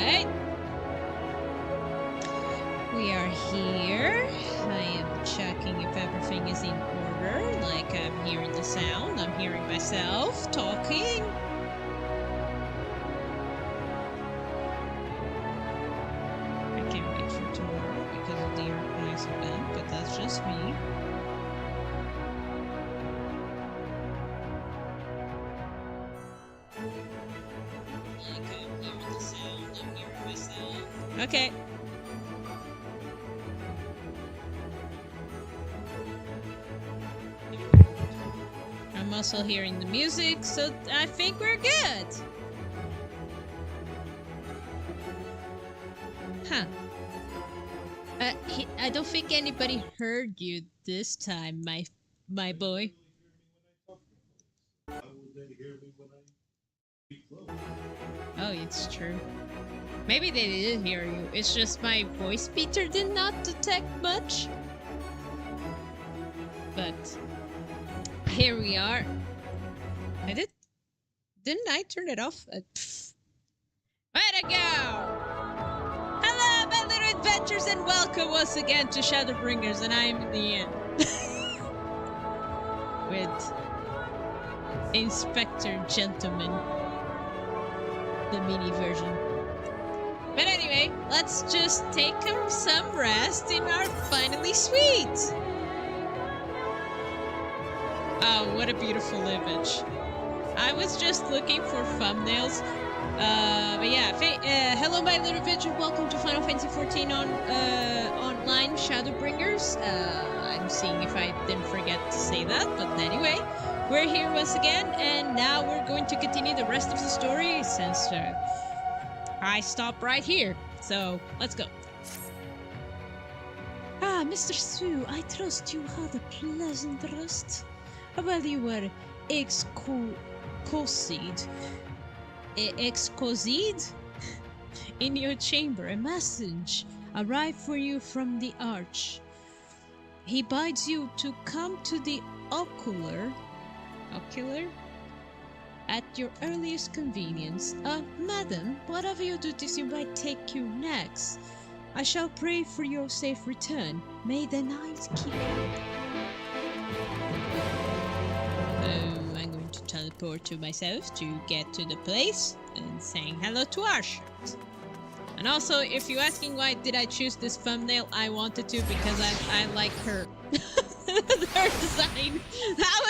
Alright. We are here. I am checking if everything is in order. Like, I'm hearing the sound. I'm hearing myself talking. I can't wait for tomorrow because of the organized event, but that's just me. Okay. I'm also hearing the music, so I think we're good. Huh. I don't think anybody heard you this time, my boy. Oh, it's true. Maybe they did hear you. It's just my voice speaker did not detect much. But here we are. Didn't I turn it off? Way to go! Hello, my little adventures, and welcome once again to ShadowBringers, and I'm in the end. With Inspector Gentleman. The mini version. But anyway, let's just take some rest in our finally suite. Oh, what a beautiful image. I was just looking for thumbnails. But yeah, hello my little adventure, welcome to Final Fantasy XIV on online ShadowBringers. I'm seeing if I didn't forget to say that, but anyway, we're here once again, and now we're going to continue the rest of the story since I stopped right here. So, let's go. Ah, Mr. Su, I trust you had a pleasant rest. While you were exquisite in your chamber, a message arrived for you from the Arch. He bids you to come to the ocular at your earliest convenience. Madam, whatever your duties you might take you next, I shall pray for your safe return. May the night keep you. I'm going to teleport to myself to get to the place and saying hello to Ash. And also, if you're asking why did I choose this thumbnail, I wanted to because I like her. Her design. That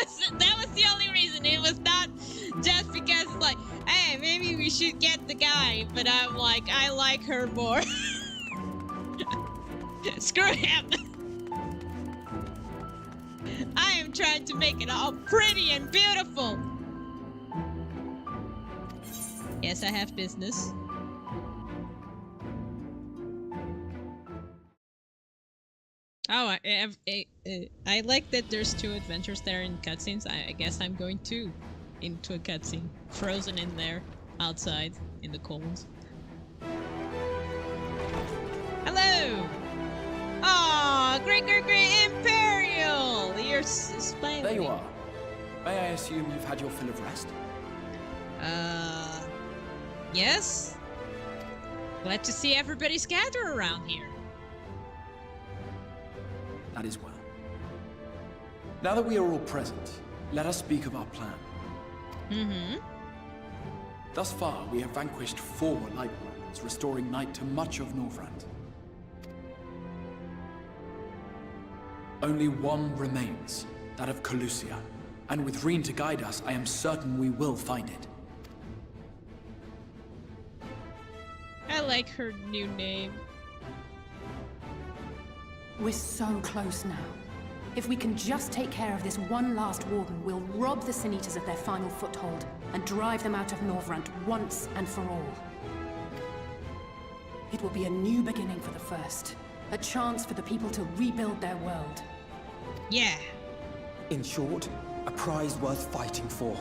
was the only reason. It was not just because like, hey, maybe we should get the guy, but I'm like, I like her more. Screw him. I am trying to make it all pretty and beautiful. Yes, I have business. Oh, I like that there's two adventures there in cutscenes. I guess I'm going into a cutscene. Frozen in there, outside, in the cold. Hello! Aw, great Imperial! You're smiling. There you are. May I assume you've had your fill of rest? Yes? Glad to see everybody scatter around here. That is well. Now that we are all present, let us speak of our plan. Thus far, we have vanquished 4 light worlds, restoring night to much of Northrend. Only one remains, that of Colusia. And with Reen to guide us, I am certain we will find it. I like her new name. We're so close now. If we can just take care of this one last warden, we'll rob the Sin Eaters of their final foothold and drive them out of Northrend once and for all. It will be a new beginning for the First. A chance for the people to rebuild their world. Yeah. In short, a prize worth fighting for.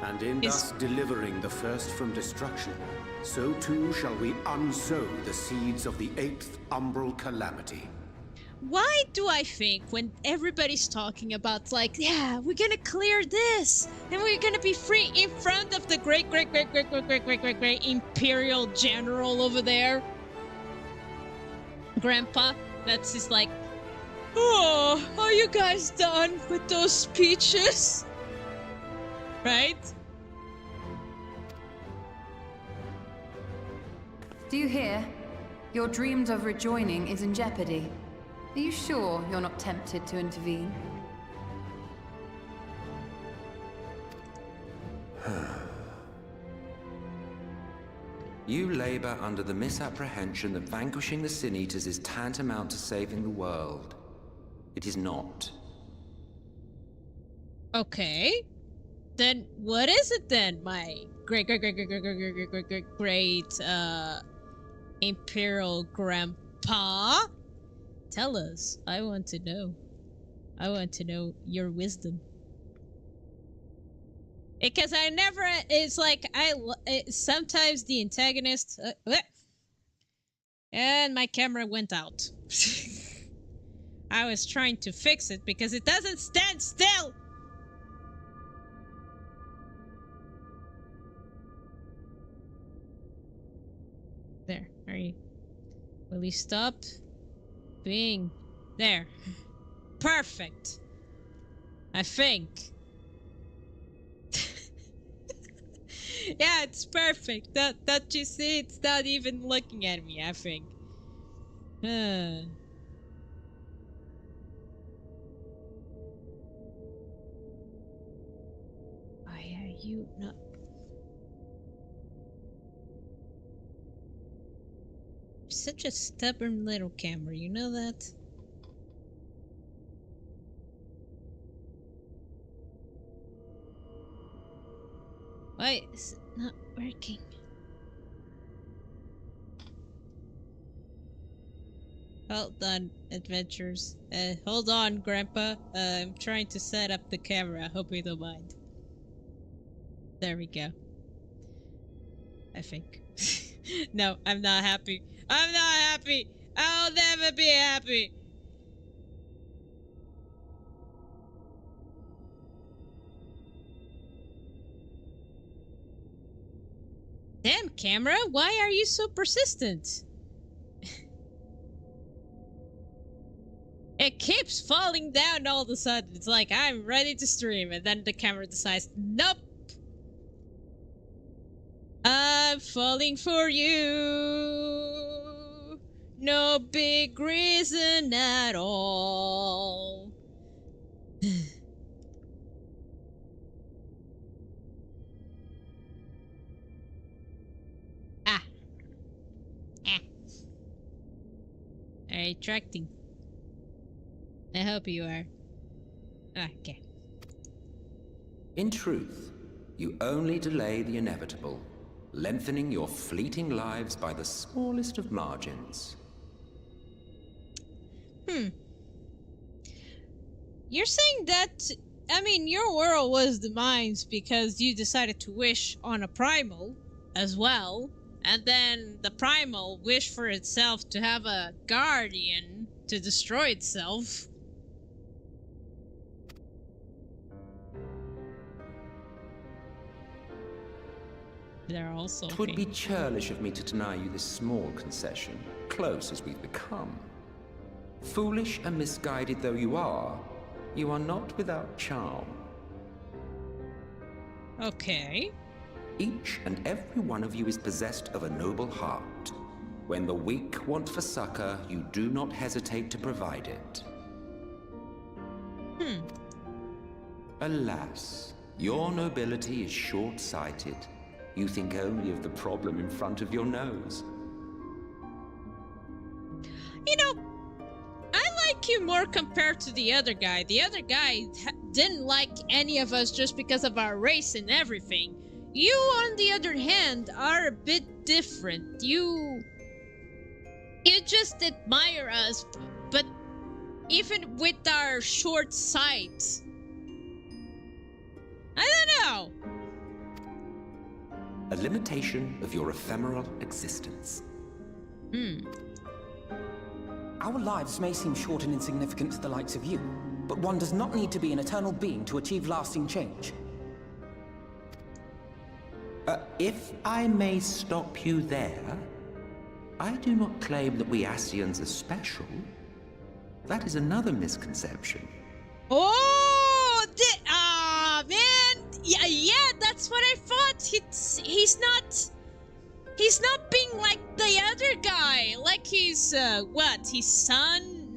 And in thus delivering the First from destruction, so too shall we unsow the seeds of the 8th umbral calamity. Why do I think when everybody's talking about, like, yeah, we're gonna clear this and we're gonna be free in front of the great Imperial General over there, Grandpa, that's just like, oh, are you guys done with those speeches? Right? Do you hear? Your dreams of rejoining is in jeopardy. Are you sure you're not tempted to intervene? You labor under the misapprehension that vanquishing the Sin Eaters is tantamount to saving the world. It is not. Okay. Then what is it then, my great Imperial Grandpa? Tell us. I want to know. I want to know your wisdom. Because I never, it's like, sometimes the antagonist, and my camera went out. I was trying to fix it because it doesn't stand still. There, are you? Will you stop being there? Perfect. I think. Yeah, it's perfect. That you see, it's not even looking at me, I think. Why are you not? Such a stubborn little camera, you know that? Why is it not working? Hold on, adventures. Hold on, Grandpa. I'm trying to set up the camera. I hope you don't mind. There we go. I think. No, I'm not happy. I'm not happy. I'll never be happy. Damn, camera, why are you so persistent? It keeps falling down all of a sudden. It's like, I'm ready to stream, and then the camera decides, nope. I'm falling for you. No big reason at all. Retracting. I hope you are. Okay. In truth, you only delay the inevitable, lengthening your fleeting lives by the smallest of margins. You're saying that, I mean, your world was demised because you decided to wish on a primal as well, and then the primal wished for itself to have a guardian to destroy itself. They're also It would be churlish of me to deny you this small concession, close as we've become. Foolish and misguided though you are not without charm. Okay. Each and every one of you is possessed of a noble heart. When the weak want for succor, you do not hesitate to provide it. Alas, your nobility is short-sighted. You think only of the problem in front of your nose. You know, I like you more compared to the other guy. The other guy didn't like any of us just because of our race and everything. You, on the other hand, are a bit different. You just admire us, but even with our short sight, I don't know. A limitation of your ephemeral existence. Our lives may seem short and insignificant to the likes of you, but one does not need to be an eternal being to achieve lasting change. If I may stop you there, I do not claim that we Ascians are special. That is another misconception. Oh, man. Yeah, that's what I thought. He's not being like the other guy. Like his his son,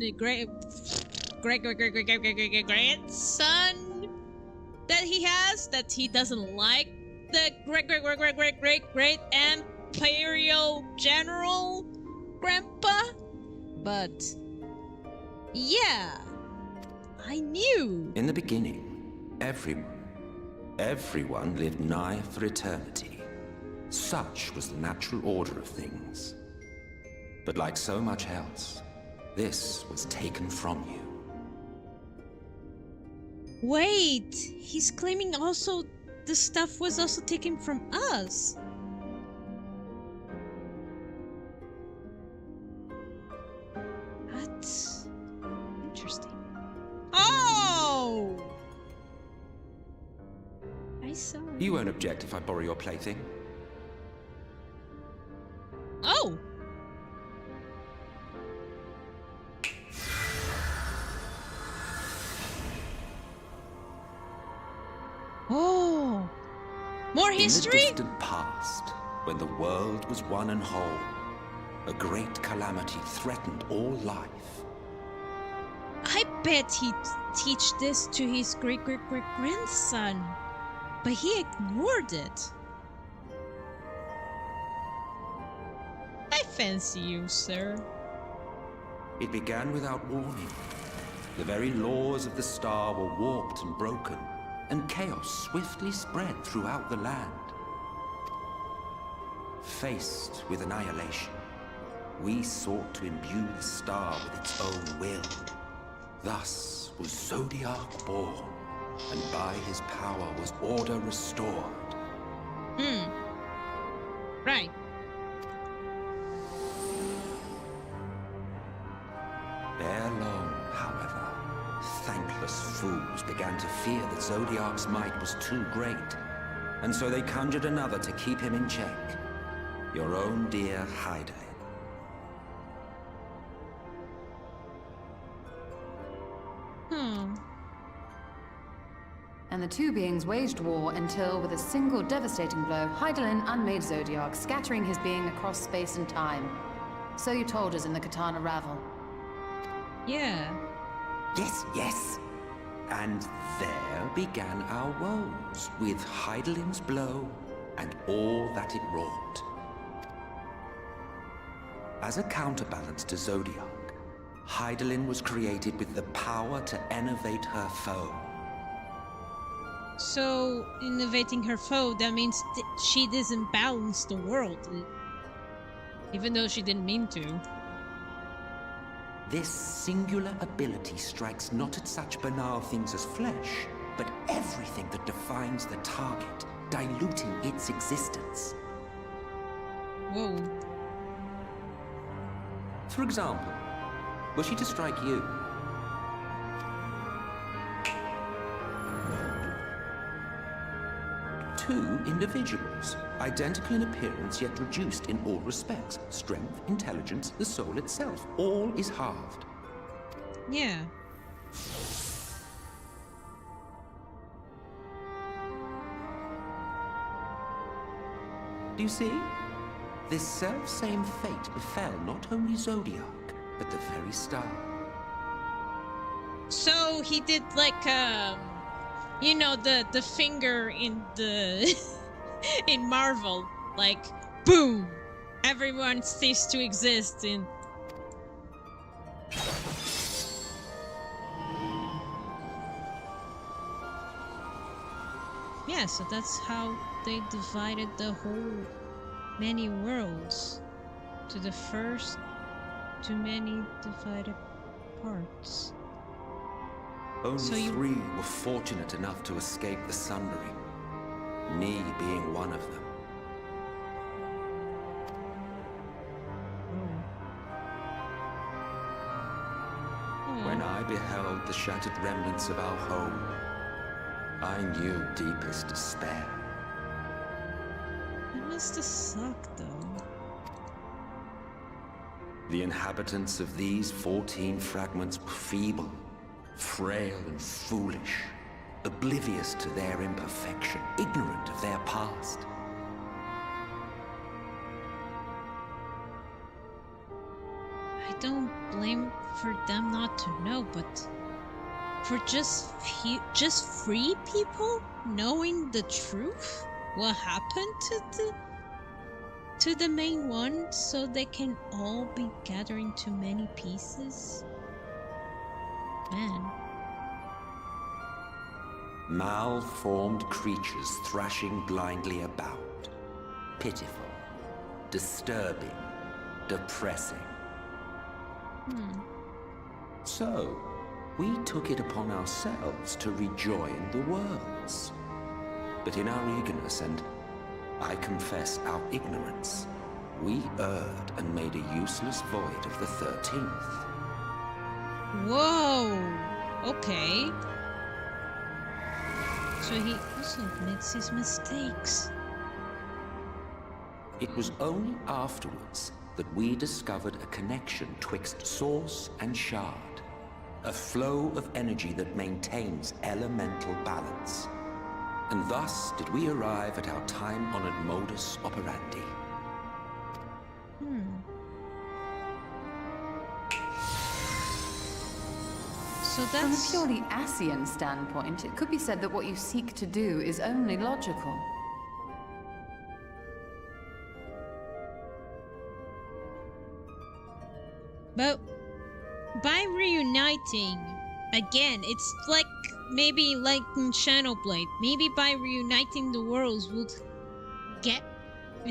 grandson that he has, that he doesn't like, the great imperial general grandpa. But yeah, I knew. In the beginning, everyone lived nigh for eternity. Such was the natural order of things. But like so much else, this was taken from you. Wait, he's claiming also the stuff was also taken from us. That's interesting. Oh! I saw it. You won't object if I borrow your plaything? Oh! Oh! More history? In the distant past, when the world was one and whole, a great calamity threatened all life. I bet he'd teach this to his great-great-great-grandson, but he ignored it. I fancy you, sir. It began without warning. The very laws of the star were warped and broken, and chaos swiftly spread throughout the land. Faced with annihilation, we sought to imbue the star with its own will. Thus was Zodiac born, and by his power was order restored. Right. Ere long, however, thankless fools began to fear that Zodiac's might was too great, and so they conjured another to keep him in check. Your own dear Hydaelyn. And the two beings waged war until, with a single devastating blow, Hydaelyn unmade Zodiac, scattering his being across space and time. So you told us in the Katana Ravel. Yeah. Yes, yes. And there began our woes, with Hydaelyn's blow and all that it wrought. As a counterbalance to Zodiac, Hydaelyn was created with the power to enervate her foe. So, innovating her foe, that means she doesn't balance the world. Even though she didn't mean to. This singular ability strikes not at such banal things as flesh, but everything that defines the target, diluting its existence. Whoa. For example, were she to strike you? Two individuals, identical in appearance yet reduced in all respects. Strength, intelligence, the soul itself, all is halved. Yeah. Do you see? This self-same fate befell not only Zodiac, but the very star. So he did like you know, the finger in the in Marvel, like boom, everyone ceased to exist in. Yeah, so that's how they divided the whole many worlds to the first to many divided parts. Only So 3 were fortunate enough to escape the Sundering, me being one of them. beheld the shattered remnants of our home, I knew deepest despair. It must have sucked, though. The inhabitants of these 14 fragments were feeble, frail and foolish, oblivious to their imperfection, ignorant of their past. I don't blame for them not to know, but for just free people knowing the truth, what happened to the main one, so they can all be gathering too many pieces. Man. Malformed creatures thrashing blindly about. Pitiful, disturbing, depressing. So, we took it upon ourselves to rejoin the worlds. But in our eagerness and, I confess, our ignorance, we erred and made a useless void of the 13th. Whoa! Okay. So he also admits his mistakes. It was only afterwards that we discovered a connection twixt source and shard. A flow of energy that maintains elemental balance. And thus did we arrive at our time-honored modus operandi. So From a that's... purely Asian standpoint, it could be said that what you seek to do is only logical. But by reuniting, again, it's like maybe like in Shadowblade, maybe by reuniting the worlds would get,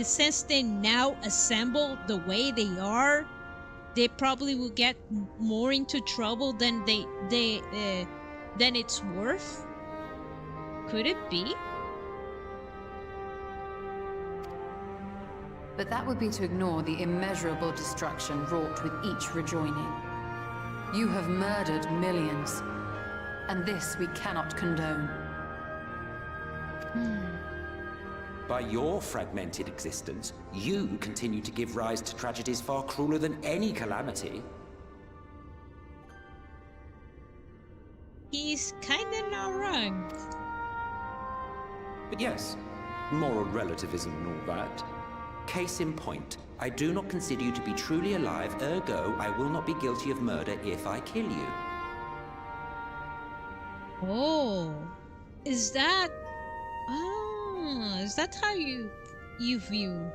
since they now assemble the way they are, they probably will get more into trouble than than it's worth. Could it be? But that would be to ignore the immeasurable destruction wrought with each rejoining. You have murdered millions, and this we cannot condone. By your fragmented existence, you continue to give rise to tragedies far crueler than any calamity. He's kinda not wrong. But yes, moral relativism and all that. Case in point, I do not consider you to be truly alive, ergo I will not be guilty of murder if I kill you. Oh, is that... Ah, is that how you view?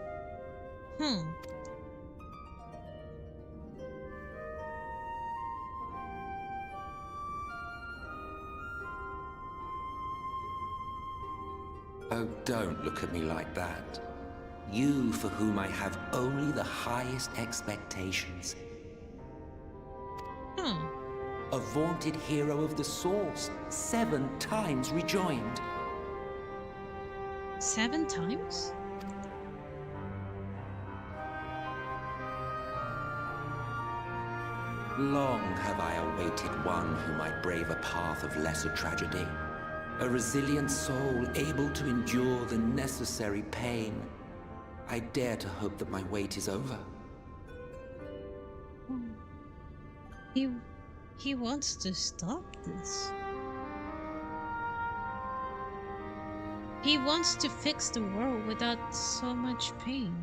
Oh, don't look at me like that. You for whom I have only the highest expectations. A vaunted hero of the Source, 7 times rejoined. 7 times? Long have I awaited one who might brave a path of lesser tragedy. A resilient soul able to endure the necessary pain. I dare to hope that my wait is over. He wants to stop this. He wants to fix the world without so much pain.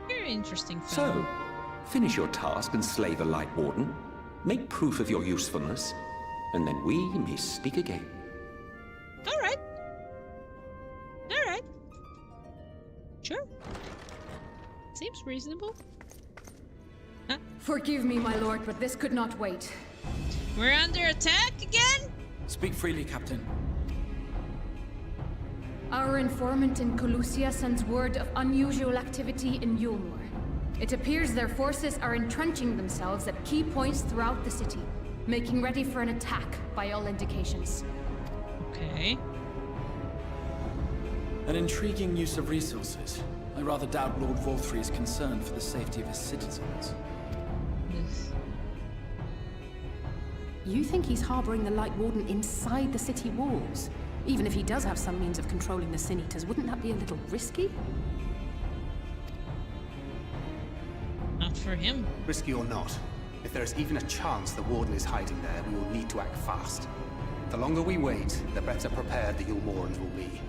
Very interesting fellow. So, finish your task and slay the Light Warden. Make proof of your usefulness, and then we may speak again. Alright. Alright. Sure. Seems reasonable. Forgive me, my lord, but this could not wait. We're under attack again? Speak freely, Captain. Our informant in Colusia sends word of unusual activity in Yulmur. It appears their forces are entrenching themselves at key points throughout the city, making ready for an attack by all indications. Okay. An intriguing use of resources. I rather doubt Lord Vorthry is concerned for the safety of his citizens. You think he's harboring the Light Warden inside the city walls? Even if he does have some means of controlling the Sin Eaters, wouldn't that be a little risky? Not for him. Risky or not, if there is even a chance the Warden is hiding there, we will need to act fast. The longer we wait, the better prepared the Yulmorans will be.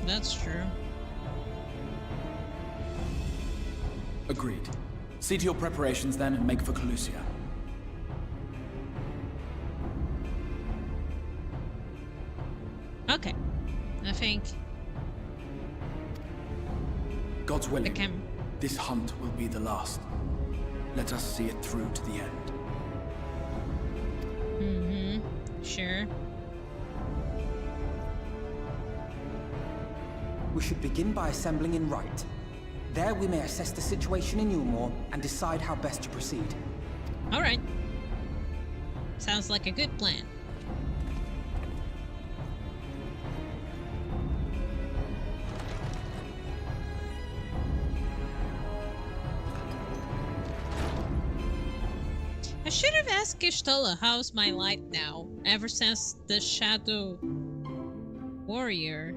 That's true. Agreed. See to your preparations then and make for Calusia. Okay. I think God's willing, I can. this hunt will be the last. Let us see it through to the end. Sure. We should begin by assembling in Rite. There we may assess the situation in Yulmore and decide how best to proceed. Alright. Sounds like a good plan. I should have asked Gishtala how's my light now, ever since the Shadow Warrior.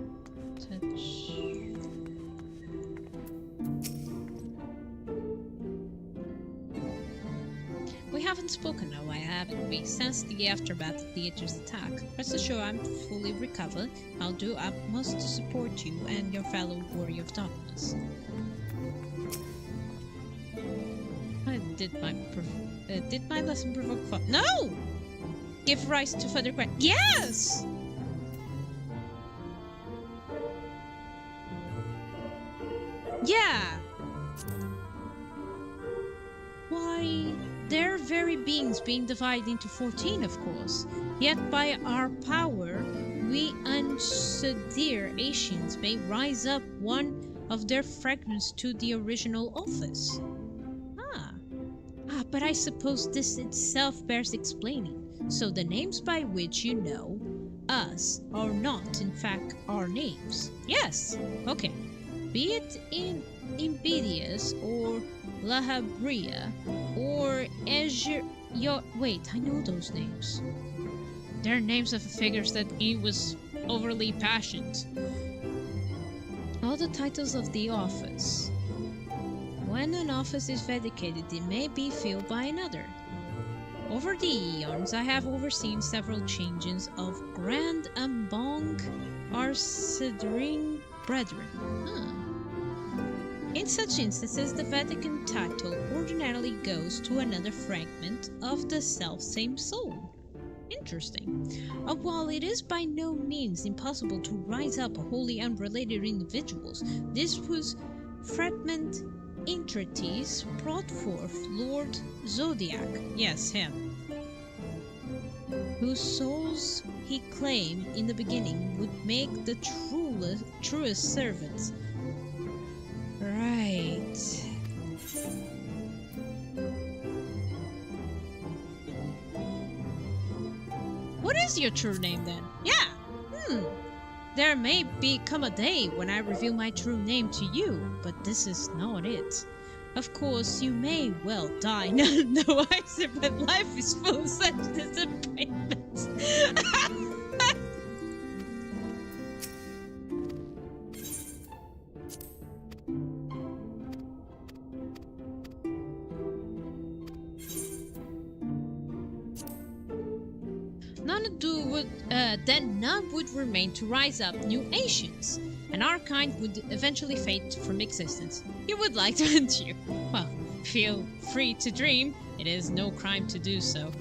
We haven't spoken a while, haven't we? Since the aftermath of the Aegis attack. Rest assured I'm fully recovered. I'll do utmost to support you and your fellow warrior of darkness. Did my lesson provoke fun? No! Give rise to further questions. Yes! Yeah! Why, their very beings being divided into 14, of course. Yet by our power, we unsubdued Asians may rise up one of their fragments to the original office. But I suppose this itself bears explaining. So the names by which you know us are not, in fact, our names. Yes, okay. Be it in Imbidius or Lahabria or Azure. Wait, I know those names. They're names of figures that he was overly passionate. All the titles of the office. When an office is vacated, it may be filled by another. Over the eons, I have overseen several changes of Grand Ambong Arsidring Brethren. In such instances, the Vatican title ordinarily goes to another fragment of the self-same soul. Interesting. While it is by no means impossible to rise up wholly unrelated individuals, this was fragment entities brought forth Lord Zodiac, yes, him, whose souls he claimed in the beginning would make the truest servants. Right. What is your true name then? Yeah. There may come a day when I reveal my true name to you, but this is not it. Of course, you may well die none the wiser, but life is full of such disappointments. Then none would remain to rise up new Asians, and our kind would eventually fade from existence. You would like to, wouldn't you? Well, feel free to dream. It is no crime to do so.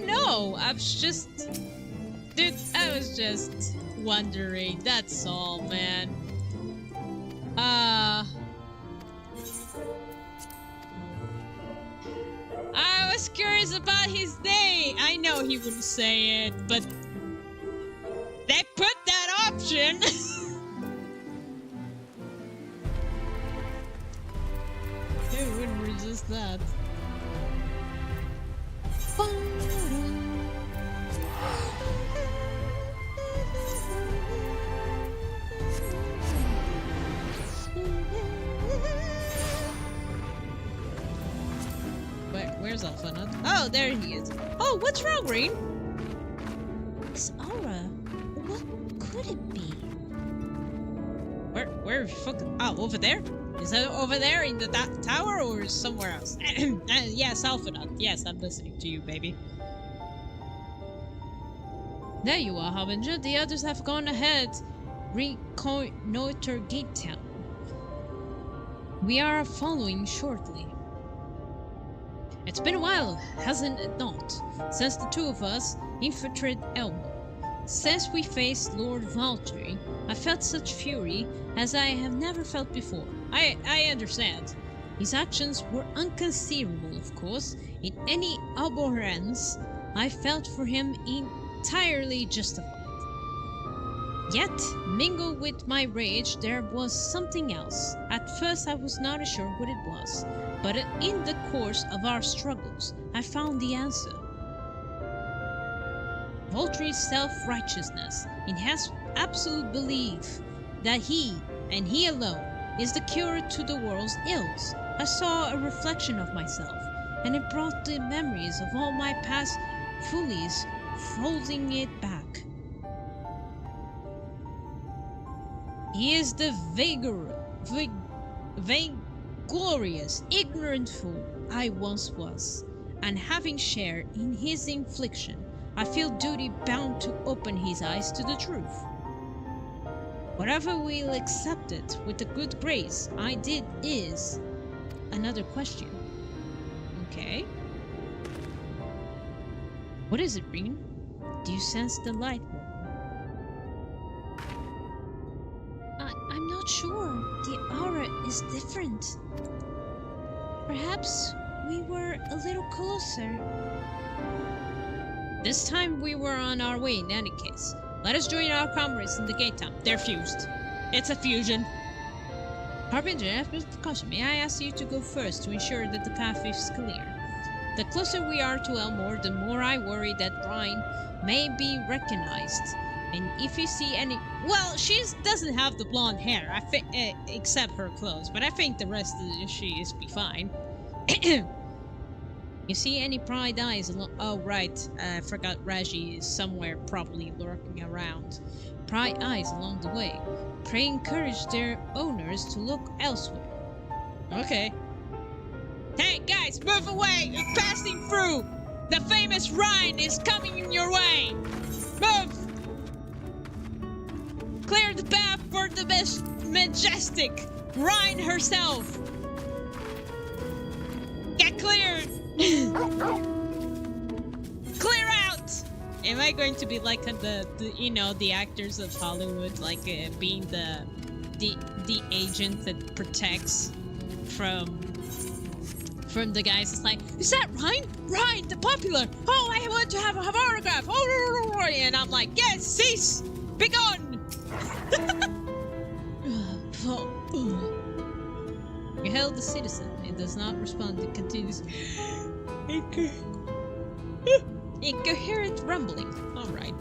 No, I was just... Dude, I was just wondering, that's all, man. I was curious about his name. I know he wouldn't say it, but they put that option. Who wouldn't resist that? Where's Where's Alphanut? Oh, there he is. Oh, what's wrong, Green? This aura, what could it be? Where fucking... Oh, over there? Is that over there in the tower or somewhere else? Yes, Alphanut. Yes, I'm listening to you, baby. There you are, Harbinger. The others have gone ahead. Reconnoiter Gate Town. We are following shortly. It's been a while, hasn't it not? Since the two of us infiltrated Elmo. Since we faced Lord Valtteri, I felt such fury as I have never felt before. I understand. His actions were inconceivable, of course. In any abhorrence I felt for him entirely justified. Yet, mingled with my rage, there was something else. At first I was not sure what it was, but in the course of our struggles, I found the answer. Valtteri's self-righteousness, in his absolute belief that he, and he alone, is the cure to the world's ills. I saw a reflection of myself, and it brought the memories of all my past follies, folding it back. He is the vainglorious, ignorant fool I once was, and having shared in his infliction, I feel duty bound to open his eyes to the truth. Whatever will accept it with a good grace I did is another question. Okay. What is it, Green? Do you sense the light? I'm not sure. The aura is different. Perhaps we were a little closer. This time we were on our way in any case. Let us join our comrades in the gate town. They're fused. It's a fusion. Harbinger, as precaution, may I ask you to go first to ensure that the path is clear? The closer we are to Elmore, the more I worry that Rhine may be recognized. And if you see any... Well, she doesn't have the blonde hair, except her clothes, but I think the rest of she is be fine. You see any pride eyes along... Oh, right. I forgot Raji is somewhere probably lurking around. Pry eyes along the way. Pray encourage their owners to look elsewhere. Okay. Hey, guys, move away! You're passing through! The famous Rhine is coming in your way! Move! Clear the path for the majestic Rhine herself! Get cleared! Clear out! Am I going to be like the actors of Hollywood, like being the agent that protects from the guys? It's like, is that Rhine? Rhine, the popular! Oh, I want to have an autograph! Oh, and I'm like, yes, cease! Be gone! You held the citizen. It does not respond. It continues. Incoherent rumbling. Alright.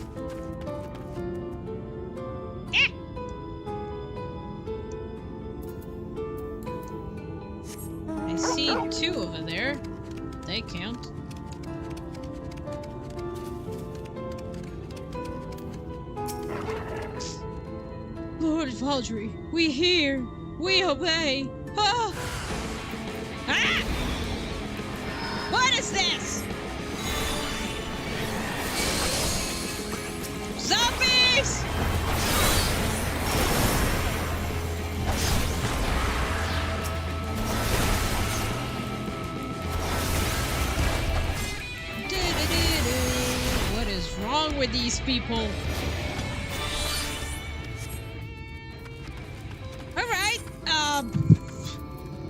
I see two over there. They count. Lord Valtteri, we hear. We obey. Ah! Ah! What is this? Zombies! What is wrong with these people?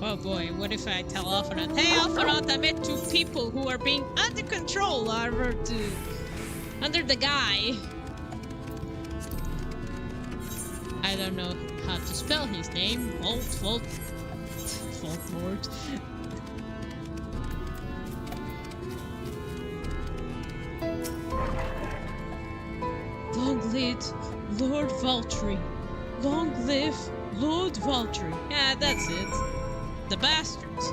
Oh boy, what if I tell Alphanut, hey Alphanut, I met two people who are being under control under the guy. I don't know how to spell his name. Volt Lord. Long live Lord Valtteri. Long live Lord Valtteri. Yeah, that's it. The bastards.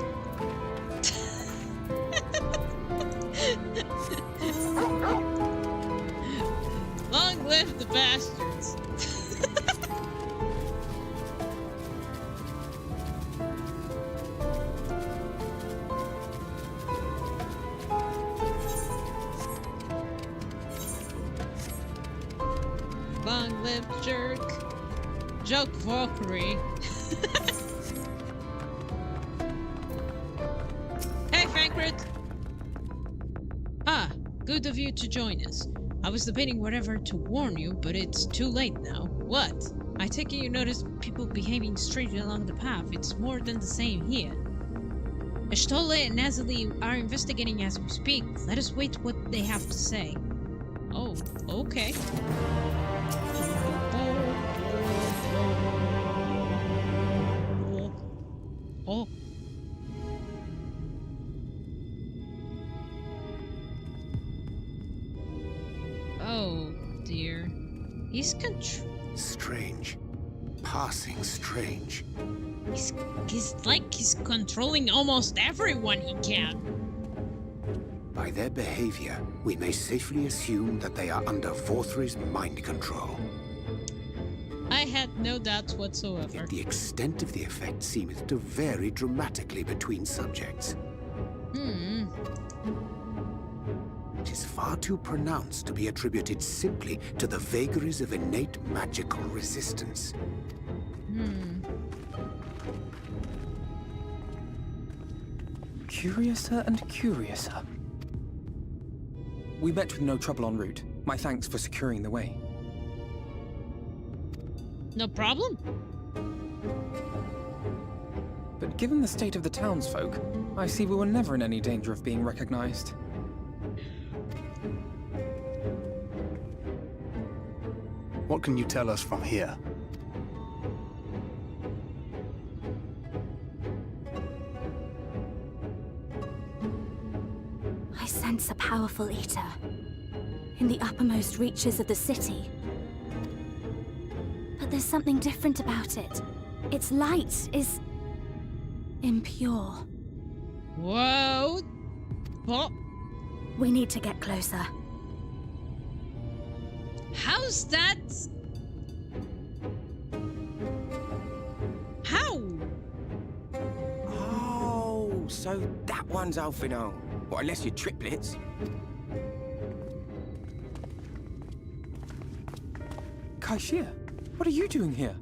live the bastards. Long live jerk. Joke Valkyrie. Hey, Frankfurt! Ah, good of you to join us. I was debating whatever to warn you, but it's too late now. What? I take it you noticed people behaving strangely along the path. It's more than the same here. Stolle and Nazali are investigating as we speak. Let us wait what they have to say. Oh, okay. Oh. Oh, dear. He's strange. Passing strange. He's like he's controlling almost everyone he can. By their behavior, we may safely assume that they are under Vorthri's mind control. I had no doubts whatsoever. Yet the extent of the effect seemeth to vary dramatically between subjects. It is far too pronounced to be attributed simply to the vagaries of innate magical resistance. Curiouser and curiouser. We met with no trouble en route. My thanks for securing the way. No problem. But given the state of the townsfolk, I see we were never in any danger of being recognized. What can you tell us from here? I sense a powerful eater in the uppermost reaches of the city. But there's something different about it. Its light is impure. Whoa. What? We need to get closer. How's that? How? Oh, so that one's Alphino. Well, unless you're triplets. Kaishir, what are you doing here?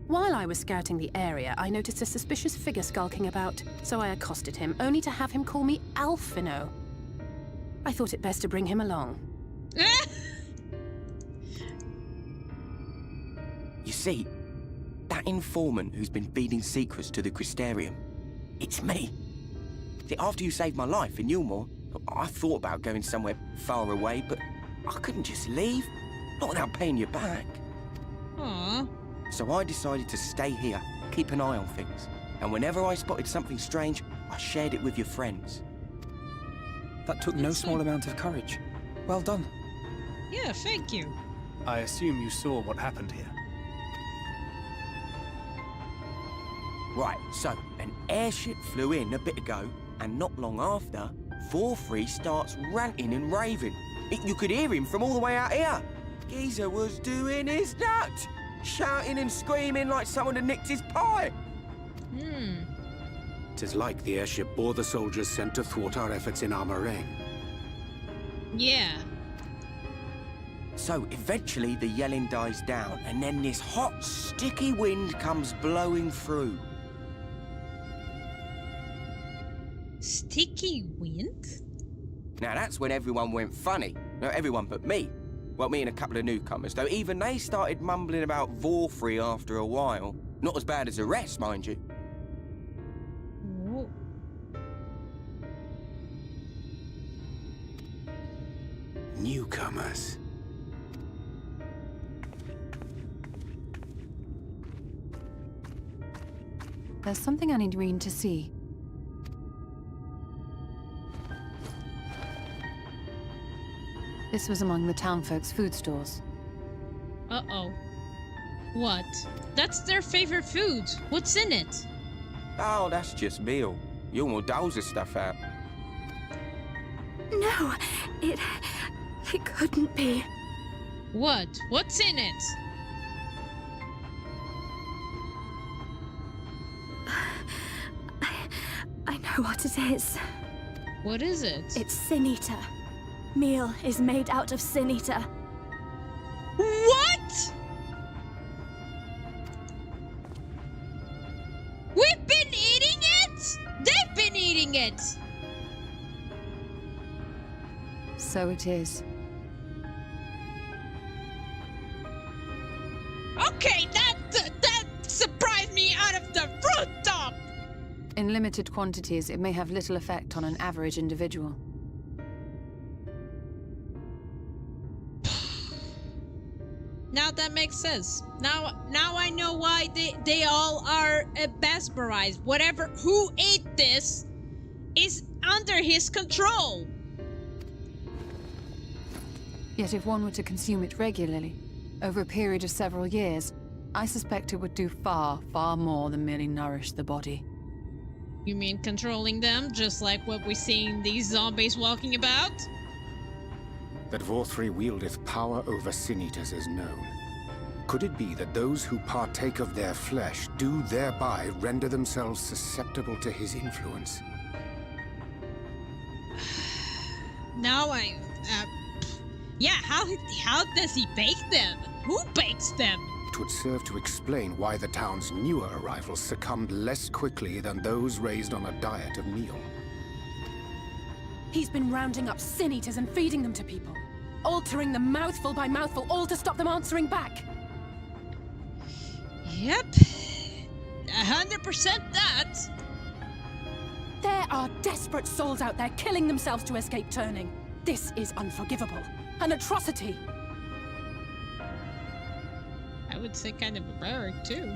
While I was scouting the area, I noticed a suspicious figure skulking about, so I accosted him, only to have him call me Alphino. I thought it best to bring him along. You see, that informant who's been feeding secrets to the Crystarium, it's me. See, after you saved my life in Yulmore, I thought about going somewhere far away, but I couldn't just leave, not without paying you back. Aww. So I decided to stay here, keep an eye on things, and whenever I spotted something strange, I shared it with your friends. That took no small amount of courage. Well done. Yeah, thank you. I assume you saw what happened here. Right, so an airship flew in a bit ago, and not long after, Vorthri starts ranting and raving. You could hear him from all the way out here. Geezer was doing his nut, shouting and screaming like someone had nicked his pie. 'Tis like the airship bore the soldiers sent to thwart our efforts in Armoraine. Yeah. So eventually the yelling dies down, and then this hot, sticky wind comes blowing through. Sticky wind? Now that's when everyone went funny. No, everyone but me. Well, me and a couple of newcomers, though even they started mumbling about Vorthri after a while. Not as bad as the rest, mind you. Whoa. Newcomers. There's something I need Reen to see. This was among the townfolk's food stores. Uh-oh. What? That's their favorite food. What's in it? Oh, that's just meal. Yulmore doles the stuff out. No, it couldn't be. What? What's in it? I know what it is. What is it? It's Sin Eater. Meal is made out of Sin Eater. What? We've been eating it? They've been eating it! So it is. Okay, that surprised me out of the rooftop! In limited quantities, it may have little effect on an average individual. Now that makes sense. Now I know why they all are mesmerized. Who ate this is under his control. Yet if one were to consume it regularly, over a period of several years, I suspect it would do far, far more than merely nourish the body. You mean controlling them, just like what we're seeing these zombies walking about? That Vorthri wieldeth power over Sin-Eaters is known. Could it be that those who partake of their flesh do thereby render themselves susceptible to his influence? Now yeah, how does he bake them? Who bakes them? It would serve to explain why the town's newer arrivals succumbed less quickly than those raised on a diet of meal. He's been rounding up Sin-Eaters and feeding them to people. Altering them mouthful by mouthful, all to stop them answering back. Yep. 100% that. There are desperate souls out there killing themselves to escape turning. This is unforgivable. An atrocity. I would say kind of barbaric, too.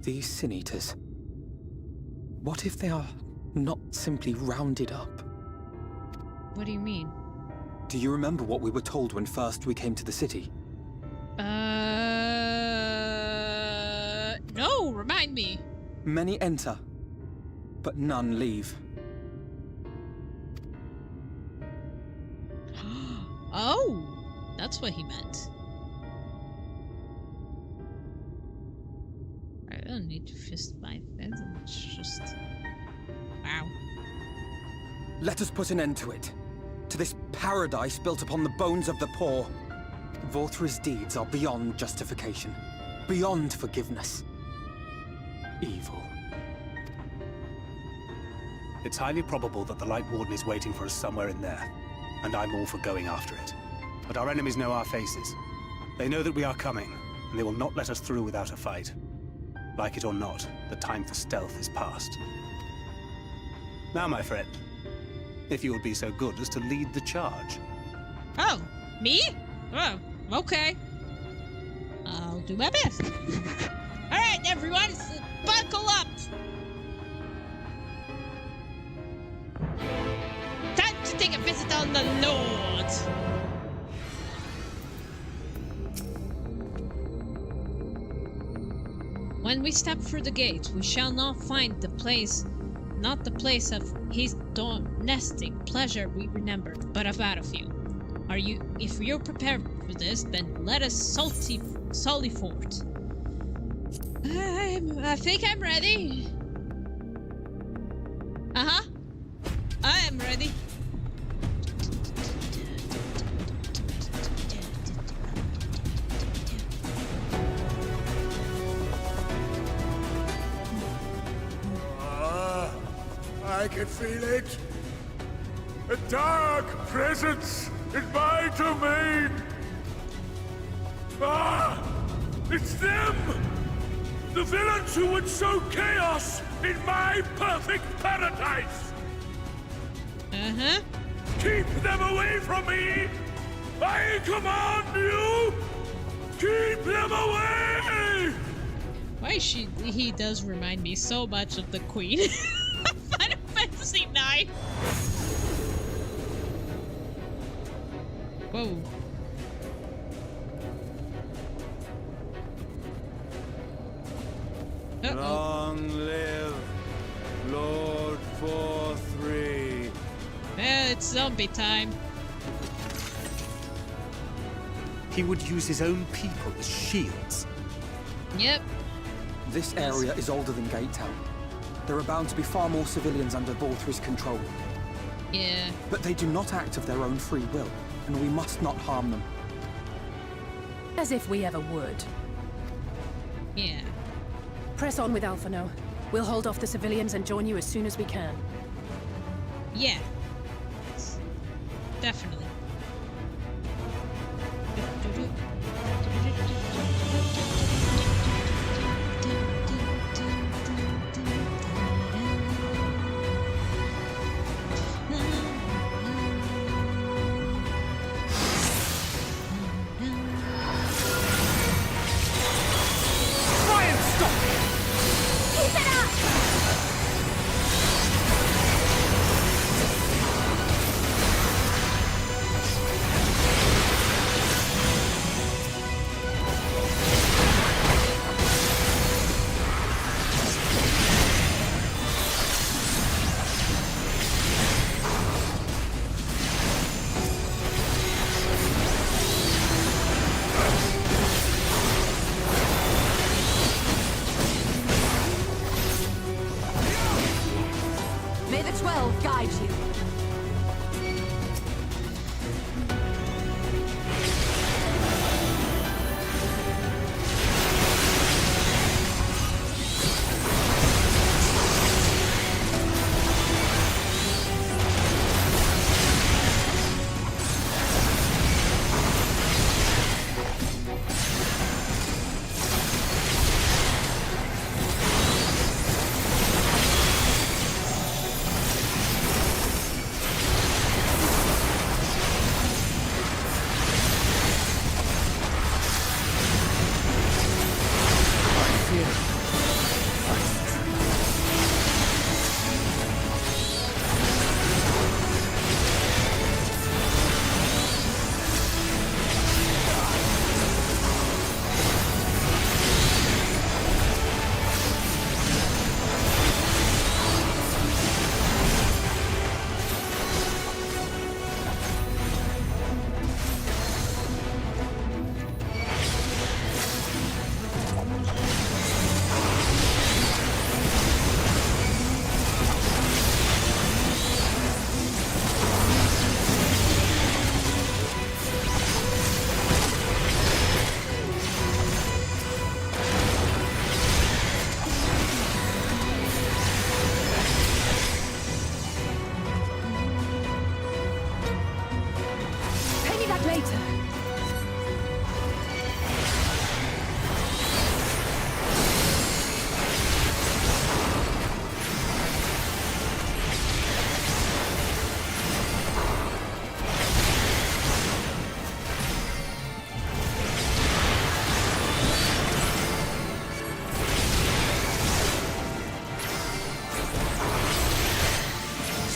These Sin-Eaters. What if they are not simply rounded up? What do you mean? Do you remember what we were told when first we came to the city? No, remind me. Many enter, but none leave. Oh, that's what he meant. I don't need to fist fight them. It's just... Wow. Let us put an end to it. To this paradise built upon the bones of the poor. Vorthri's deeds are beyond justification. Beyond forgiveness. Evil. It's highly probable that the Light Warden is waiting for us somewhere in there, and I'm all for going after it. But our enemies know our faces. They know that we are coming, and they will not let us through without a fight. Like it or not, the time for stealth is past. Now, my friend, if you would be so good as to lead the charge. Oh, me? Oh, okay. I'll do my best. All right, everyone, buckle up. Time to take a visit on the Lord. When we step through the gate, we shall not find the place, not the place of his domestic pleasure we remembered, but a battlefield. If you're prepared for this, then let us sally forth. I think I'm ready. Uh-huh. I am ready. I can feel it. A dark presence in my domain. Ah! It's them! The villains who would sow chaos in my perfect paradise! Uh-huh. Keep them away from me! I command you! Keep them away! Why he does remind me so much of the Queen. Final Fantasy IX. Whoa. Long live Lord 4-3. Well, it's zombie time. He would use his own people as shields. Yep. This area is older than Gate Town. There are bound to be far more civilians under Volthry's control. Yeah. But they do not act of their own free will, and we must not harm them. As if we ever would. Yeah. Press on with Alphino. We'll hold off the civilians and join you as soon as we can. Yeah. Definitely. May the 12 guide you.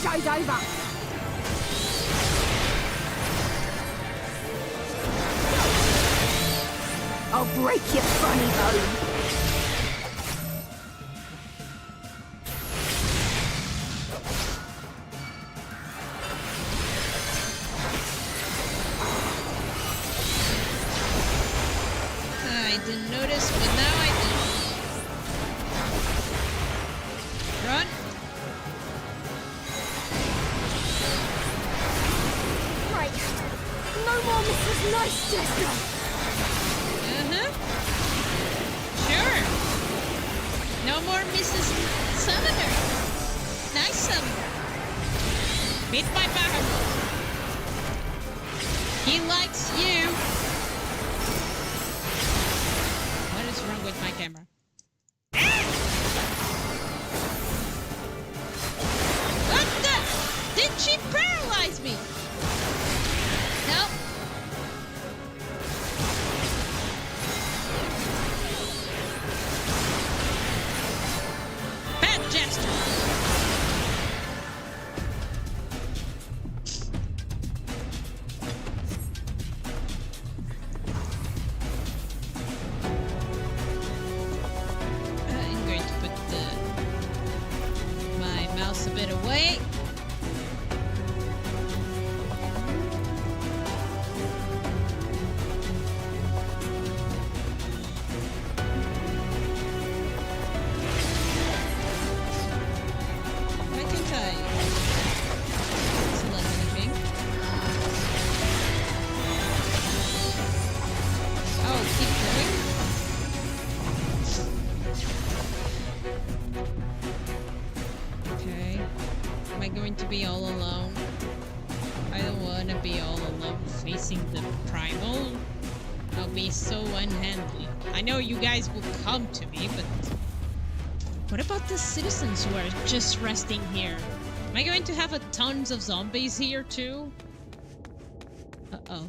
Show's over. I'll break your funny bone. I didn't notice, but now I do. Run. Right. No more Mrs. Nice Jester. Sure. No more Mrs. Summoner. Nice summoner. Beat my power. He likes you. What is wrong with my camera? What the? Did she paralyze me? Nope. Bad Jester. facing the primal, I'll be so unhandly. I know you guys will come to me, but what about the citizens who are just resting here? Am I going to have tons of zombies here too? Uh-oh.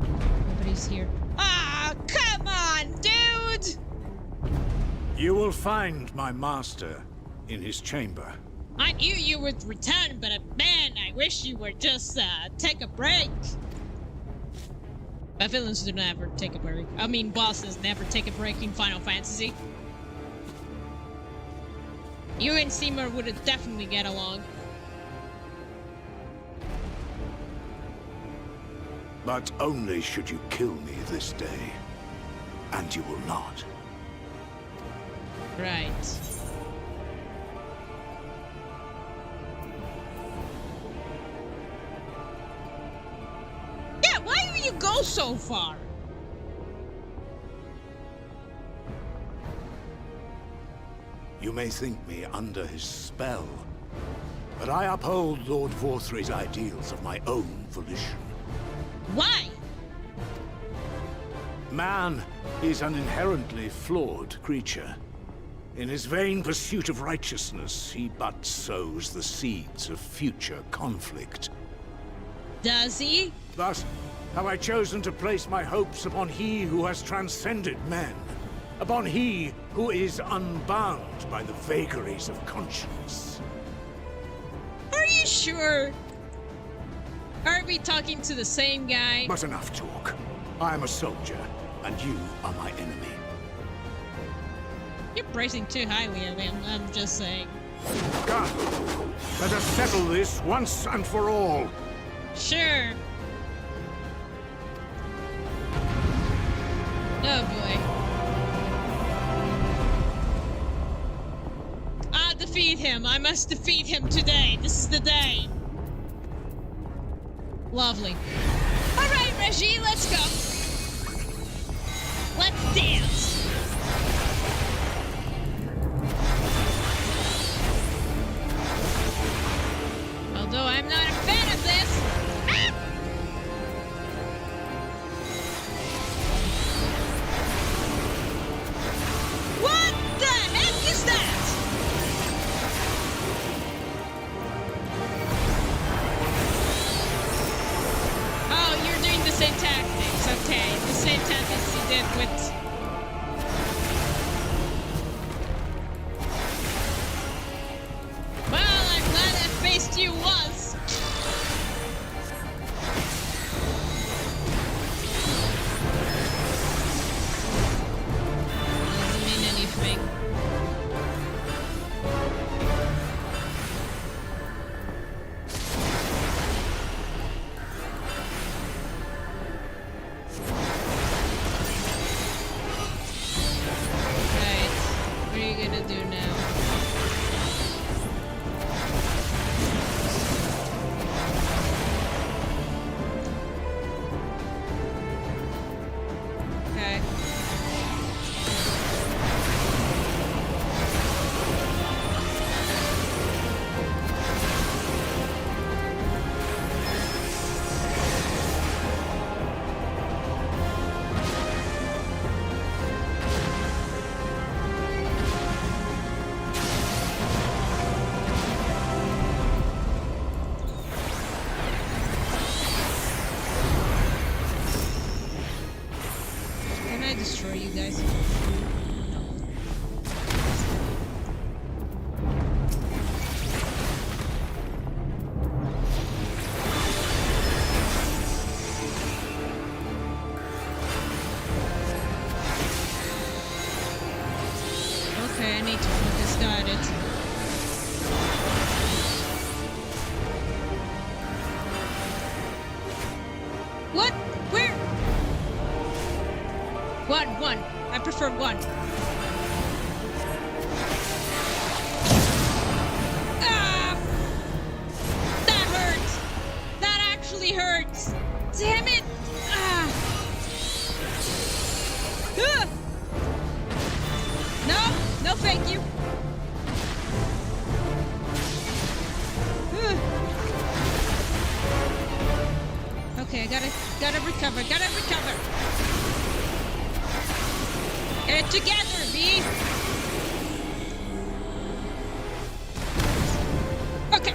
Nobody's here. Ah, come on, dude! You will find my master in his chamber. I knew you would return, but man, I wish you would just take a break. But villains do never take a break. I mean, bosses never take a break in Final Fantasy. You and Seymour would definitely get along. But only should you kill me this day. And you will not. Right. Yeah, why do you go so far? You may think me under his spell, but I uphold Lord Vorthry's ideals of my own volition. Why? Man is an inherently flawed creature. In his vain pursuit of righteousness, he but sows the seeds of future conflict. Does he? Thus, have I chosen to place my hopes upon he who has transcended men, upon he who is unbound by the vagaries of conscience. Are you sure? Are we talking to the same guy? But enough talk. I am a soldier, and you are my enemy. You're praising too highly of him, I'm just saying. Come, let us settle this once and for all. Sure. Oh boy. I'll defeat him. I must defeat him today. This is the day. Lovely. Alright, Reggie, let's go. Let's dance. Although I'm not a fan of this. Ah! What the heck is that? Oh, you're doing the same tactics. Okay, the same tactics you did with... Well, I'm glad I faced you once. Doesn't mean anything. Right. What are you gonna do now? Okay. Can I destroy you guys? Okay, I need to focus. Got it. What? Where? One. I prefer one. Ah! That hurts! That actually hurts! Damn it! Ah! Ah! No, thank you. Okay, gotta recover, Get it together, V! Okay.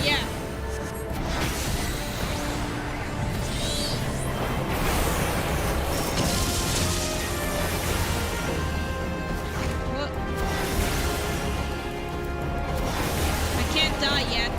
Yeah. I can't die yet.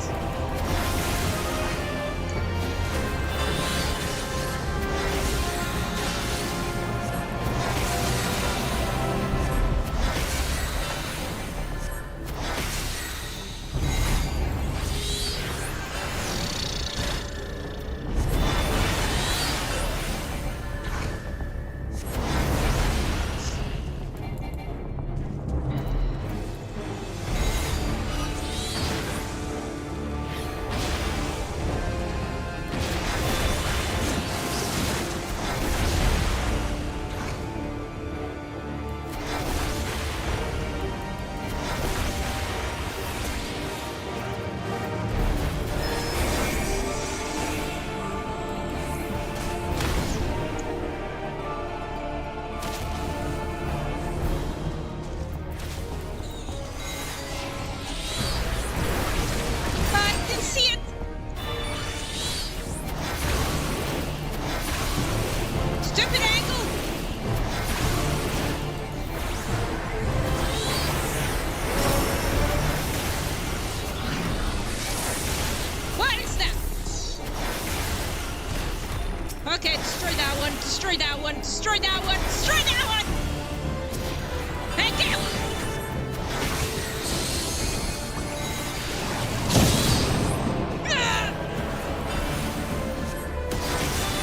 Okay, destroy that one, destroy that one, destroy that one, destroy that one! Thank you!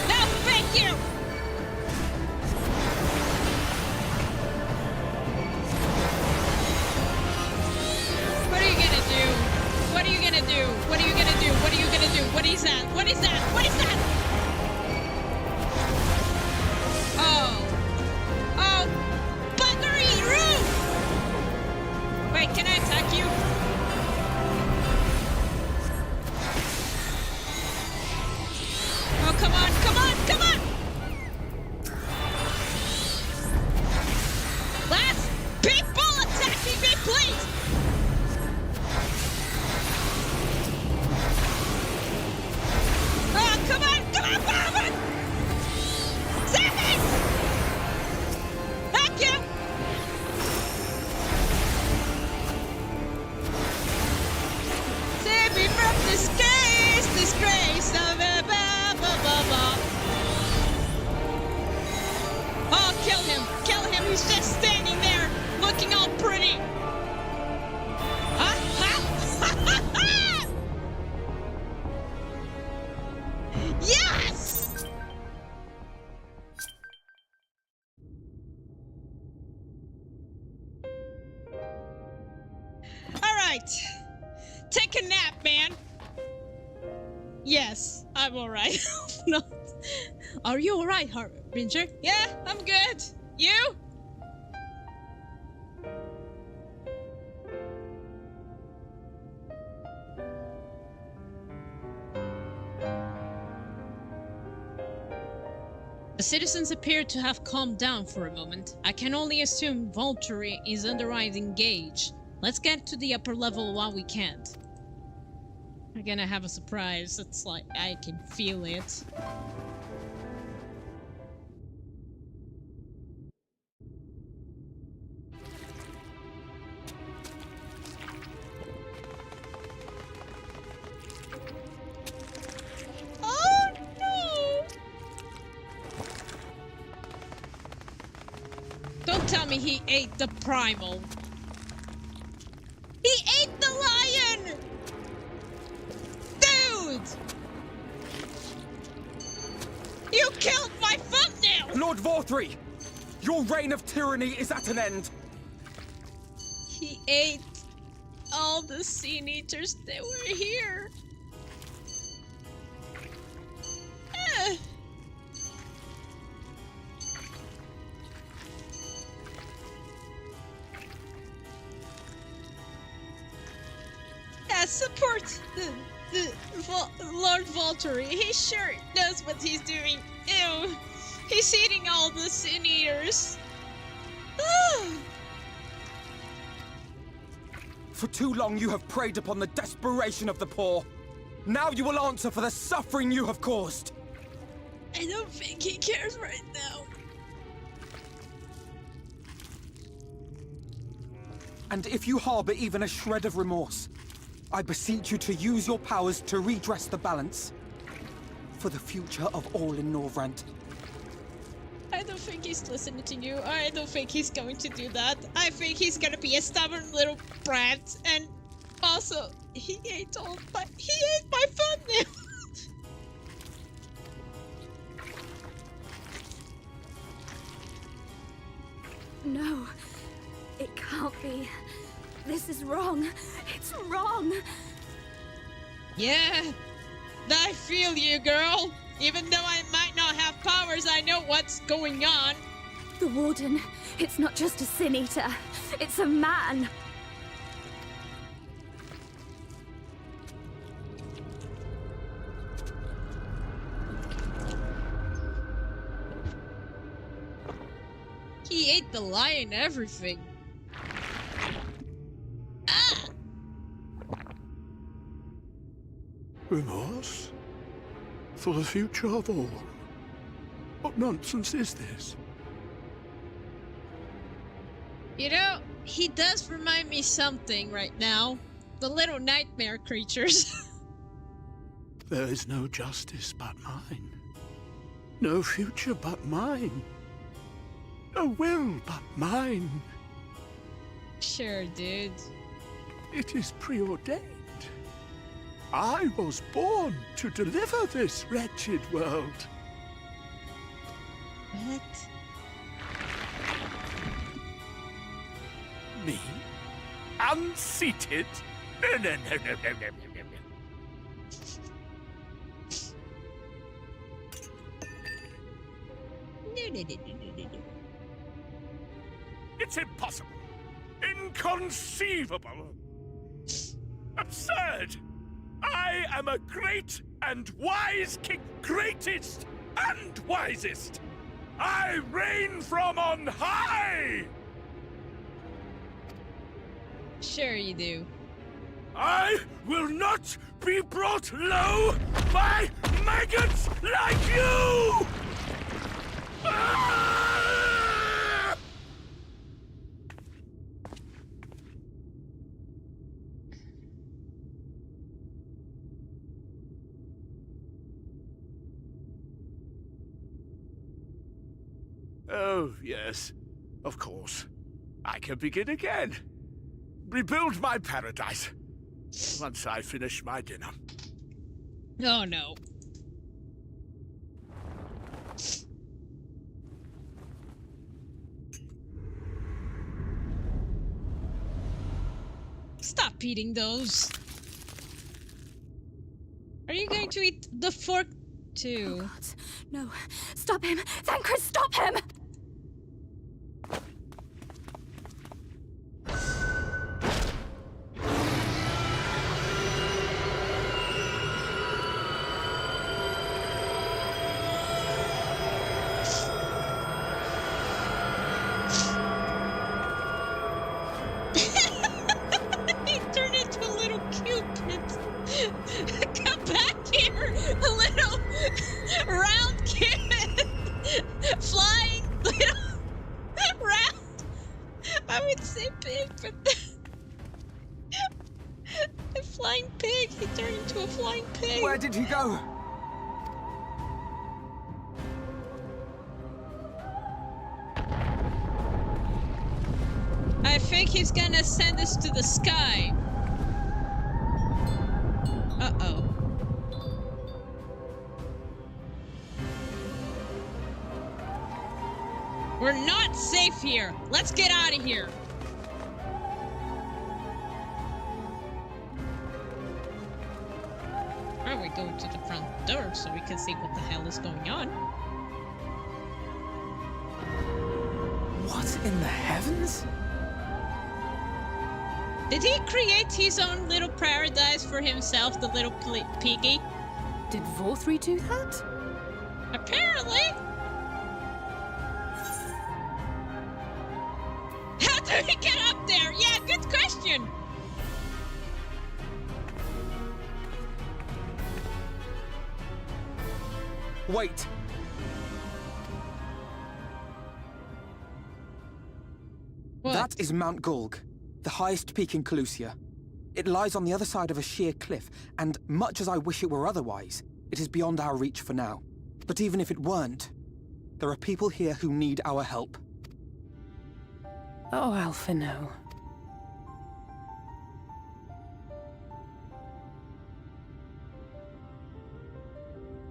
No, thank you! What are you gonna do? What are you gonna do? What are you gonna do? What are you gonna do? What is that? What is that? What is that? Wait, can I attack you? Oh, come on, come on, come on! Last people attacking me, please! Oh, come on, come on, come on! Save me! Thank you! Save me from disgrace of a blah, blah, blah, blah. Oh, kill him, he's just standing there, looking all pretty. Yes! All right. Take a nap, man. Yes, I'm alright. No. Are you alright, Harbinger? Yeah, I'm good. You? The citizens appear to have calmed down for a moment. I can only assume Volturi is otherwise engaged. Let's get to the upper level while we can. We're gonna have a surprise. It's like, I can feel it. Oh no! Don't tell me he ate the primal. He ate the lion! Dude! You killed my thumbnail! Lord Vorthree! Your reign of tyranny is at an end! He ate all the Sin Eaters that were here. support Lord Valtteri. He sure knows what he's doing. Ew. He's eating all the Sin Eaters. For too long you have preyed upon the desperation of the poor. Now you will answer for the suffering you have caused. I don't think he cares right now. And if you harbor even a shred of remorse, I beseech you to use your powers to redress the balance. For the future of all in Norvrant. I don't think he's listening to you. I don't think he's going to do that. I think he's gonna be a stubborn little brat. And also, he ate my thumbnail. No, it can't be. This is wrong. It's wrong. Yeah, I feel you, girl. Even though I might not have powers, I know what's going on. The Warden, it's not just a Sin Eater. It's a man. He ate the lion, everything. Ah! Remorse? For the future of all? What nonsense is this? You know, he does remind me something right now. The little nightmare creatures. There is no justice but mine. No future but mine. No will but mine. Sure, dude. It is preordained. I was born to deliver this wretched world. What? Me? Unseated? No. No. It's impossible. Inconceivable. Absurd. I am a great and wise king. Greatest and wisest. I reign from on high. Sure you do. I will not be brought low by maggots like you! Ah! Oh, yes. Of course. I can begin again. Rebuild my paradise. Once I finish my dinner. Oh, no. Stop eating those. Are you going to eat the fork too? Oh God, no. Stop him! Thancred, stop him! He turned into a little cupid. Come back here, a little round cupid. Flying little round. I would say pig, but a flying pig. He turned into a flying pig. Where did he go? I think he's gonna send us to the sky. Uh-oh. We're not safe here. Let's get out of here. Are we going to the front door so we can see what the hell is going on? What in the heavens? Did he create his own little paradise for himself, the little piggy? Did Vorthree do that? Apparently. How do we get up there? Yeah, good question. Wait! What? That is Mount Gulg, the highest peak in Calusia. It lies on the other side of a sheer cliff, and much as I wish it were otherwise, it is beyond our reach for now. But even if it weren't, there are people here who need our help. Oh, Alphino.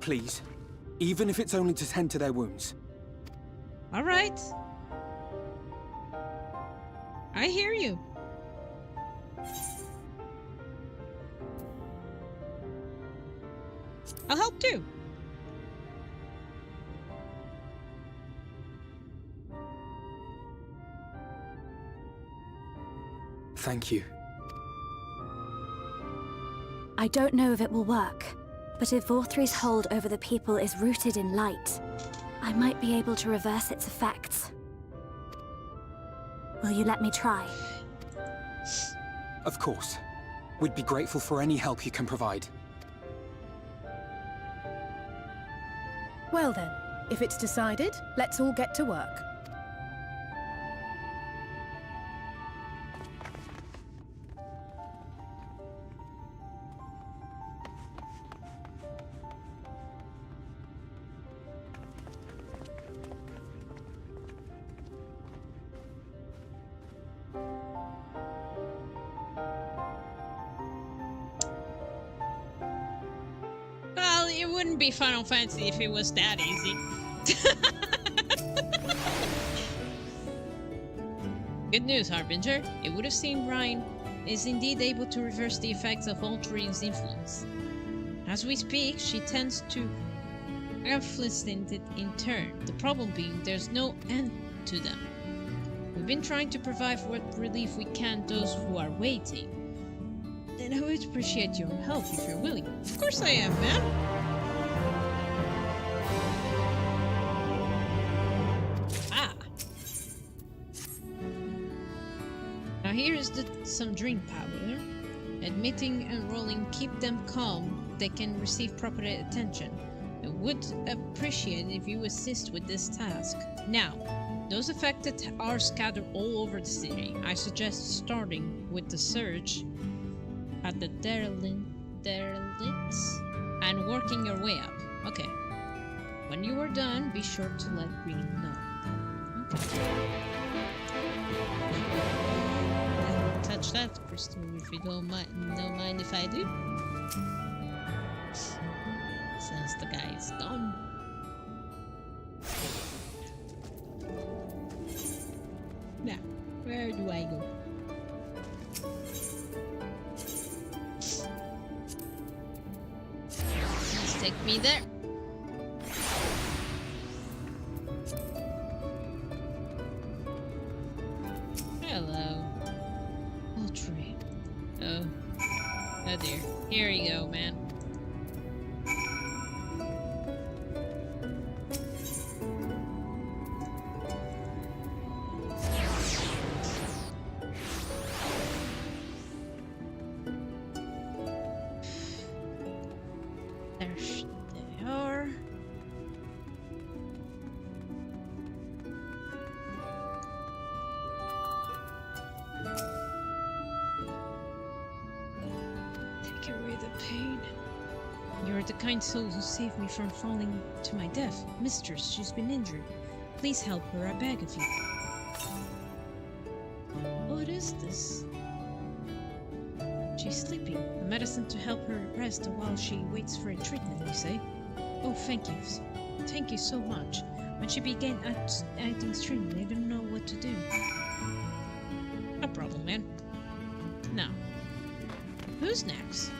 Please, even if it's only to tend to their wounds. All right. I hear you. I'll help too. Thank you. I don't know if it will work, but if Vorthree's hold over the people is rooted in light, I might be able to reverse its effects. Will you let me try? Of course. We'd be grateful for any help you can provide. Well then, if it's decided, let's all get to work. Well, it wouldn't be Final Fantasy if it was that easy. Good news, Harbinger. It would have seemed Ryan is indeed able to reverse the effects of Ultramarne's influence. As we speak, she tends to influence it in turn. The problem being there's no end to them. We've been trying to provide what relief we can those who are waiting. And I would appreciate your help if you're willing. Of course I am, man. Now here is some drink powder. Admitting and rolling keep them calm. They can receive proper attention. I would appreciate if you assist with this task. Now, those affected are scattered all over the city. I suggest starting with the search at the derelicts and working your way up. Okay. When you are done, be sure to let Green know. Okay. Touch that crystal if you don't mind if I do. Since the guy is gone. Now, where do I go? Please take me there. Hello. Ultramarne. Oh dear. Here you go, man. There they are. Take away the pain. You're the kind soul who saved me from falling to my death. Mistress, she's been injured. Please help her, I beg of you. What is this? She's sleeping. A medicine to help her rest while she waits for a treatment, you say? Oh, thank you. Thank you so much. When she began acting strangely, I didn't know what to do. No problem, man. Now, who's next?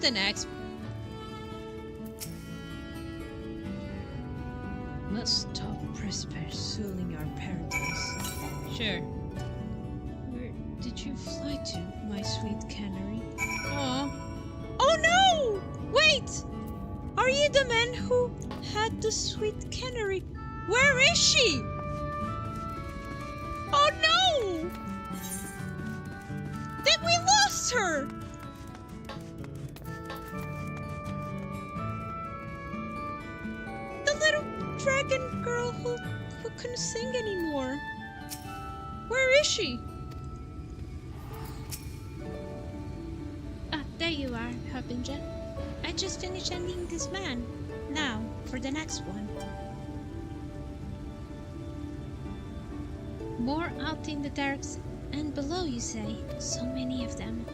the next? Must stop pursuing our paradise. Sure. Where did you fly to, my sweet canary? Aw. Oh no! Wait! Are you the man who had the sweet canary? Where is she? Oh no! Then we lost her! The little dragon girl who couldn't sing anymore. Where is she? Ah, there you are, Harbinger. I just finished ending this man. Now, for the next one. More out in the darks and below, you say? So many of them.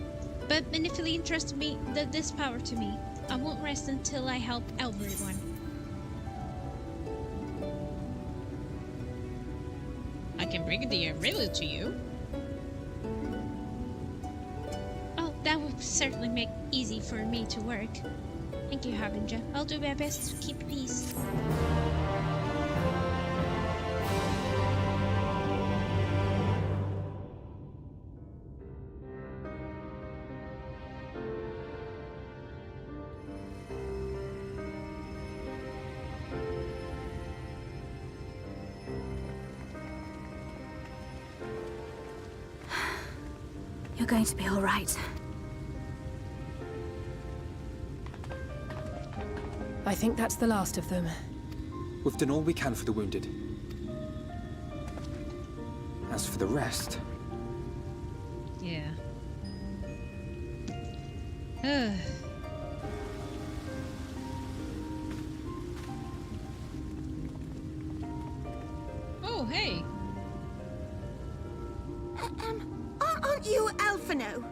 But manipulating entrusted me this power to me. I won't rest until I help everyone. I can bring the riddle to you. Oh, that would certainly make easy for me to work. Thank you, Harbinger. I'll do my best to keep peace. You're going to be all right. I think that's the last of them. We've done all we can for the wounded. As for the rest... Yeah. Oh, hey. Aren't you Alphino?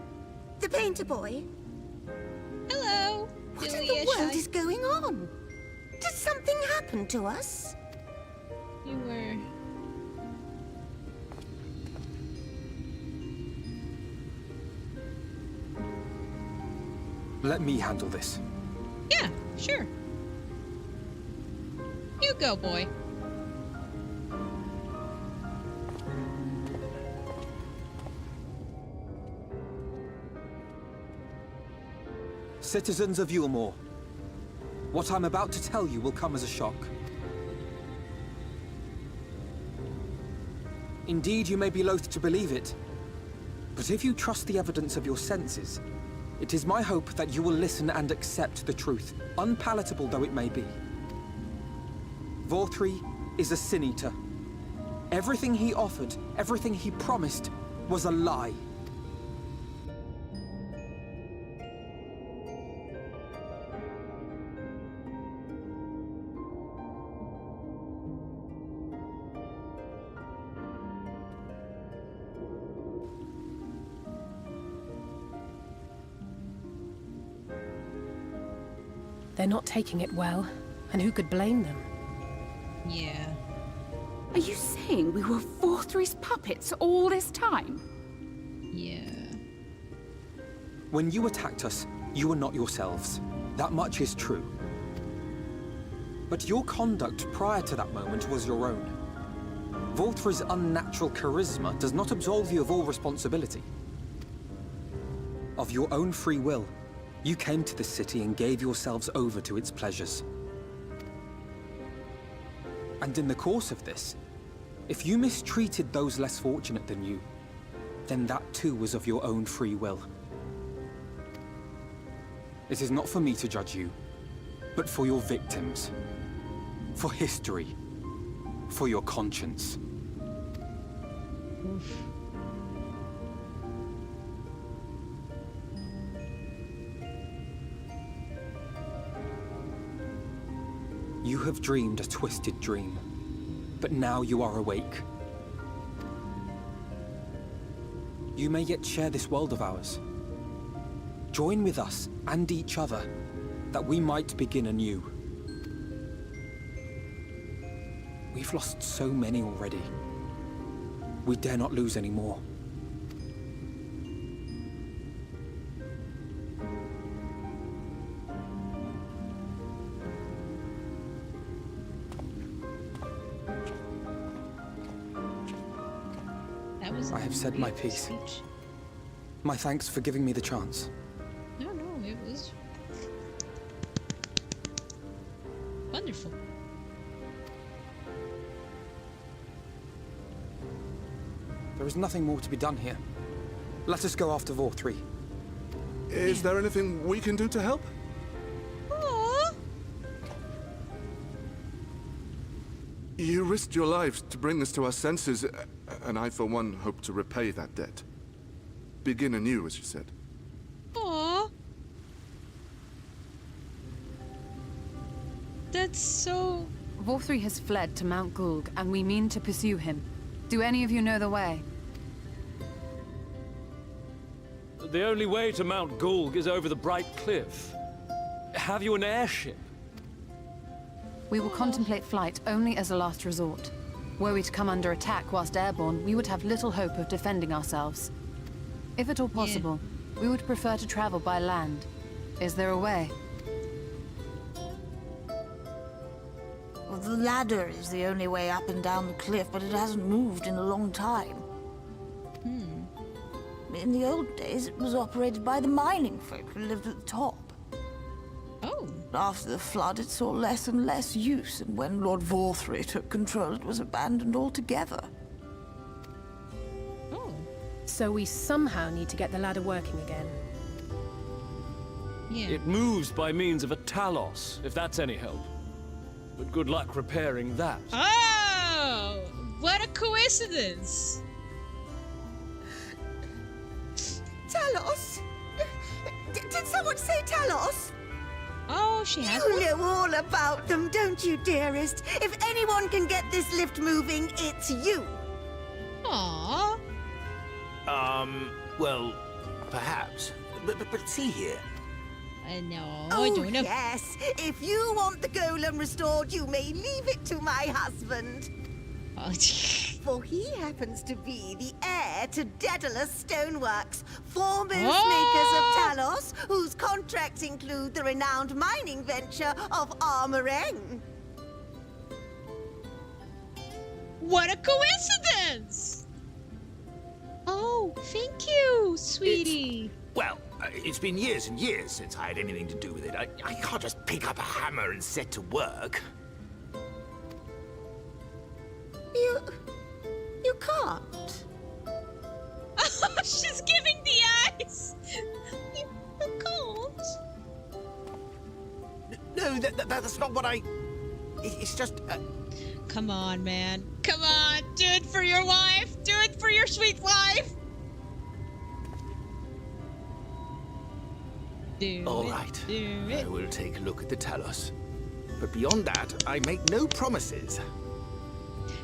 The painter boy? Hello. What in the world is going on? Did something happen to us? You were... Let me handle this. Yeah, sure. You go, boy. Citizens of Yulmore, what I'm about to tell you will come as a shock. Indeed, you may be loath to believe it, but if you trust the evidence of your senses, it is my hope that you will listen and accept the truth, unpalatable though it may be. Vorthri is a sin-eater. Everything he offered, everything he promised, was a lie. They're not taking it well, and who could blame them? Yeah. Are you saying we were Vorthri's puppets all this time? Yeah. When you attacked us, you were not yourselves. That much is true. But your conduct prior to that moment was your own. Vorthri's unnatural charisma does not absolve you of all responsibility. Of your own free will, you came to this city and gave yourselves over to its pleasures. And in the course of this, if you mistreated those less fortunate than you, then that too was of your own free will. It is not for me to judge you, but for your victims, for history, for your conscience. Oof. You have dreamed a twisted dream, but now you are awake. You may yet share this world of ours. Join with us and each other, that we might begin anew. We've lost so many already. We dare not lose any more. have said my piece. My thanks for giving me the chance. No, it was wonderful. There is nothing more to be done here. Let us go after VOR3. Is there anything we can do to help? Aww. You risked your lives to bring us to our senses, and I, for one, hope to repay that debt. Begin anew, as you said. Aww. That's so... VOR3 has fled to Mount Gulg, and we mean to pursue him. Do any of you know the way? The only way to Mount Gulg is over the Bright Cliff. Have you an airship? We will contemplate flight only as a last resort. Were we to come under attack whilst airborne, we would have little hope of defending ourselves. If at all possible, we would prefer to travel by land. Is there a way? Well, the ladder is the only way up and down the cliff, but it hasn't moved in a long time. In the old days, it was operated by the mining folk who lived at the top. Oh. After the flood, it saw less and less use, and when Lord VOR3 took control, it was abandoned altogether. Oh. So we somehow need to get the ladder working again. Yeah. It moves by means of a talos, if that's any help. But good luck repairing that. Oh! What a coincidence! Talos? Did someone say Talos? Oh, she has You one? know all about them, don't you, dearest? If anyone can get this lift moving, it's you. Aww. Well, perhaps. But see here. No, Oh, I don't know. yes. If you want the golem restored, you may leave it to my husband. Oh, For he happens to be the heir to Daedalus Stoneworks, foremost makers of Talos, whose contracts include the renowned mining venture of Armoreng. What a coincidence! Oh, thank you, sweetie. Well, it's been years and years since I had anything to do with it. I can't just pick up a hammer and set to work. You can't. Oh, she's giving the eyes! You can't. No, that's not what I... It's just... Come on, man. Come on, do it for your wife! Do it for your sweet wife! All right. I will take a look at the Talos. But beyond that, I make no promises.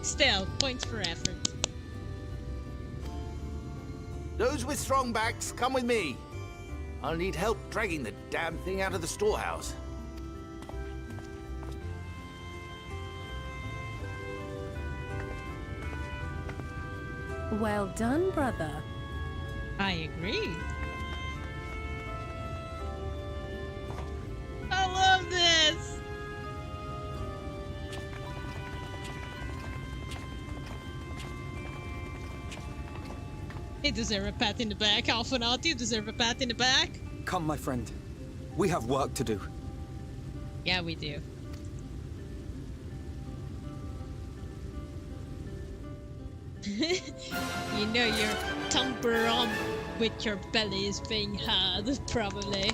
Still, points for effort. Those with strong backs, come with me. I'll need help dragging the damn thing out of the storehouse. Well done, brother. I agree. I love this! You deserve a pat in the back, Alphanati. You deserve a pat in the back. Come, my friend. We have work to do. Yeah, we do. You know your tumper with your belly is being hard, probably.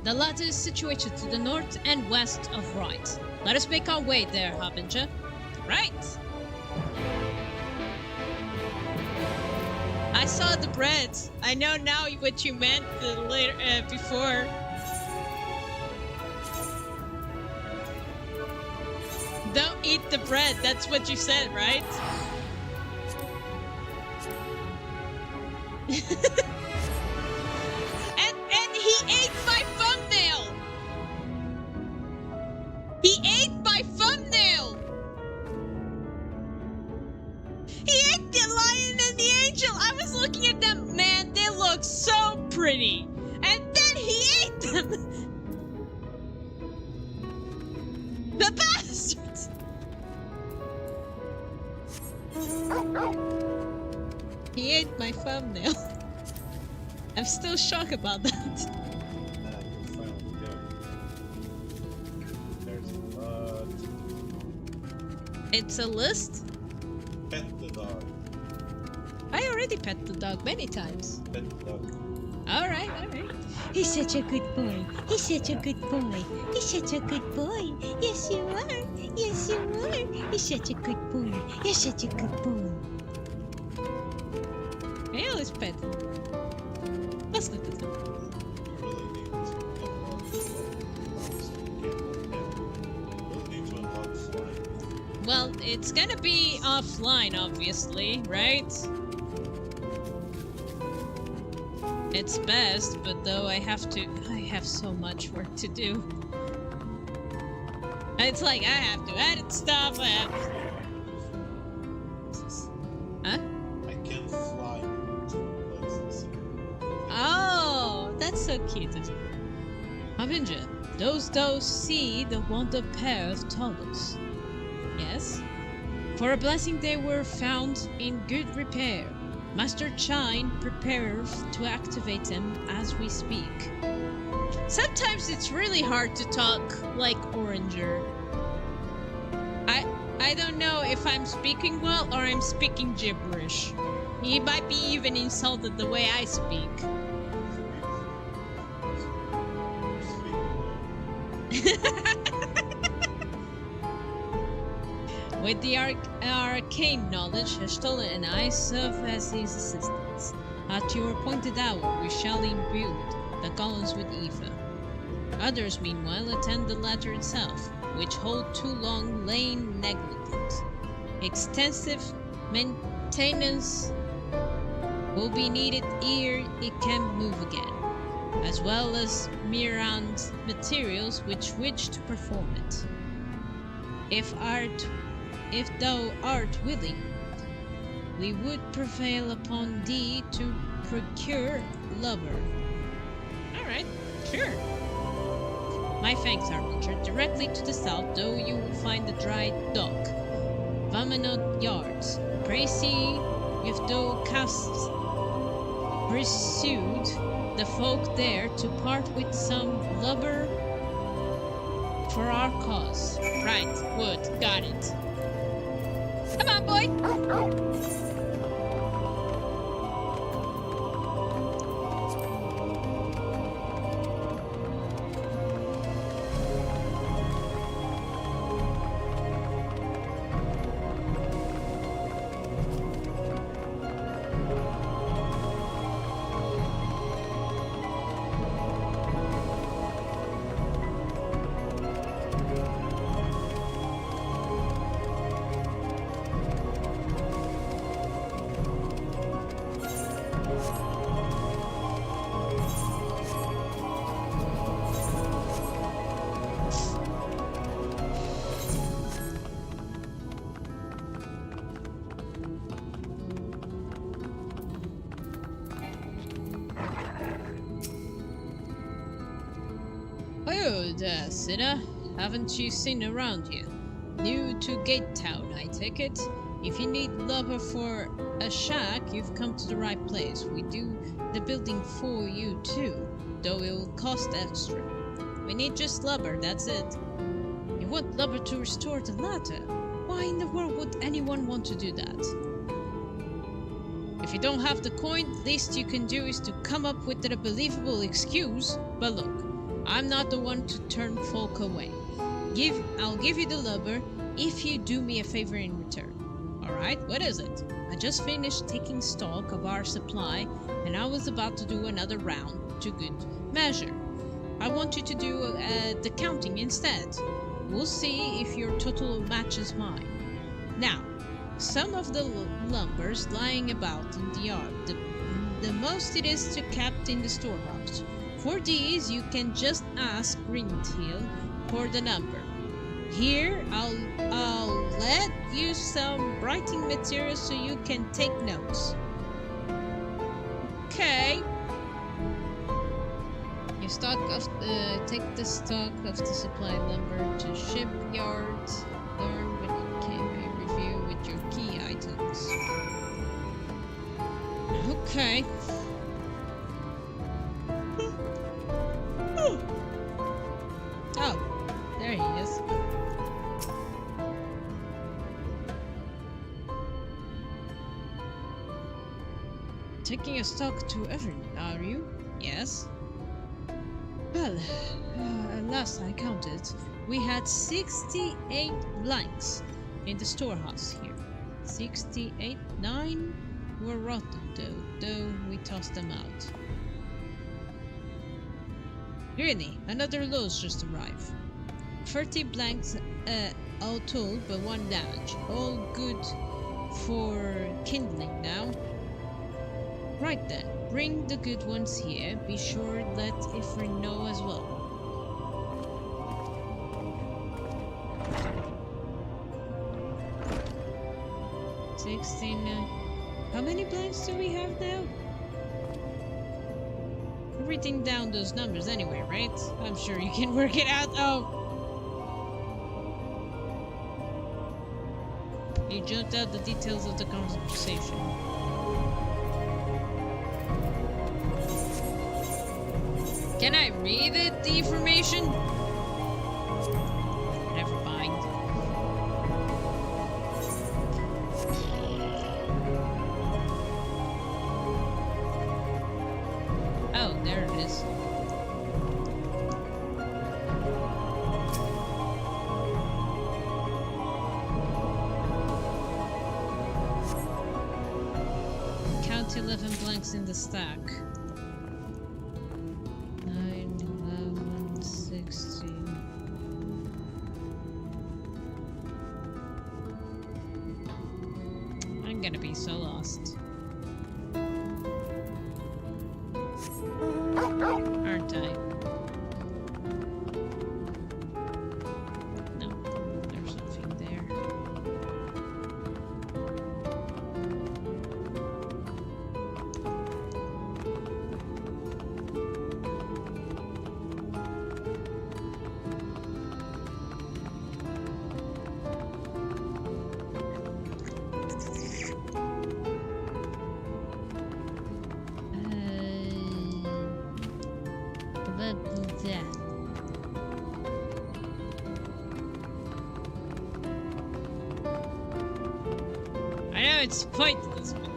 The ladder is situated to the north and west of Right. Let us make our way there, Harbinger. Right. I saw the bread. I know now what you meant before. Don't eat the bread. That's what you said, right? and he ate my thumbnail. He ate my thumbnail. He ate the lion and the angel. I was looking at them. Man, they look so pretty. And then he ate them. The bastards! He ate my thumbnail. I'm still shocked about that. It's a list? Pet the dog. I already pet the dog many times. Pet the dog. Alright. He's such a good boy. He's such a good boy. He's such a good boy. Yes, you are. Yes, you are. He's such a good boy. You're such a good boy. I always pet him. Let's look at him. Well, it's gonna be offline, obviously, right? It's best, but though I have so much work to do. It's like I have to edit stuff, Huh? I can fly to places. Oh, that's so cute. Harbinger, those see the wonder pair of Talos. Yes? For a blessing they were found in good repair. Master Chine prepares to activate them as we speak. Sometimes it's really hard to talk like Oranger. I don't know if I'm speaking well or I'm speaking gibberish. He might be even insulted the way I speak. With the arcane knowledge, Heshtal and I serve as his assistants. At your appointed hour, we shall imbue the columns with ether. Others, meanwhile, attend the latter itself, which hold too long lain negligent. Extensive maintenance will be needed ere it can move again, as well as myriad materials with which to perform it. If thou art willing, we would prevail upon thee to procure lubber. Alright, sure. My thanks, Harbinger. Directly to the south, though, you will find the dry dock. Vamanot yards. Pray see if thou canst pursued the folk there to part with some lubber for our cause. Right, wood, got it. Come on, boy! Oh, there, sinner. Haven't you seen around here? New to Gate Town, I take it? If you need lubber for a shack, you've come to the right place. We do the building for you too, though it will cost extra. We need just lubber, that's it. You want lubber to restore the ladder? Why in the world would anyone want to do that? If you don't have the coin, least you can do is to come up with a believable excuse. But look, I'm not the one to turn folk away. I'll give you the lubber if you do me a favor in return. Alright, what is it? I just finished taking stock of our supply, and I was about to do another round to good measure. I want you to do the counting instead. We'll see if your total matches mine. Now, some of the lumbers lying about in the yard, the most it is to kept in the storehouse. For these, you can just ask Greenhill for the number. Here, I'll let you some writing materials so you can take notes. Okay. You take the stock of the supply lumber to shipyard. Learn when it can be reviewed with your key items. Okay. Oh, there he is. Taking a stock to everyone, are you? Yes. Well, last I counted, we had 68 blanks in the storehouse here. 68, 9 were rotten though we tossed them out. Really, another load's just arrived. 30 blanks all told, but 1 damage. All good for kindling now. Right then, bring the good ones here. Be sure let Ifrin know as well. How many blanks do we have now? I'm writing down those numbers anyway, right? I'm sure you can work it out. Oh! You jumped out the details of the conversation. Can I read it, the information? Never mind. Oh, there it is. Count 11 blanks in the stack. 16. I'm gonna be so lost. Aren't I? No, there's nothing there. I know it's pointless, but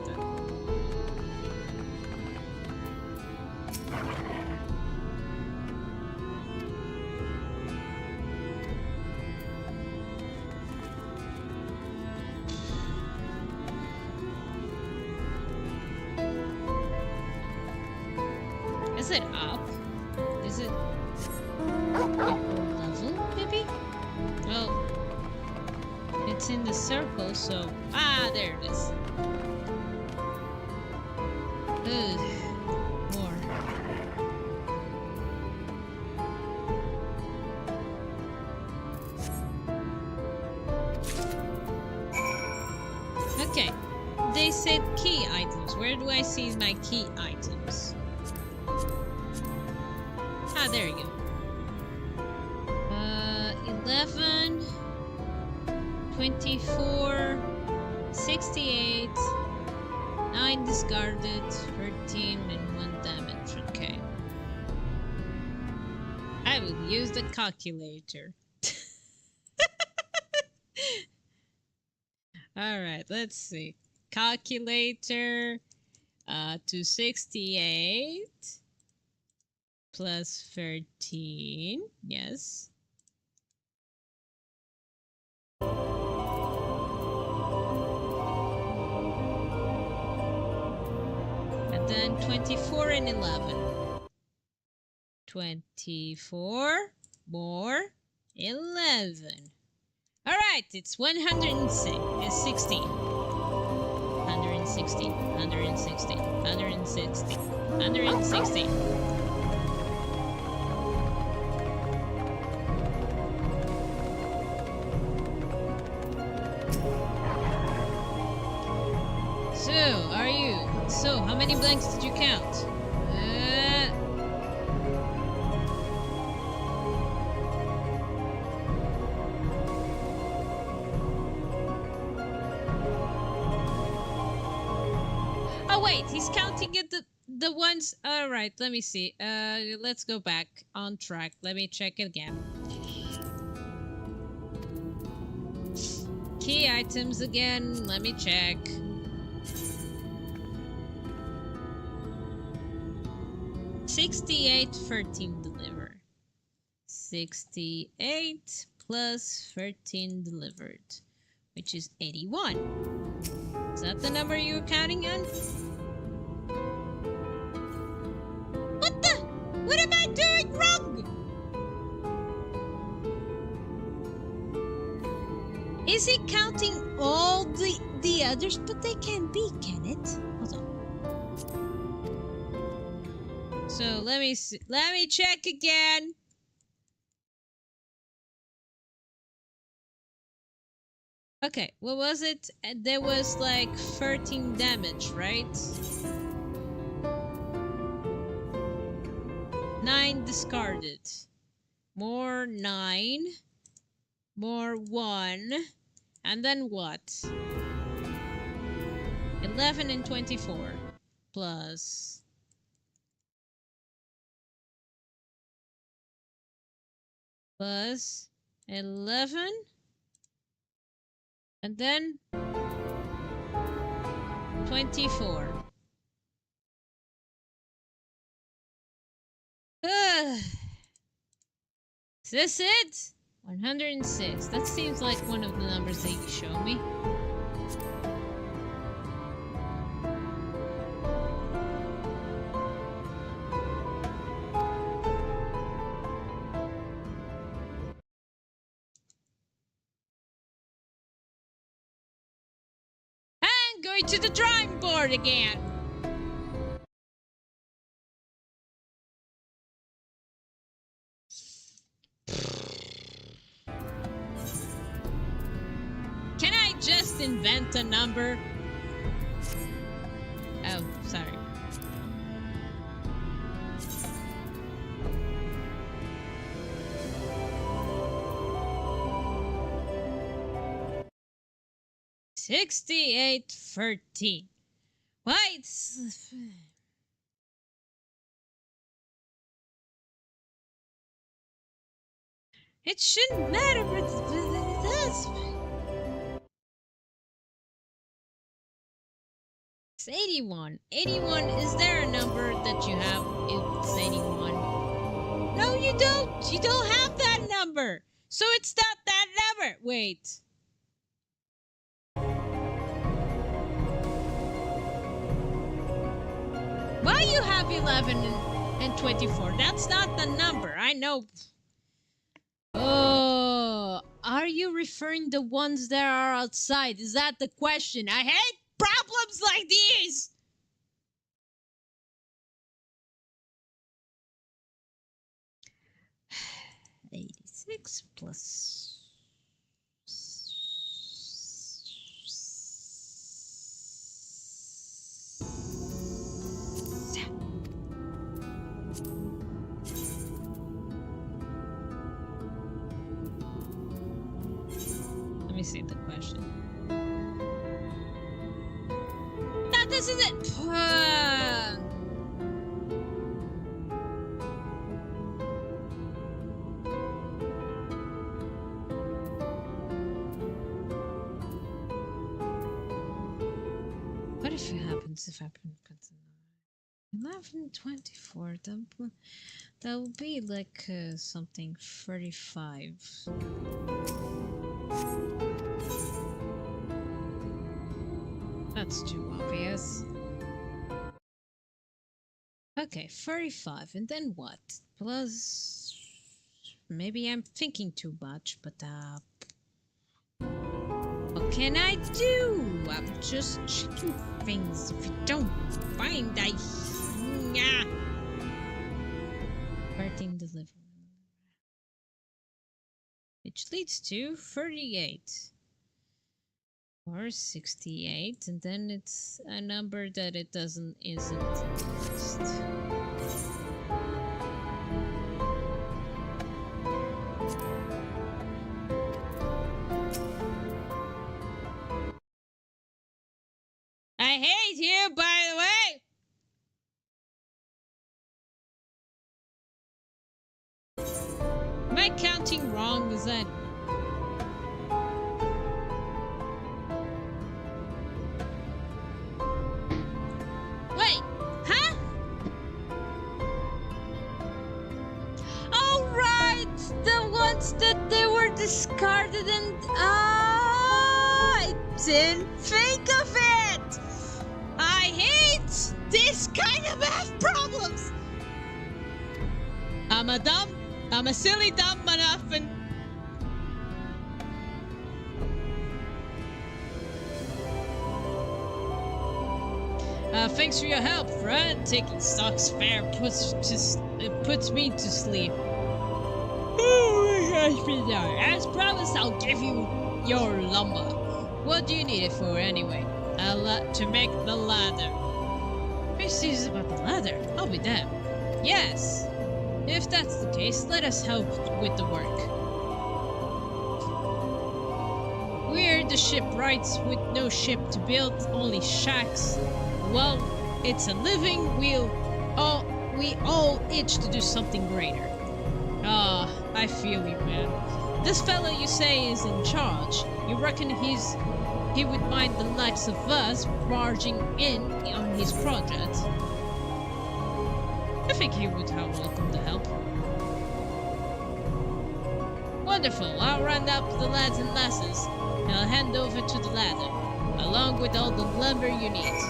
is it up? Is it level, maybe? Well, it's in the circle, so... Ah, there it is. Ugh. More. Okay. They said key items. Where do I see my key items? Ah, there you go. 11, 24, 68, 9 discarded, 13, and 1 damage. Okay. I will use the calculator. Alright, let's see. Calculator to 68 plus 13. Yes. And then 24 and 11. 24 more 11. Alright, it's 116. 116, 116, 116, 116, 116. So, how many blanks did you count? Oh wait, he's counting at the ones. All right, let me see. Let's go back on track. Let me check it again. Key items again. Let me check. $68.13 delivered. 68 plus 13 delivered, which is 81. Is that the number you were counting on? What the? What am I doing wrong? Is he counting all the others? But they can't be, can it? Hold on. So let me see. Let me check again. Okay, what was it? There was like 13 damage, right? 9 discarded. More 9. More 1. And then what? 11 and 24. Plus... Plus 11. And then 24. Is this it? 106. That seems like one of the numbers that you show me. And going to the drawing board again. Can I just invent a number? Oh, sorry. $68.13. Why? It shouldn't matter, but it does. It's 81. 81, is there a number that you have? It's 81. No, you don't. You don't have that number. So it's not that number. Wait. Why you have 11 and 24? That's not the number. I know. Oh, are you referring the ones that are outside? Is that the question? I hate problems like these. $86 plus... Let me see the question. No, this is it. What if it happens if I put 1124? That would be like something 35. That's too obvious. Okay, 35, and then what? Plus... Maybe I'm thinking too much, but what can I do? I'm just checking things. If you don't find, 13 delivery. Which leads to 38. Or 68, and then it's a number that it isn't list. I hate you, by the way! something wrong with that? Wait, huh? All right, the ones that they were discarded and I didn't think of it. I hate this kind of math problems. I'm a silly dumb muffin. Thanks for your help, friend. Taking stock's fair puts me to sleep. Oh my gosh, Peter. As promised, I'll give you your lumber. What do you need it for, anyway? To make the ladder. This is about the ladder. I'll be damned. Yes. If that's the case, let us help with the work. We're the shipwrights with no ship to build, only shacks. Well, it's a living. We all itch to do something greater. Ah, I feel you, man. This fellow you say is in charge. You reckon he would mind the likes of us barging in on his project? I think he would have welcomed the help. Wonderful. I'll round up the lads and lasses, and I'll hand over to the ladder, along with all the lumber you need.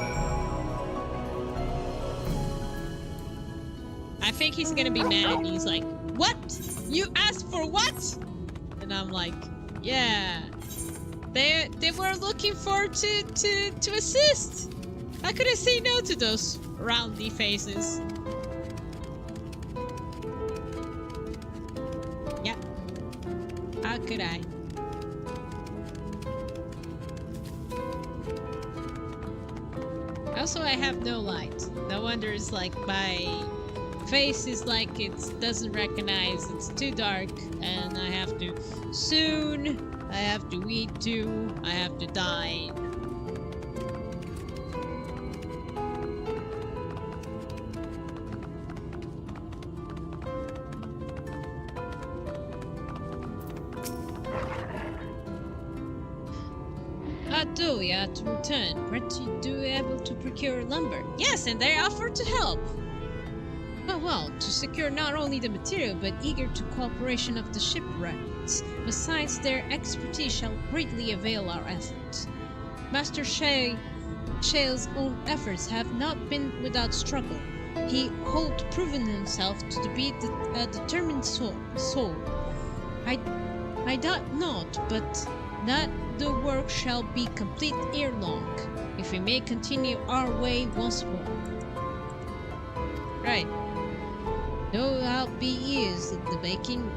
I think he's gonna be mad and he's like, what? You asked for what? And I'm like, yeah. They were looking for to assist. I couldn't say no to those roundy faces. Yep. How could I? Also, I have no light. No wonder it's like my face is like it doesn't recognize, it's too dark, and I have to eat too, I have to die. Adoya to return. Weren't you able to procure lumber? Yes, and they offered to help. Oh well, to secure not only the material, but eager to cooperation of the shipwrights. Besides, their expertise shall greatly avail our efforts. Master Shale's own efforts have not been without struggle. He holds proven himself to be a determined soul. I doubt not, but that the work shall be complete ere long, if we may continue our way once more. Right. No help be years in the making.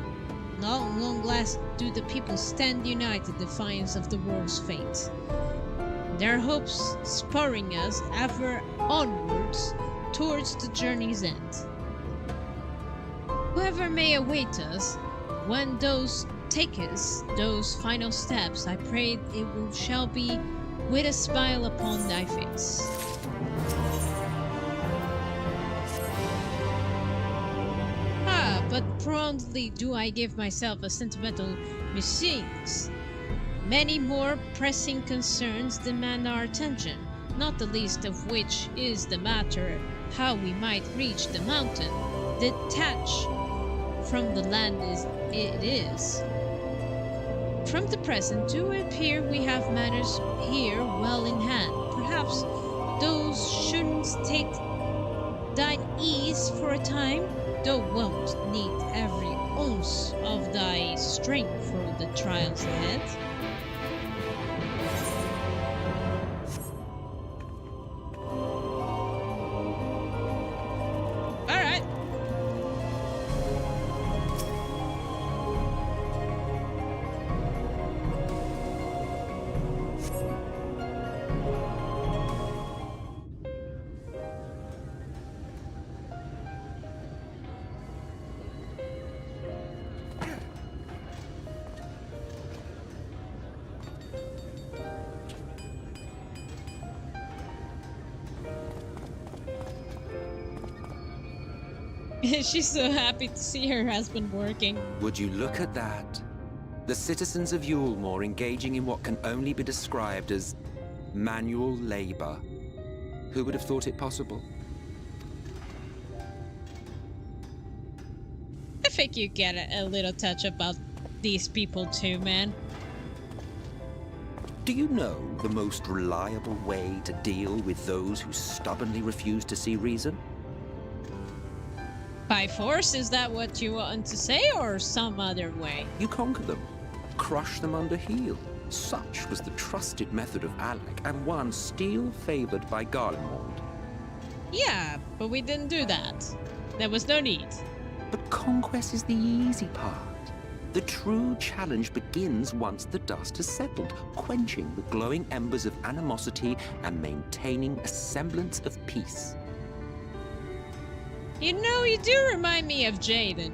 Not long last do the people stand united, defiance of the world's fate. Their hopes spurring us ever onwards towards the journey's end. Whoever may await us, when those take us, those final steps, I pray shall be with a smile upon thy face. But promptly do I give myself a sentimental musings. Many more pressing concerns demand our attention, not the least of which is the matter how we might reach the mountain, detached from the land as it is. From the present do appear we have matters here well in hand. Perhaps those shouldn't take thine ease for a time, thou won't need every ounce of thy strength for the trials ahead. Alright. She's so happy to see her husband working. Would you look at that? The citizens of Yulmore engaging in what can only be described as manual labor. Who would have thought it possible? I think you get a little touch about these people too, man. Do you know the most reliable way to deal with those who stubbornly refuse to see reason? By force, is that what you want to say, or some other way? You conquer them. Crush them under heel. Such was the trusted method of Alec, and one still favored by Garlemald. Yeah, but we didn't do that. There was no need. But conquest is the easy part. The true challenge begins once the dust has settled, quenching the glowing embers of animosity and maintaining a semblance of peace. You know, you do remind me of Jaden.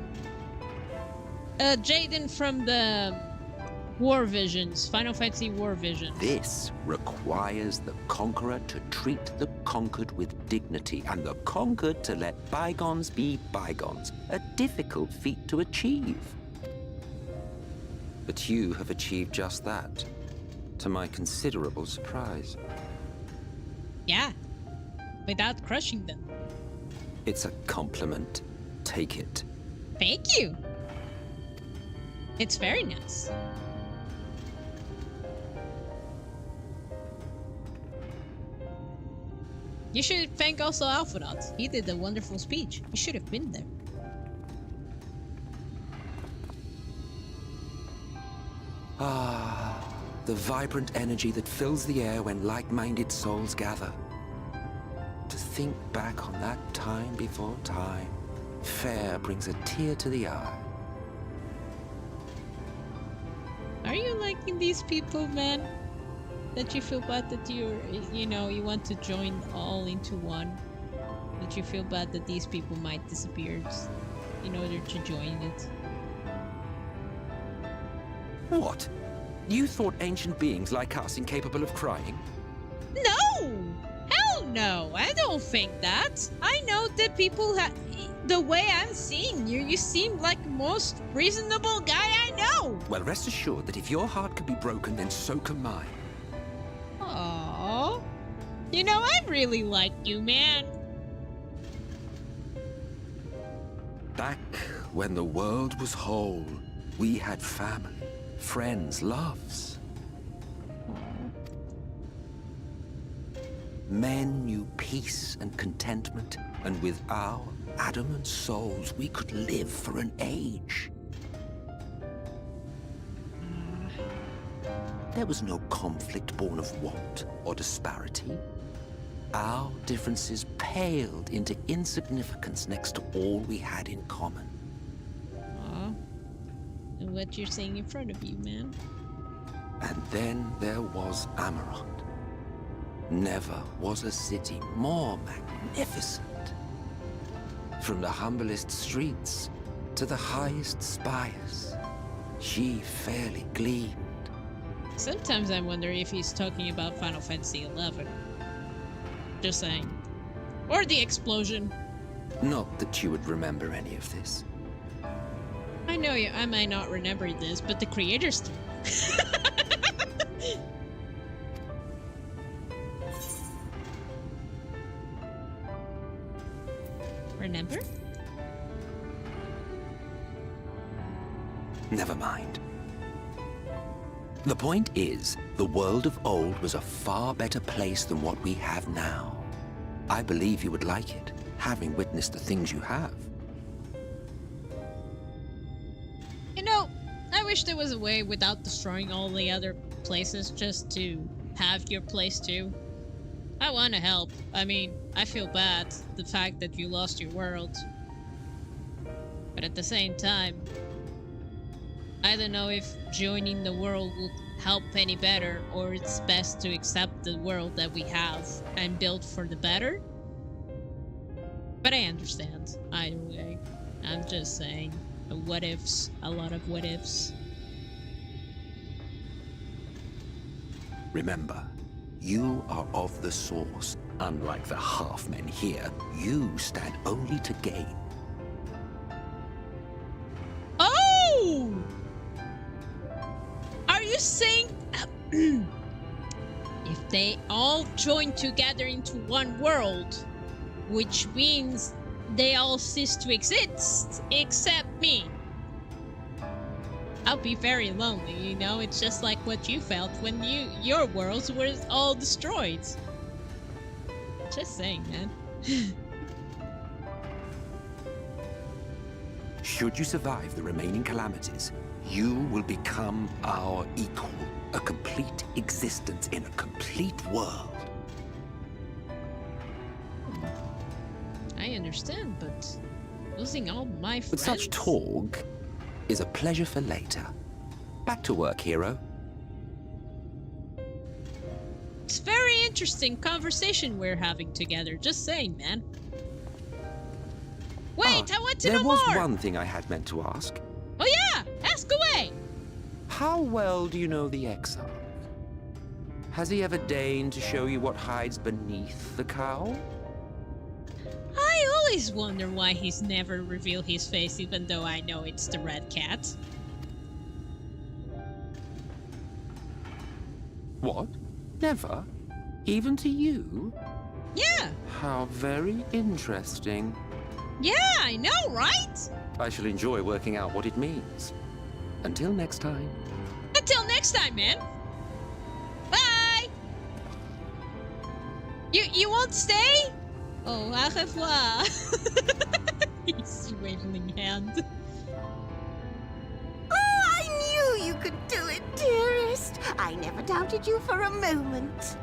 Jaden from the War Visions, Final Fantasy War Visions. This requires the conqueror to treat the conquered with dignity, and the conquered to let bygones be bygones. A difficult feat to achieve. But you have achieved just that, to my considerable surprise. Yeah, without crushing them. It's a compliment. Take it. Thank you. It's very nice. You should thank also Alphanot. He did a wonderful speech. You should have been there. Ah, the vibrant energy that fills the air when like-minded souls gather. To think back on that time before time, fair brings a tear to the eye. Are you liking these people, man? That you feel bad that you want to join all into one? That you feel bad that these people might disappear in order to join it? What? You thought ancient beings like us incapable of crying? No! Hell no! I don't think that. I know that people the way I'm seeing you, you seem like the most reasonable guy I know! Well, rest assured that if your heart can be broken, then so can mine. Aww. You know, I really like you, man. Back when the world was whole, we had family, friends, loves. Men knew peace and contentment, and with our adamant souls, we could live for an age. There was no conflict born of want or disparity. Our differences paled into insignificance next to all we had in common. Aww. And what you're seeing in front of you, man. And then there was Amarant. Never was a city more magnificent. From the humblest streets to the highest spires, she fairly gleamed. Sometimes I wonder if he's talking about Final Fantasy XI. Just saying. Or the explosion. Not that you would remember any of this. I know I might not remember this, but the creators do. Remember? Never mind. The point is, the world of old was a far better place than what we have now. I believe you would like it, having witnessed the things you have. You know, I wish there was a way without destroying all the other places just to have your place too. I want to help. I mean, I feel bad, the fact that you lost your world. But at the same time, I don't know if joining the world will help any better, or it's best to accept the world that we have and build for the better. But I understand, either way. I'm just saying, what ifs, a lot of what ifs. Remember, you are of the source. Unlike the half-men here, you stand only to gain. just saying, if they all join together into one world, which means they all cease to exist, except me, I'll be very lonely, you know? It's just like what you felt when your worlds were all destroyed. Just saying, man. Should you survive the remaining calamities, you will become our equal. A complete existence in a complete world. I understand, but losing all my friends... But such talk is a pleasure for later. Back to work, hero. It's very interesting conversation we're having together, just saying, man. Wait, I want to know more! There was one thing I had meant to ask. Oh yeah! Ask away! How well do you know the Exile? Has he ever deigned to show you what hides beneath the cowl? I always wonder why he's never revealed his face, even though I know it's the Red Cat. What? Never? Even to you? Yeah! How very interesting. Yeah, I know, right? I shall enjoy working out what it means. Until next time. Until next time, man! Bye! You won't stay? Oh, au revoir. He's waving hand. Oh, I knew you could do it, dearest. I never doubted you for a moment.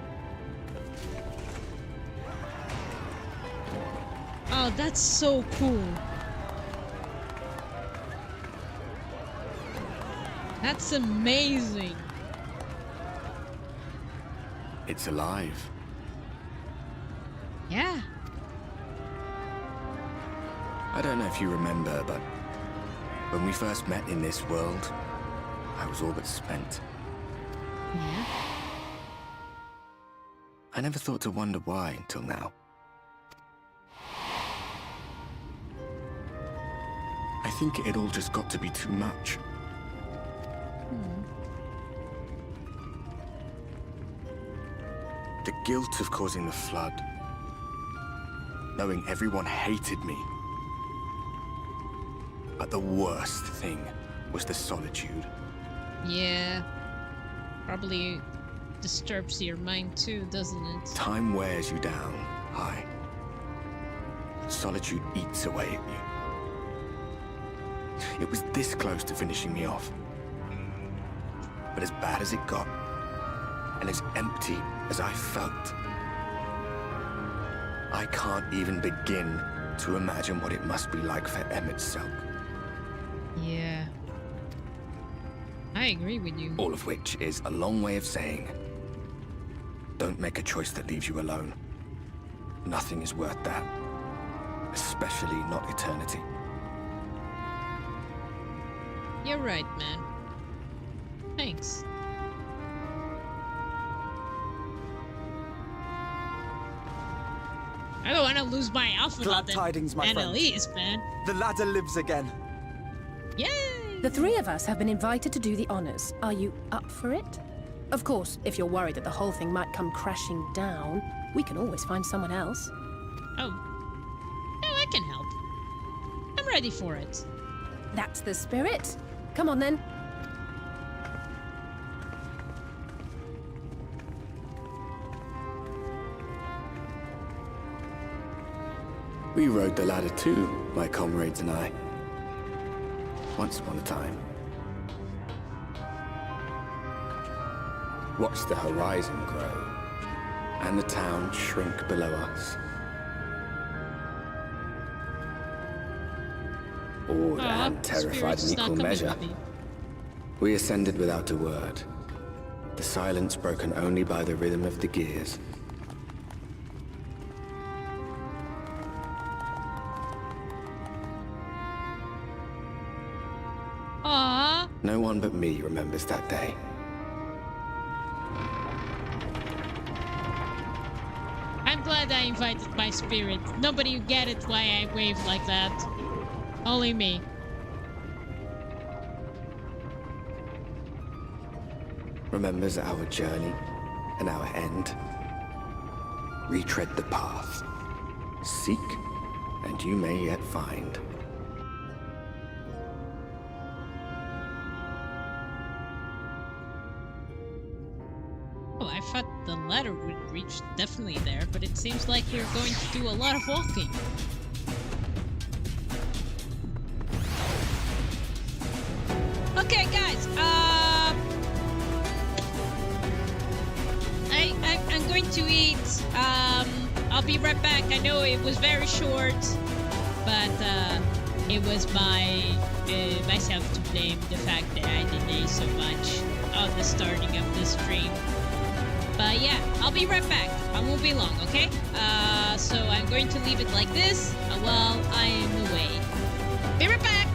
Oh, that's so cool. That's amazing. It's alive. Yeah. I don't know if you remember, but when we first met in this world, I was all but spent. Yeah. I never thought to wonder why until now. I think it all just got to be too much. The guilt of causing the flood. Knowing everyone hated me. But the worst thing was the solitude. Yeah. Probably disturbs your mind too, doesn't it? Time wears you down, aye. Solitude eats away at you. It was this close to finishing me off. But as bad as it got, and as empty as I felt, I can't even begin to imagine what it must be like for Emmett-Selk. Yeah. I agree with you. All of which is a long way of saying, don't make a choice that leaves you alone. Nothing is worth that. Especially not eternity. You're right, man. Thanks. I don't want to lose my alpha. Glad tidings, my friend. Annalise, man. The ladder lives again. Yay! The three of us have been invited to do the honors. Are you up for it? Of course, if you're worried that the whole thing might come crashing down, we can always find someone else. Oh. No, I can help. I'm ready for it. That's the spirit. Come on, then. We rode the ladder too, my comrades and I. Once upon a time. Watched the horizon grow, and the town shrink below us. Awed and terrified in equal measure. We ascended without a word, the silence broken only by the rhythm of the gears. Aww. No one but me remembers that day. I'm glad I invited my spirit. Nobody will get it why I wave like that. Only me. remembers our journey and our end. Retread the path. Seek, and you may yet find. Oh, I thought the ladder would reach definitely there, but it seems like you're going to do a lot of walking. Okay, guys, I'm going to eat. I'll be right back. I know it was very short, but it was myself to blame, the fact that I delayed so much on the starting of the stream. But yeah, I'll be right back. I won't be long, okay? So I'm going to leave it like this while I am away. Be right back!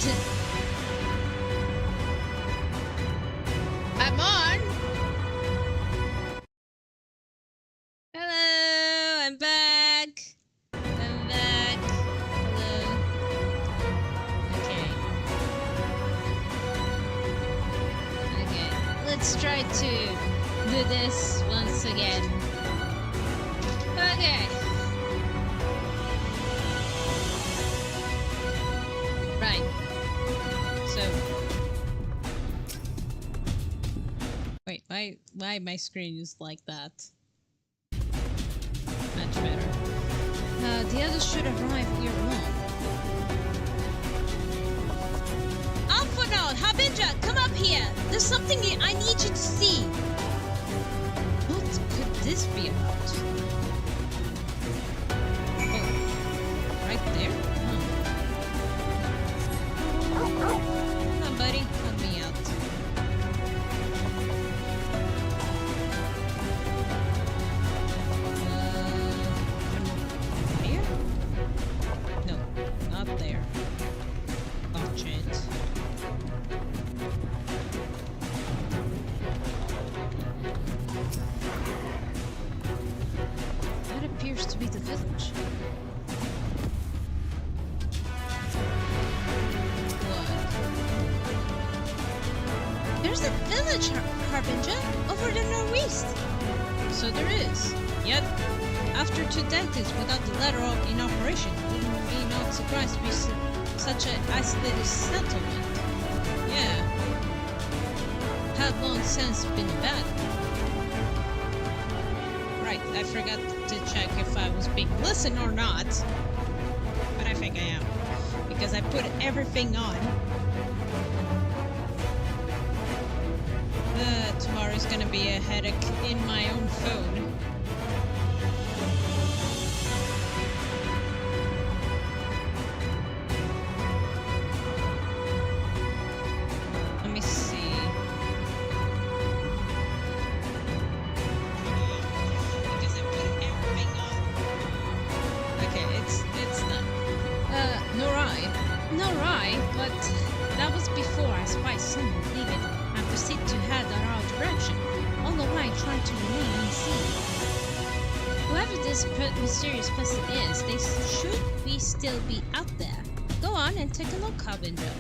I'm on. Hello, I'm back. I'm back. Hello. Okay. Okay, let's try to do this once again. Okay. Right. So. Wait, why my screen is like that? Much better. The others should arrive here alone. Alphonal, Harbinger, come up here! There's something I need you to see! What could this be about? Oh, right there? Come on, buddy, help me out. Here? No, not there. Watch it. That appears to be the village. What? There's a village, Harbinger, over the northeast. So there is. Yet, after 2 decades without the lateral in operation, wouldn't be not surprised to be such an isolated settlement. Yeah. Had long since been abandoned. Right, I forgot to check if I was being listened or not. But I think I am. Because I put everything on. Tomorrow's gonna be a headache in my own phone. Let me see. Because I put everything on. Okay, it's done. Norai, but that was before I spied someone leaving and proceed to head our direction, all the while trying to remain unseen. Whoever this mysterious person is, they should still be out there. Go on and take a look, Harbinger.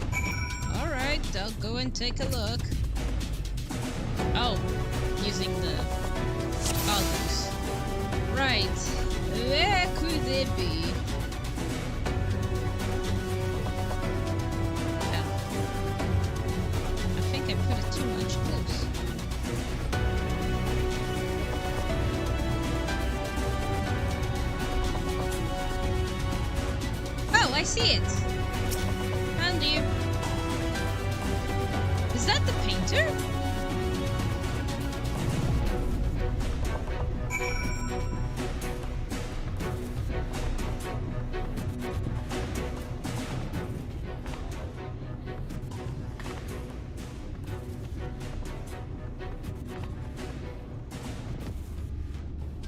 Alright, I'll go and take a look. Oh, using the goggles. Right, where could they be? I put it too much close. Oh, I see it. Found you. Is that the painter?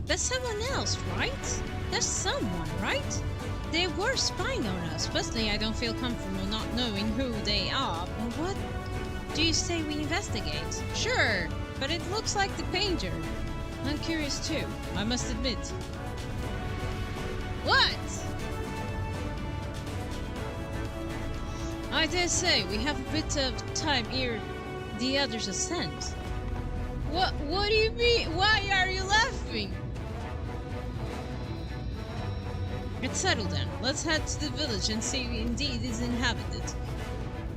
That's someone else, right? There's someone, right? They were spying on us. Firstly, I don't feel comfortable not knowing who they are. But what do you say we investigate? Sure, but it looks like the painter. I'm curious too, I must admit. What? I dare say we have a bit of time ere the others ascend. What do you mean? Why are you laughing? It's settled then. Let's head to the village and see if indeed is inhabited.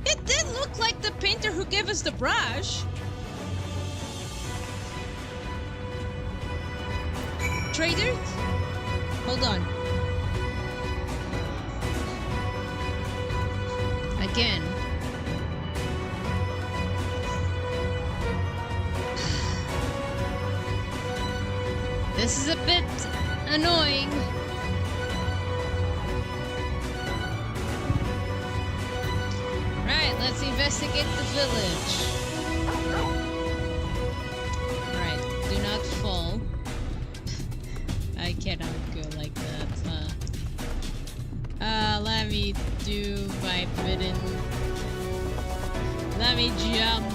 It did look like the painter who gave us the brush. Trader? Hold on. Again. This is a bit annoying. Right, let's investigate the village. Right, do not fall. I cannot go like that, huh? Let me do my bidding. Let me jump.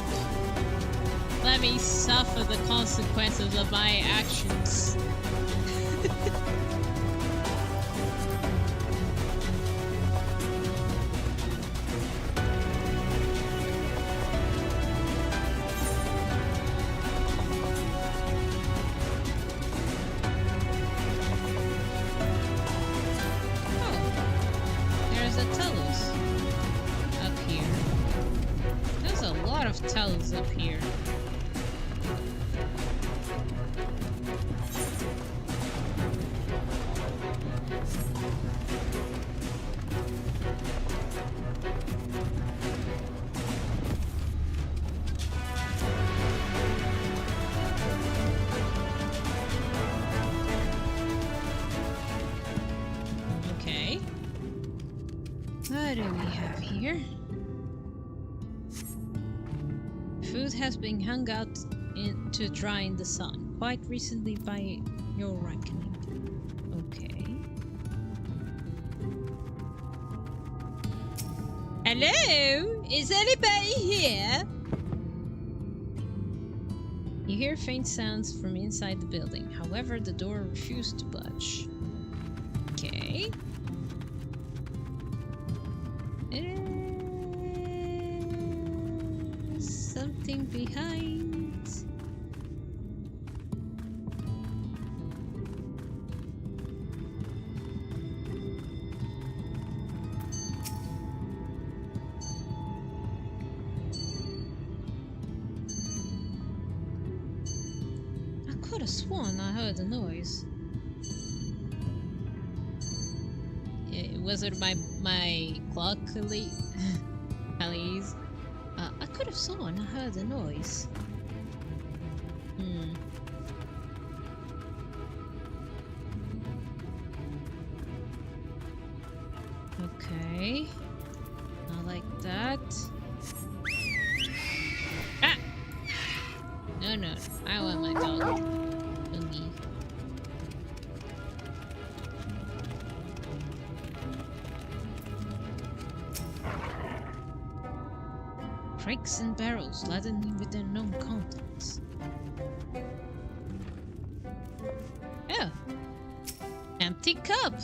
Let me suffer the consequences of my actions. Tells up here. Okay. What do we have here? Food has been hung out to dry in the sun, quite recently by your reckoning. Okay. Hello? Is anybody here? You hear faint sounds from inside the building. However, the door refused to budge. Okay. Something behind. I could have sworn I heard a noise. Was it my clock, Elise? I could have sworn I heard a noise. Okay. Not like that. Ah! No. I want my dog. Oogie. Crates and barrels laden with unknown contents. Oh! Empty cup!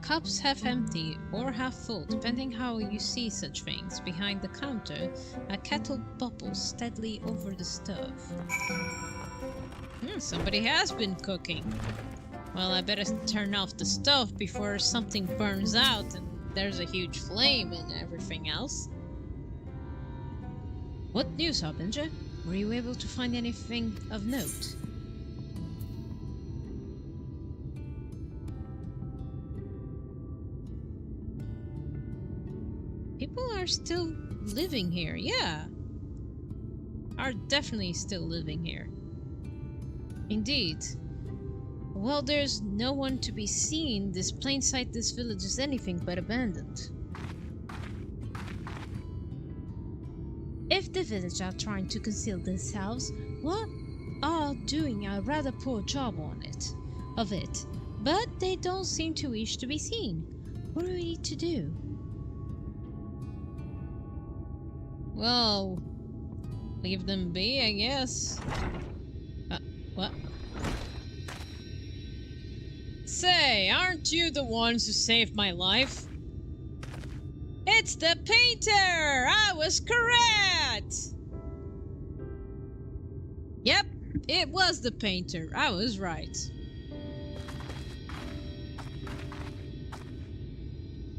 Cups half empty or half full, depending how you see such things. Behind the counter, a kettle bubbles steadily over the stove. Somebody has been cooking. Well, I better turn off the stove before something burns out and there's a huge flame and everything else. What news, Harbinger? Were you able to find anything of note? People are still living here, yeah. Are definitely still living here. Indeed. Well, there's no one to be seen. This plain sight, this village is anything but abandoned. If the village are trying to conceal themselves, what are doing a rather poor job of it. But they don't seem to wish to be seen. What do we need to do? Well, leave them be, I guess. What? Say, aren't you the ones who saved my life? It's the painter! I was correct! Yep, it was the painter. I was right.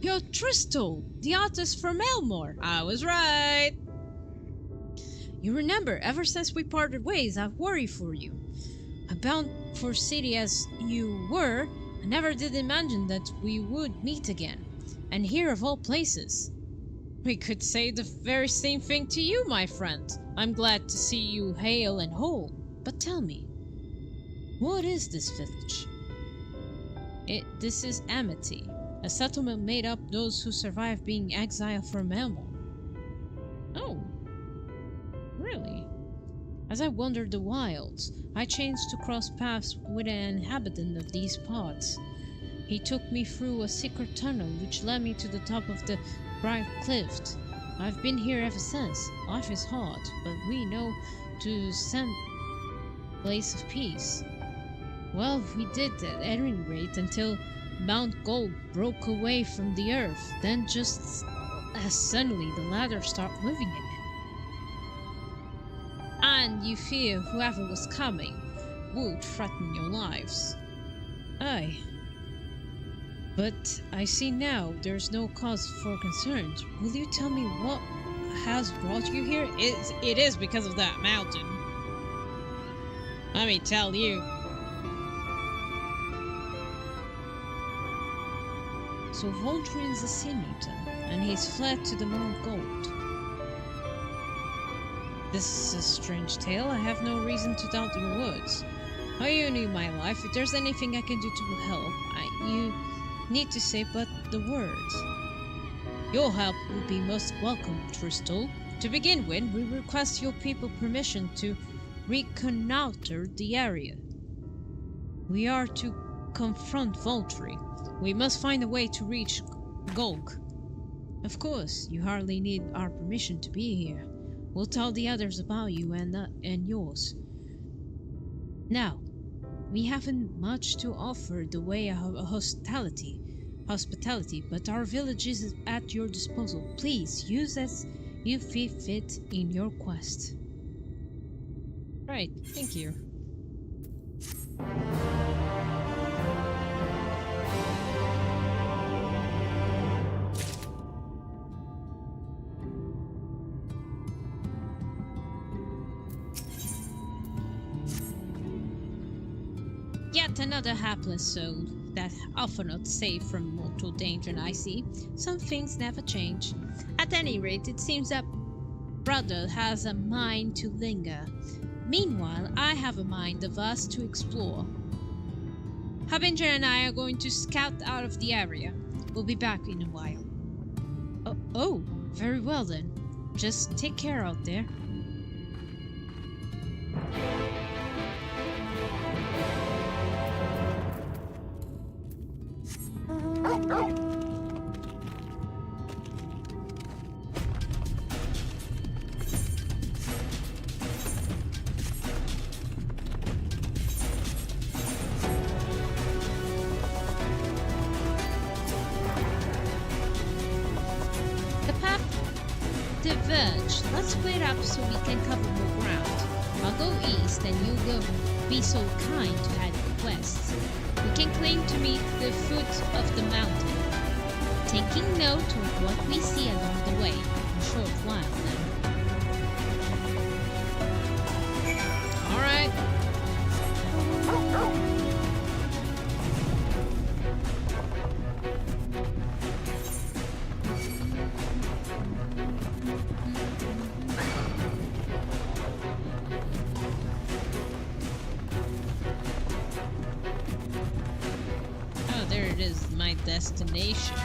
You're Tristal, the artist from Elmore. I was right. You remember, ever since we parted ways, I've worried for you. Bound for city as you were, I never did imagine that we would meet again. And here of all places. We could say the very same thing to you, my friend. I'm glad to see you hale and whole. But tell me, what is this village? This is Amity, a settlement made up those who survived being exiled from Elmore. Oh, really? As I wandered the wilds, I chanced to cross paths with an inhabitant of these parts. He took me through a secret tunnel which led me to the top of the bright cliff. I've been here ever since. Life is hard, but we know to send place of peace. Well, we did at any rate until Mount Gold broke away from the earth. Then just as suddenly the ladder started moving again. And you fear whoever was coming would threaten your lives. Aye. But I see now there's no cause for concern. Will you tell me what has brought you here? It is because of that mountain. Let me tell you. So Voltrin is a sea mutant, and he's fled to the Mount Gold. This is a strange tale. I have no reason to doubt your words. You knew my life. If there's anything I can do to help, you need to say but the words. Your help would be most welcome, Tristal. To begin with, we request your people permission to reconnoiter the area. We are to confront Voltri. We must find a way to reach Golg. Of course, you hardly need our permission to be here. We'll tell the others about you and yours. Now, we haven't much to offer the way of hospitality, but our village is at your disposal. Please use as you see fit in your quest. Right, thank you. Yet another hapless soul that often not safe from mortal danger, and I see some things never change. At any rate, it seems that brother has a mind to linger. Meanwhile, I have a mind of us to explore. Harbinger and I are going to scout out of the area. We'll be back in a while. Oh, very well then. Just take care out there. Let's split up so we can cover more ground. I'll go east and you go be so kind to head west. We can claim to meet the foot of the mountain, taking note of what we see along the way. A short while then. Alright. Destination.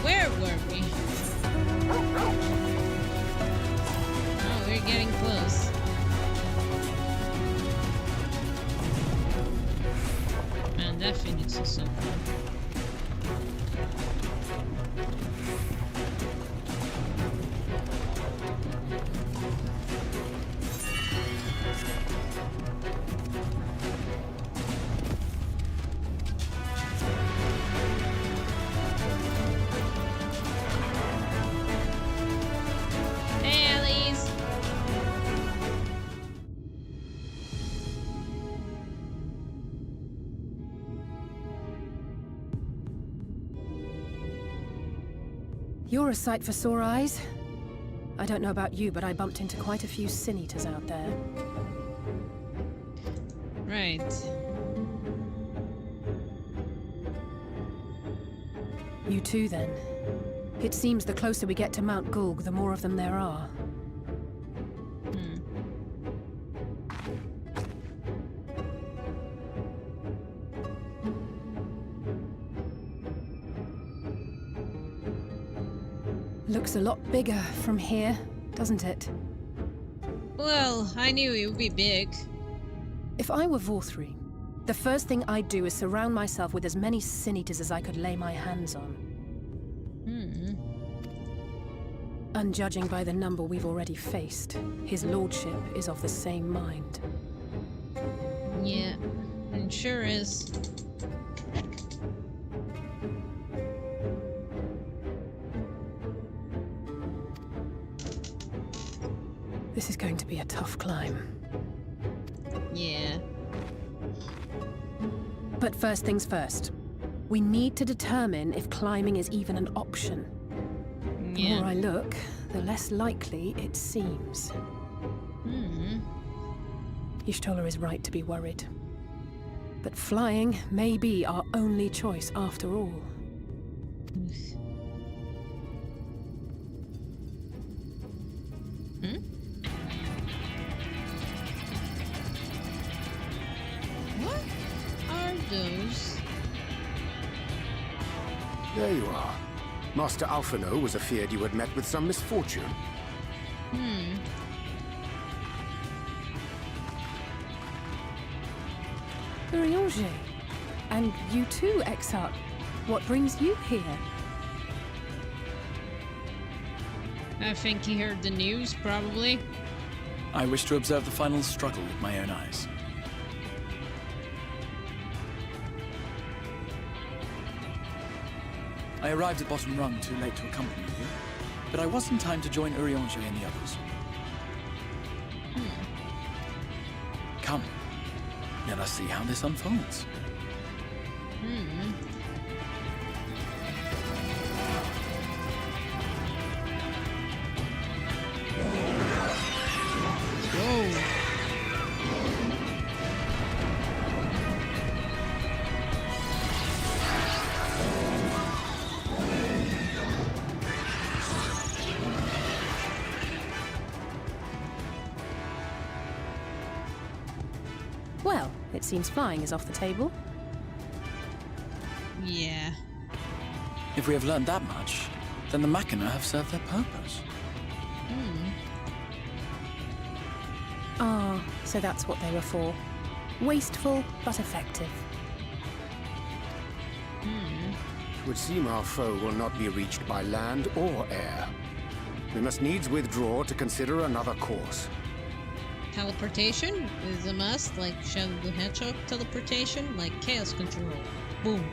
Where were we? Oh, we're getting close. Man, that Phoenix is so cool. You're a sight for sore eyes. I don't know about you, but I bumped into quite a few Sin Eaters out there. Right. You too, then. It seems the closer we get to Mount Gulg, the more of them there are. Looks a lot bigger from here, doesn't it? Well, I knew it would be big. If I were Vorthri, the first thing I'd do is surround myself with as many Sin Eaters as I could lay my hands on. And judging by the number we've already faced, his lordship is of the same mind. Yeah, it sure is. This is going to be a tough climb. Yeah. But first things first. We need to determine if climbing is even an option. The more I look, the less likely it seems. Y'shtola is right to be worried. But flying may be our only choice after all. What are those? There you are. Master Alphino was afeard you had met with some misfortune. Urianger. And you too, Exarch. What brings you here? I think he heard the news, probably. I wish to observe the final struggle with my own eyes. I arrived at Bottom Rung too late to accompany you, but I was in time to join Urianger and the others. Come, let us see how this unfolds. Well, it seems flying is off the table. Yeah. If we have learned that much, then the Machina have served their purpose. Ah, so that's what they were for. Wasteful, but effective. It would seem our foe will not be reached by land or air. We must needs withdraw to consider another course. Teleportation is a must, like Shadow the Hedgehog teleportation, like Chaos Control. Boom.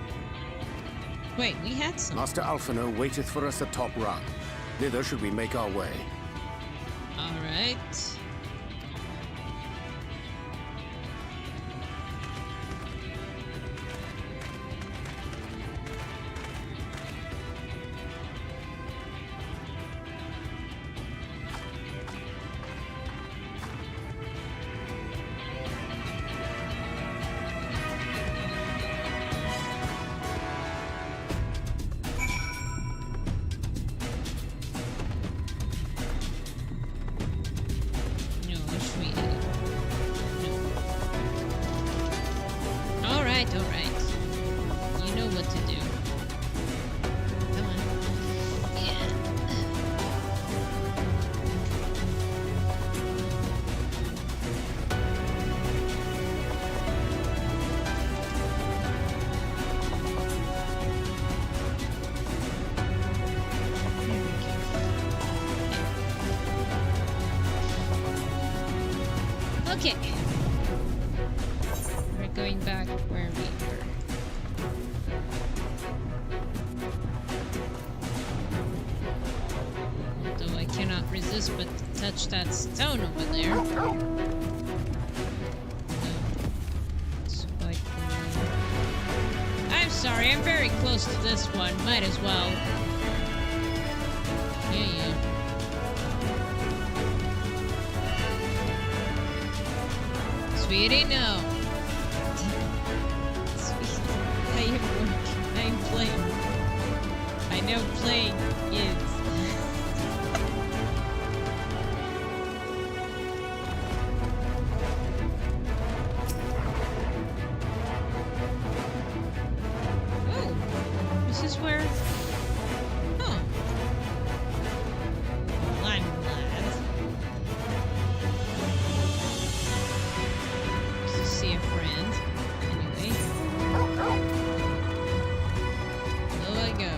Wait, we had some. Master Alphino waiteth for us atop Rung. Thither should we make our way. Alright. Okay. We're going back where we were. Although I cannot resist but touch that stone over there. No. Spike. I'm sorry, I'm very close to this one. Might as well. Yeah. Sweetie, no. Sweetie, I am working. I am playing. I know playing is. Oh, this is where. Huh. Well, I'm glad. To see a friend. Anyway. There I go.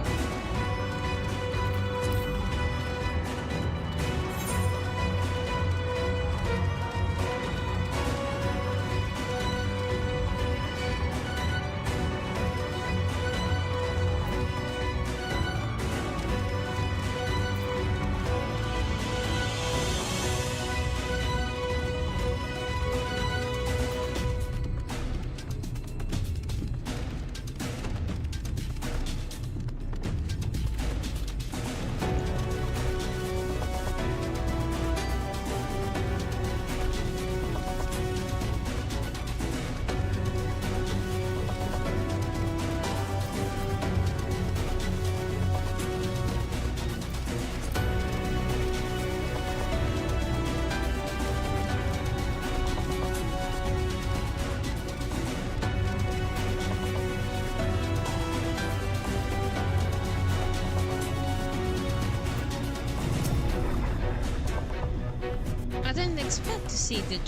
I didn't expect to see the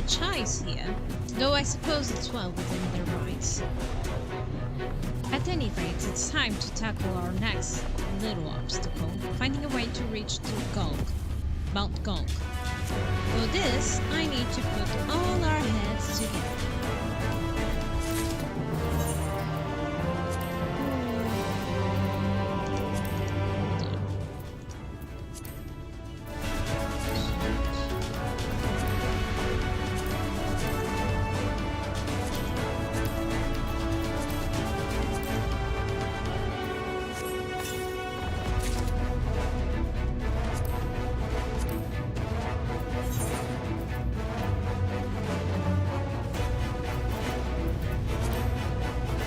Chais here, though I suppose it's well within their rights. At any rate, it's time to tackle our next little obstacle, finding a way to reach to Mount Gulk. For this, I need to put all our heads together.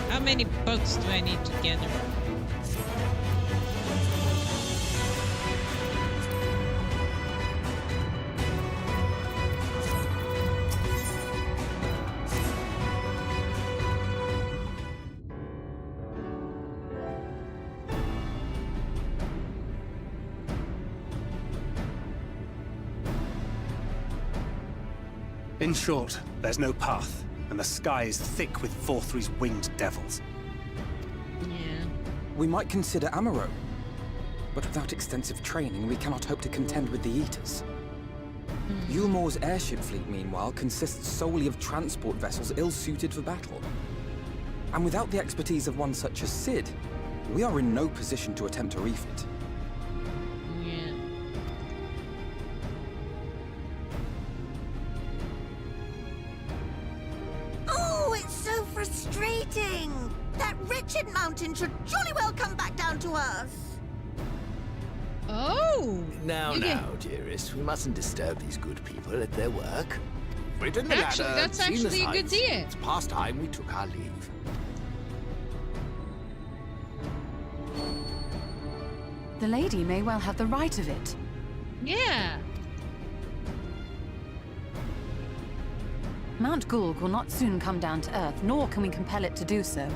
How many books do I need to gather? In short, there's no path, and the sky is thick with Vorthri's winged devils. Yeah. We might consider Amaro. But without extensive training, we cannot hope to contend with the Eaters. Yulmor's airship fleet, meanwhile, consists solely of transport vessels ill-suited for battle. And without the expertise of one such as Cid, we are in no position to attempt a refit. Yeah. Oh, it's so frustrating! That wretched mountain should jolly well come back down to us! Oh! Now, dearest, we mustn't disturb these good people at their work. Ridden the Actually, ladder, that's seen the actually a good sights. idea. It's past time we took our leave. The lady may well have the right of it. Yeah. Mount Gulg will not soon come down to Earth, nor can we compel it to do so.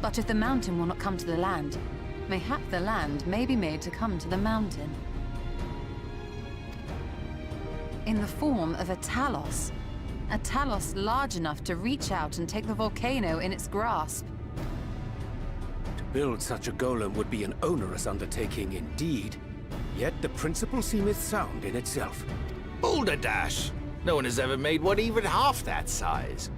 But if the mountain will not come to the land, mayhap the land may be made to come to the mountain. In the form of a Talos. A Talos large enough to reach out and take the volcano in its grasp. To build such a golem would be an onerous undertaking indeed. Yet the principle seemeth sound in itself. Balderdash! No one has ever made one even half that size.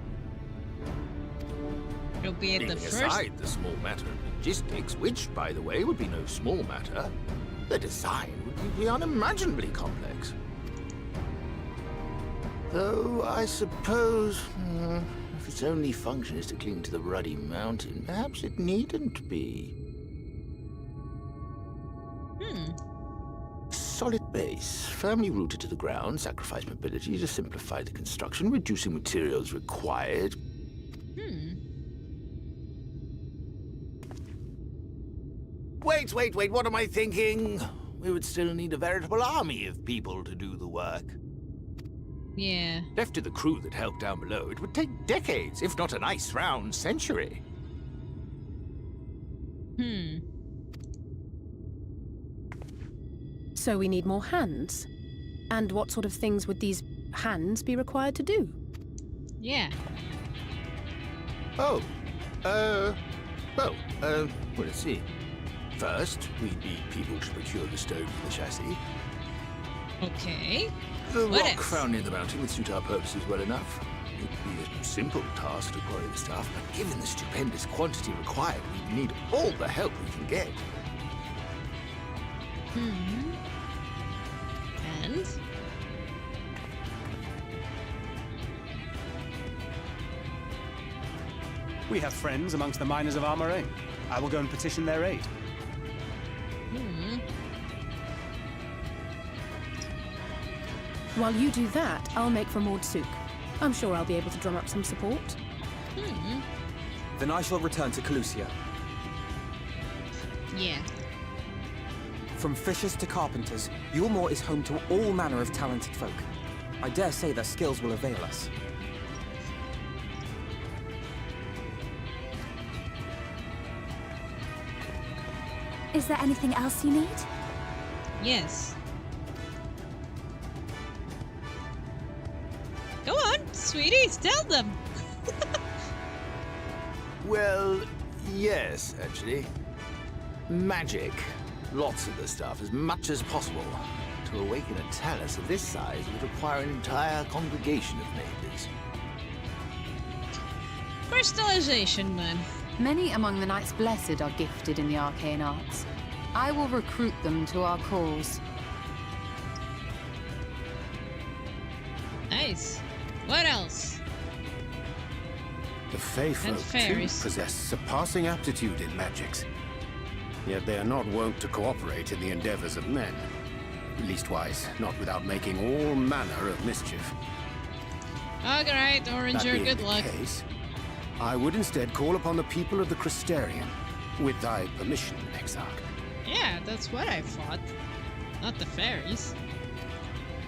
It'll be at the Leaving first. aside the small matter of logistics, which, by the way, would be no small matter, the design would be unimaginably complex. Though, I suppose, if its only function is to cling to the ruddy mountain, perhaps it needn't be. Solid base, firmly rooted to the ground, sacrifice mobility to simplify the construction, reducing materials required. Wait, what am I thinking? We would still need a veritable army of people to do the work. Yeah. Left to the crew that helped down below, it would take decades, if not a nice round century. So we need more hands. And what sort of things would these hands be required to do? Yeah. Well, let's see. First, we'd need people to procure the stone for the chassis. Okay. The What rock else? found near the mountain would suit our purposes well enough. It would be a simple task to quarry the stuff, but given the stupendous quantity required, we'd need all the help we can get. And? We have friends amongst the miners of Armorain. I will go and petition their aid. While you do that, I'll make for Mord-Suk. I'm sure I'll be able to drum up some support. Then I shall return to Calusia. Yeah. From fishers to carpenters, Yulmore is home to all manner of talented folk. I dare say their skills will avail us. Is there anything else you need? Yes. Go on, sweeties, tell them. Well, yes, actually. Magic. Lots of the stuff, as much as possible. To awaken a talus of this size would require an entire congregation of mages. Crystallization, then. Many among the Knights Blessed are gifted in the arcane arts. I will recruit them to our cause. Nice. What else? The Fey folk, too, fairies. possess surpassing aptitude in magics. Yet they are not wont to cooperate in the endeavors of men. Leastwise, not without making all manner of mischief. Alright, Oranger, That being good the luck. case, I would instead call upon the people of the Crystarium. With thy permission, Exarch. Yeah, that's what I thought. Not the fairies.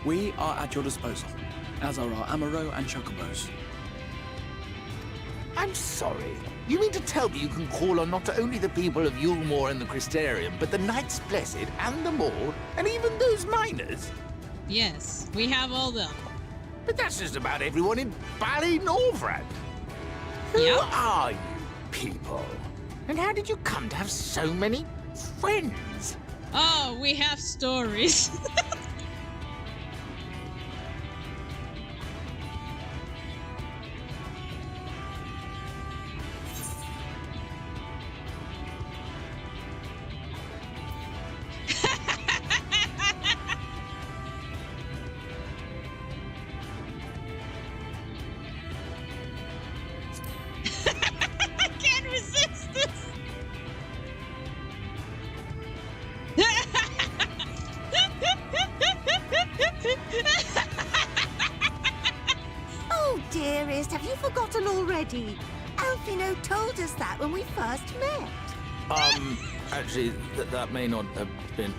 We are at your disposal, as are our Amaro and Chocobos. I'm sorry. You mean to tell me you can call on not only the people of Yulmore and the Crystarium, but the Knights Blessed and the Maud, and even those miners? Yes, we have all them. But that's just about everyone in Ballynorvrand. Who are you people? And how did you come to have so many friends? Oh, we have stories. I can't resist this. Oh, dearest, have you forgotten already? Alfino told us that when we first met. Actually, that may not have been...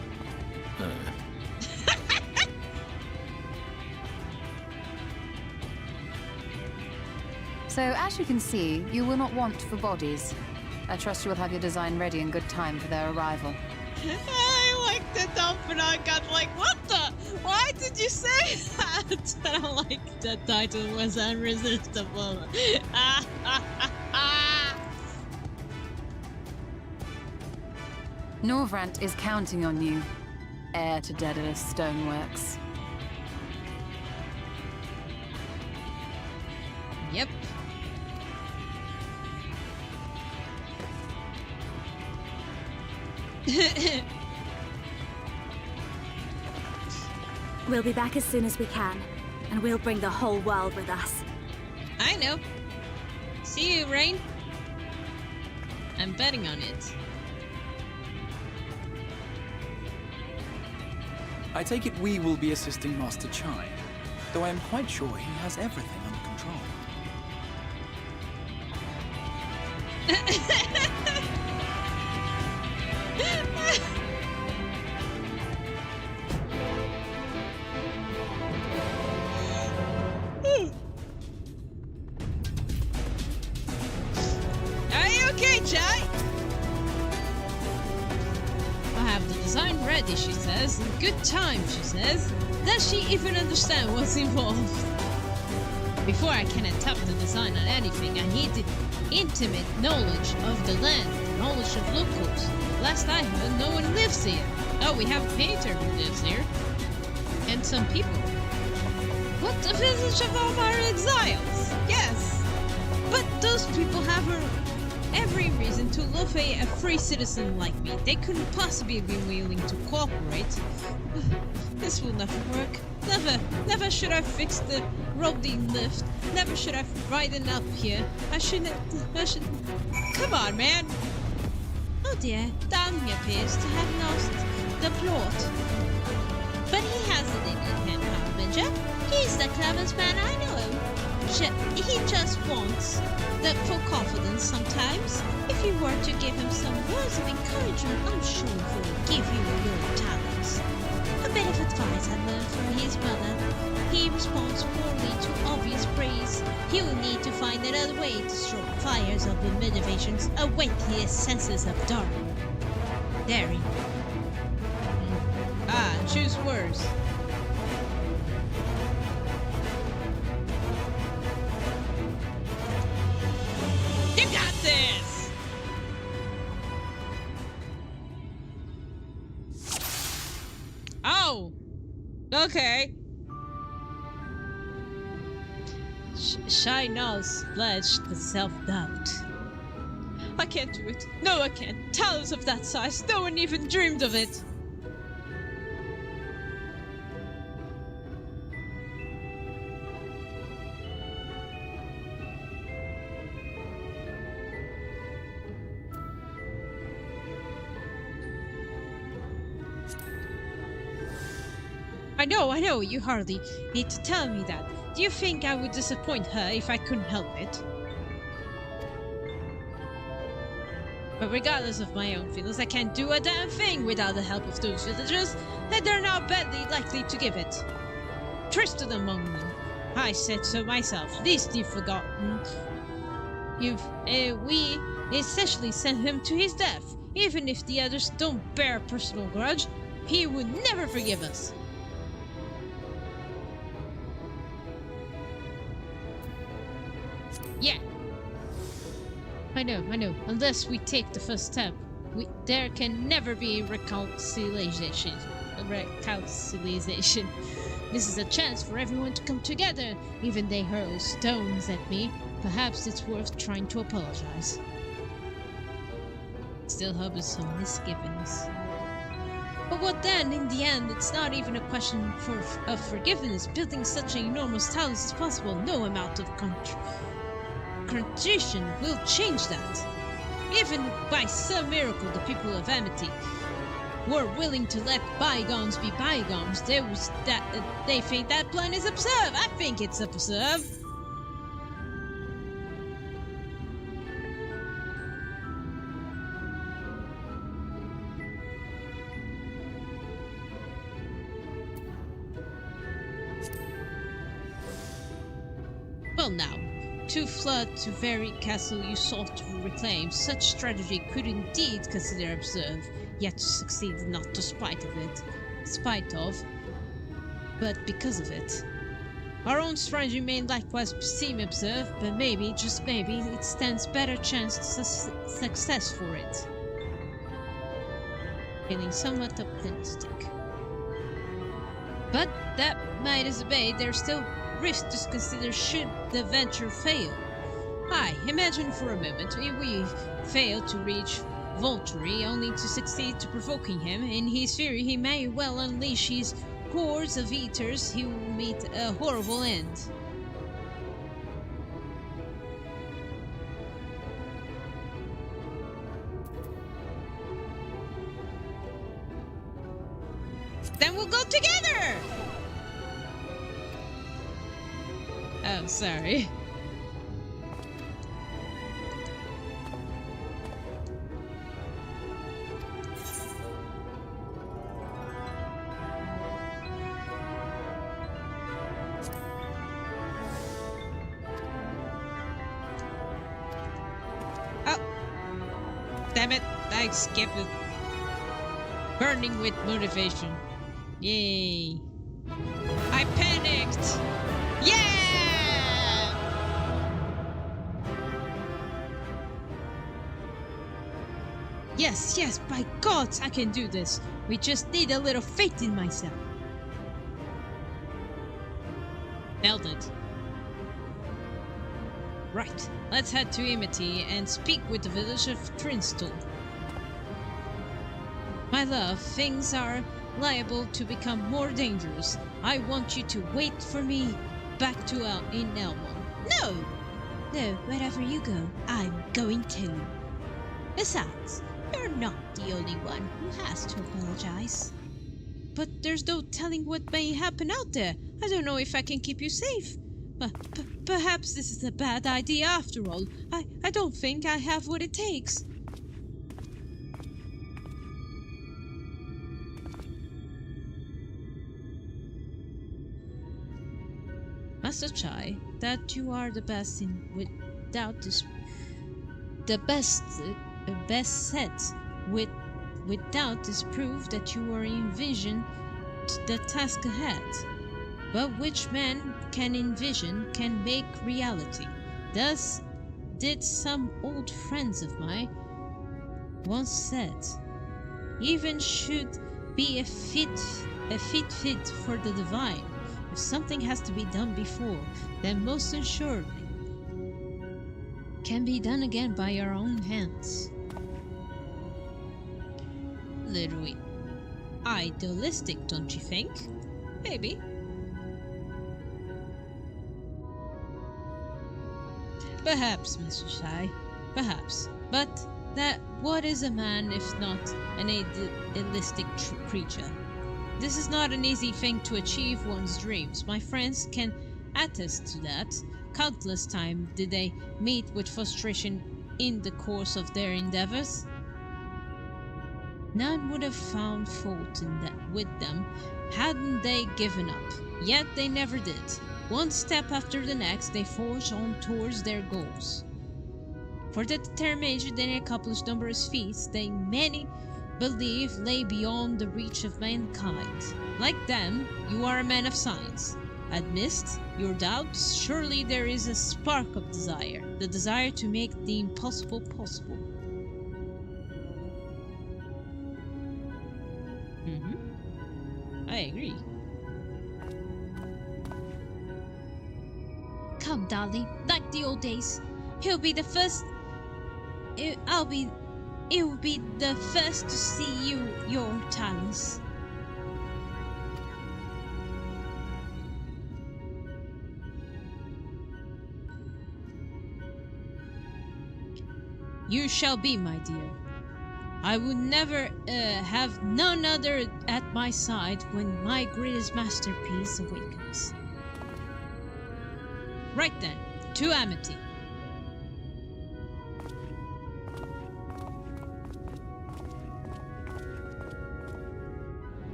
So, as you can see, you will not want for bodies. I trust you will have your design ready in good time for their arrival. I liked it up and I got like, what the? Why did you say that? And I'm like, the title was unresistible. Norvrant is counting on you, heir to Daedalus Stoneworks. Yep. We'll be back as soon as we can, and we'll bring the whole world with us. I know. See you, Rain. I'm betting on it. I take it we will be assisting Master Chai, though I am quite sure he has everything under control. Are you okay, Chai? I have the design ready, she says. In good time, she says. Does she even understand what's involved? Before I can attempt the design on anything, I need intimate knowledge of the land, knowledge of locals. Last I heard, no one lives here. Oh, we have a painter who lives here. And some people. What the visage of all our exiles? Yes. But those people have every reason to love a free citizen like me. They couldn't possibly be willing to cooperate. This will never work. Never should I fix the roadie lift. Never should I ridden up here. I should. Come on, man. Oh dear, Dami appears to have lost the plot. But he has it in him, Harbinger. He's the cleverest man I know. He just wants the full confidence sometimes. If you were to give him some words of encouragement, I'm sure he will give you your talents. A bit of advice I learned from his mother. He responds poorly to obvious praise. He will need to find another way to stroke fires of the motivations, awake his senses of daring. Choose words. You got this! Oh! Okay. Shy Nose pledged the self-doubt. I can't do it. No, I can't. Talents of that size, no one even dreamed of it. I know, you hardly need to tell me that. Do you think I would disappoint her if I couldn't help it? But regardless of my own feelings, I can't do a damn thing without the help of those villagers, and they're not badly likely to give it. Trusted among them. I said so myself, least you've forgotten. We essentially sent him to his death. Even if the others don't bear a personal grudge, he would never forgive us. Yeah. I know. Unless we take the first step, there can never be reconciliation. This is a chance for everyone to come together. Even they hurl stones at me. Perhaps it's worth trying to apologize. Still harbors some misgivings. But what then? In the end, it's not even a question of forgiveness. Building such an enormous talent as possible, no amount of contrition will change that. Even by some miracle, the people of Amity were willing to let bygones be bygones. They think that plan is absurd. I think it's absurd. Well now, to flood to very castle you sought to reclaim, such strategy could indeed consider absurd, yet succeed not despite of, but because of it. Our own strategy may likewise seem absurd, but maybe, just maybe, it stands better chance to success for it. Feeling somewhat optimistic. But that might as obey, there's still risk to consider should the venture fail. Imagine for a moment if we fail to reach Volturi only to succeed to provoking him. In his fury, he may well unleash his hordes of eaters. He will meet a horrible end. Then we'll go together! Oh, sorry. Oh! Damn it, I skipped it. Burning with motivation. Yay. I panicked! Yeah! Yes, yes, by God, I can do this. We just need a little faith in myself. Nailed it. Right, let's head to Amity and speak with the village of Trinstal. My love, things are liable to become more dangerous. I want you to wait for me back to in Elmon. No! No, wherever you go, I'm going too. Besides, you're not the only one who has to apologize. But there's no telling what may happen out there. I don't know if I can keep you safe. Perhaps this is a bad idea after all. I don't think I have what it takes. Master Chai, that you are the best in without this, the best set without this proof that you are envision the task ahead. But which man can envision can make reality. Thus did some old friends of mine once said. Even should be a fit for the divine. If something has to be done before, then most assuredly can be done again by our own hands. Little idealistic, don't you think? Maybe. Perhaps, Mr. Shai. Perhaps. But that what is a man if not an idealistic creature? This is not an easy thing to achieve one's dreams. My friends can attest to that. Countless times did they meet with frustration in the course of their endeavors. None would have found fault with them hadn't they given up. Yet they never did. One step after the next, they forged on towards their goals. For the determination they accomplished numerous feats, they many believe lay beyond the reach of mankind. Like them, you are a man of science. Amidst your doubts, surely there is a spark of desire, the desire to make the impossible possible. I agree. Come, darling, like the old days. He'll be the first. It will be the first to see your talents. You shall be, my dear. I would never have none other at my side when my greatest masterpiece awakens. Right then, to Amity.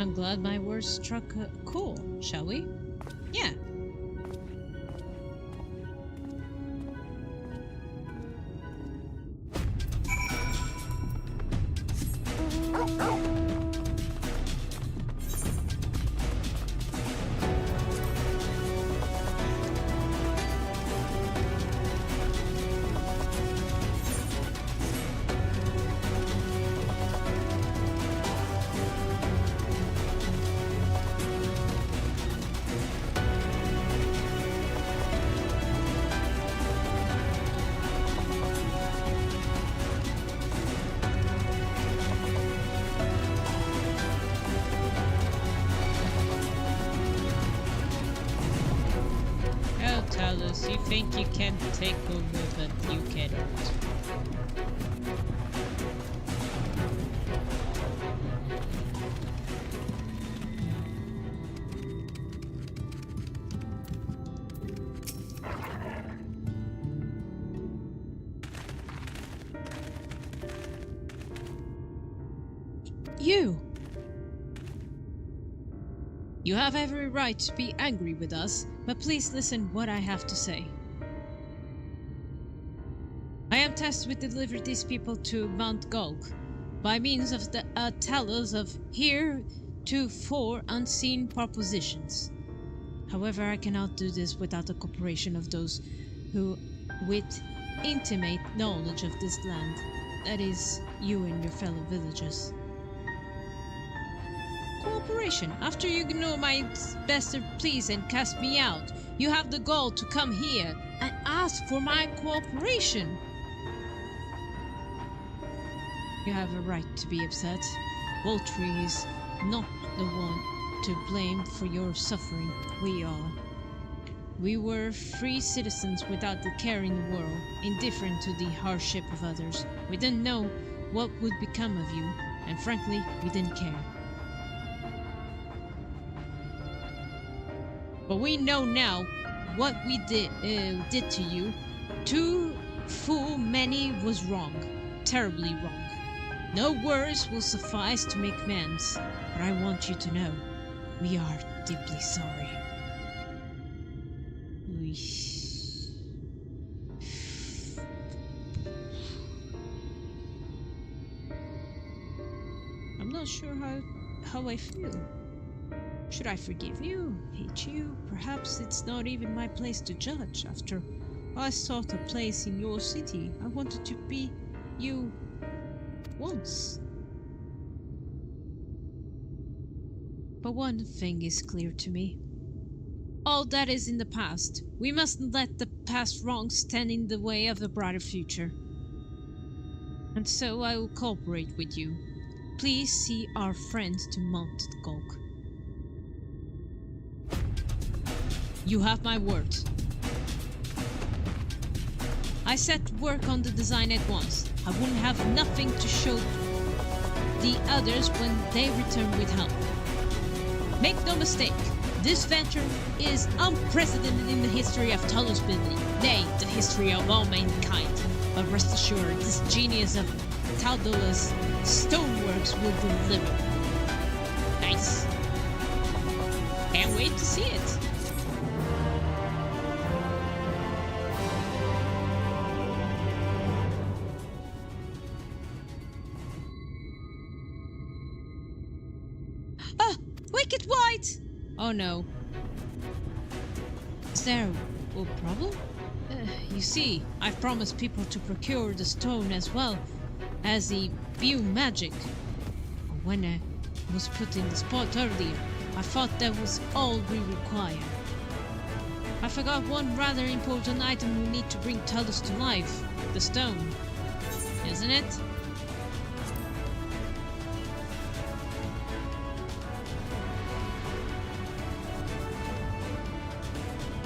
I'm glad my words struck a chord, shall we? Yeah. Yes, you think you can take over, but you cannot. You have every right to be angry with us, but please listen what I have to say. I am tasked with delivering these people to Mount Gulg by means of the talos of heretofore unseen propositions. However, I cannot do this without the cooperation of those who, with intimate knowledge of this land, that is, you and your fellow villagers. Cooperation. After you ignore my best pleas and cast me out, you have the gall to come here and ask for my cooperation. You have a right to be upset. Voltri is not the one to blame for your suffering. We are. We were free citizens without the care in the world, indifferent to the hardship of others. We didn't know what would become of you, and frankly, we didn't care. But we know now what we did to you. Too full many was wrong, terribly wrong. No words will suffice to make amends, but I want you to know, we are deeply sorry. I'm not sure how I feel. Should I forgive you? Hate you? Perhaps it's not even my place to judge. After I sought a place in your city, I wanted to be you once. But one thing is clear to me. All that is in the past. We mustn't let the past wrongs stand in the way of a brighter future. And so I will cooperate with you. Please see our friends to Mount Gulg. You have my word. I set work on the design at once. I wouldn't have nothing to show the others when they return with help. Make no mistake, this venture is unprecedented in the history of Talos building, nay, the history of all mankind. But rest assured, this genius of Talos stoneworks will deliver. Nice. Can't wait to see it. Wicked White! Oh no. Is there a problem? You see, I've promised people to procure the stone as well as the view magic. When I was put in the spot earlier, I thought that was all we required. I forgot one rather important item we need to bring Talos to life. The stone. Isn't it?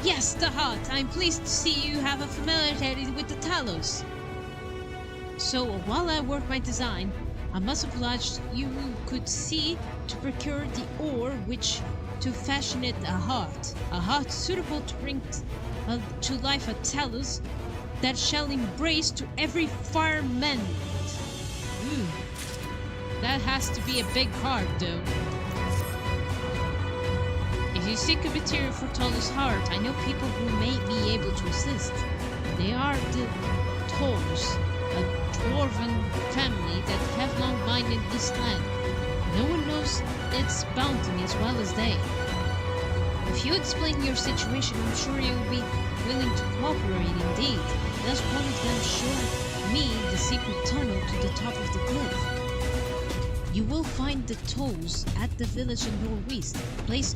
Yes, the heart. I'm pleased to see you have a familiarity with the Talos. So, while I work my design, I must oblige you could see to procure the ore which to fashion it a heart suitable to bring to life a Talos that shall embrace to every fireman. That has to be a big heart, though. If you seek a material for Talos' heart, I know people who may be able to assist. They are the Tors, a dwarven family that have long minded this land. No one knows its bounty as well as they. If you explain your situation, I'm sure you'll be willing to cooperate indeed. Thus one of them showed me the secret tunnel to the top of the cliff. You will find the Tors at the village in northeast, place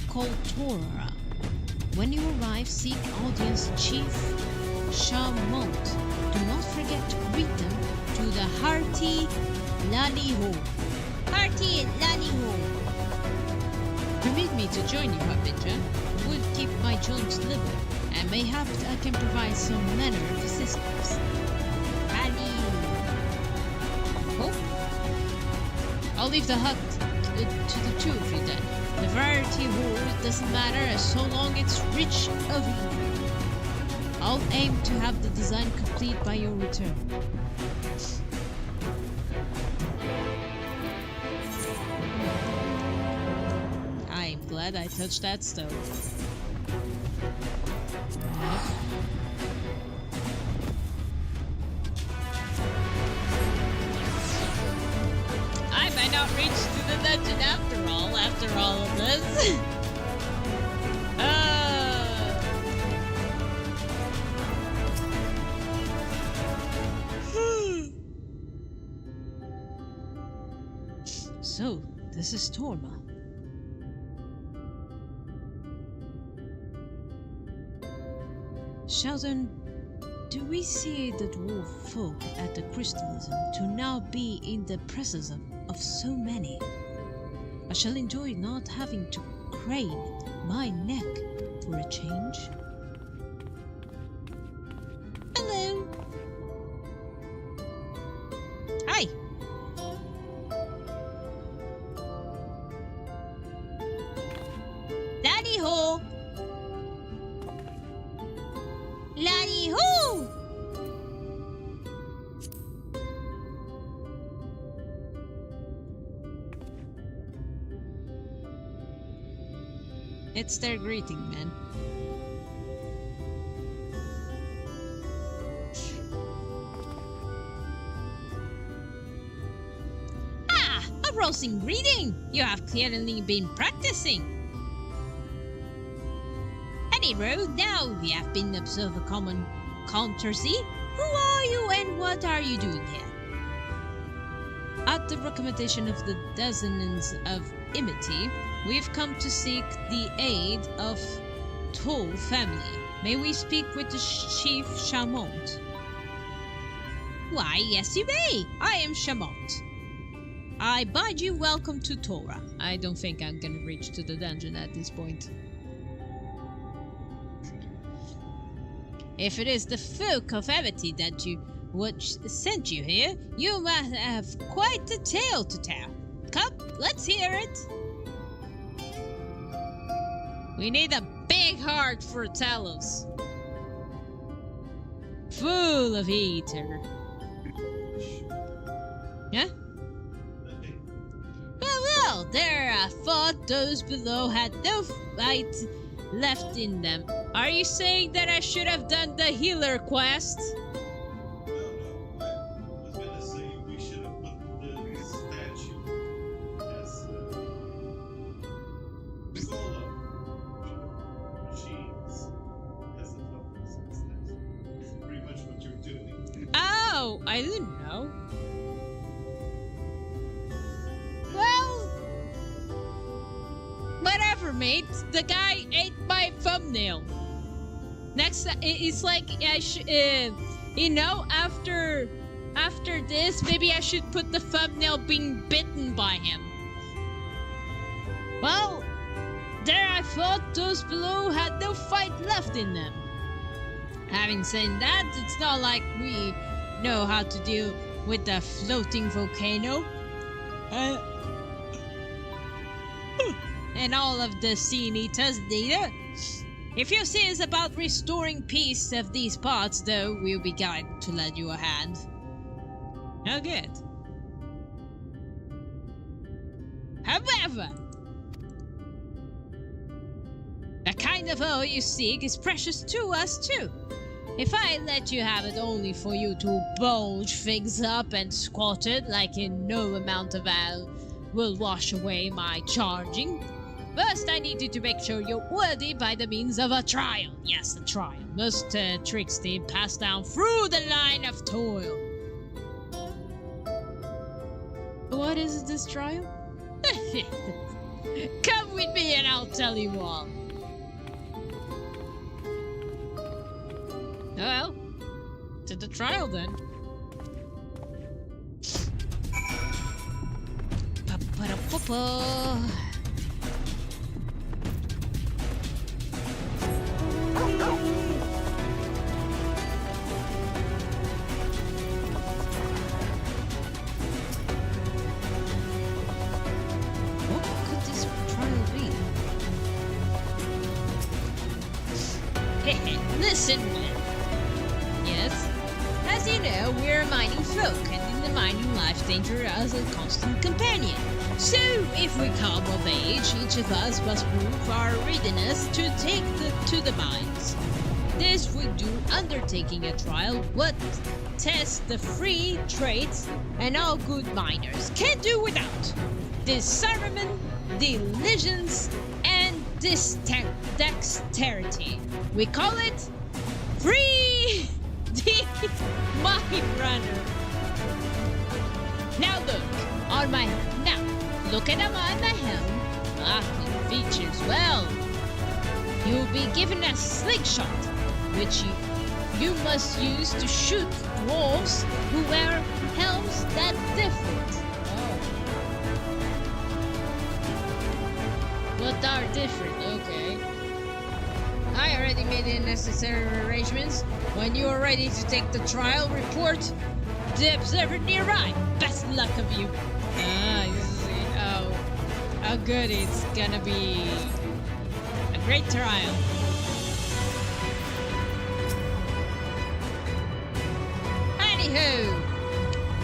called Torara. When you arrive, seek audience Chief Shamont. Do not forget to greet them to the Hearty Laliho. Hearty Laliho. Permit me to join you, Harbinger. Would keep my joints liver And mayhap I can provide some manner of assistance. Oh. I'll leave the hut to the two of you then. The variety horde doesn't matter as so long it's rich of you. I'll aim to have the design complete by your return. I'm glad I touched that stove. I might not reach to the dungeon after all of this. So, this is Torma. Sheldon, do we see the dwarf folk at the crystalism to now be in the presence of so many? I shall enjoy not having to crane my neck for a change. Hello. Hi. Daddy ho. Laddie ho. It's their greeting, man. Ah, a rousing greeting! You have clearly been practicing. Anyway, now we have been observed a common courtesy. Who are you and what are you doing here? At the recommendation of the Dozens of Imity, we've come to seek the aid of Toll family. May we speak with the Chief Chamont? Why, yes you may. I am Chamont. I bid you welcome to Torah. I don't think I'm gonna reach to the dungeon at this point. If it is the folk of Amity that sent you here, you must have quite a tale to tell. Come, let's hear it. We need a big heart for Talos. Full of eater. Yeah? Well, there I thought those below had no fight left in them. Are you saying that I should have done the healer quest? Oh, I didn't know. Well, whatever, mate. The guy ate my thumbnail. Next, it's like I should, you know, after this, maybe I should put the thumbnail being bitten by him. Well, there I thought those below had no fight left in them. Having said that, it's not like we know how to deal with the floating volcano. And all of the sea eaters neither. If your say is about restoring peace of these parts, though, we'll be glad to lend you a hand. Oh, good. However, the kind of oil you seek is precious to us, too. If I let you have it only for you to bulge things up and squat it like in no amount of oil will wash away my charging, first I need you to make sure you're worthy by the means of a trial. Yes, a trial. Most tricks they pass down through the line of toil. What is this trial? Come with me and I'll tell you all. Well, to the trial then. you know, we're mining folk, and in the mining life danger as a constant companion. So, if we come of age, each of us must prove our readiness to take to the mines. This we do undertaking a trial, what test the free traits and all good miners can do without. Discernment, diligence, and dexterity. We call it Free the Mine Runner. Now look on my look at on my helm. It features well. You'll be given a slingshot, which you must use to shoot dwarves who wear helms that different. What are different? Okay. I already made the necessary arrangements. When you are ready to take the trial, report the observer nearby. Best luck of you. Oh, how good it's gonna be. A great trial. Anywho,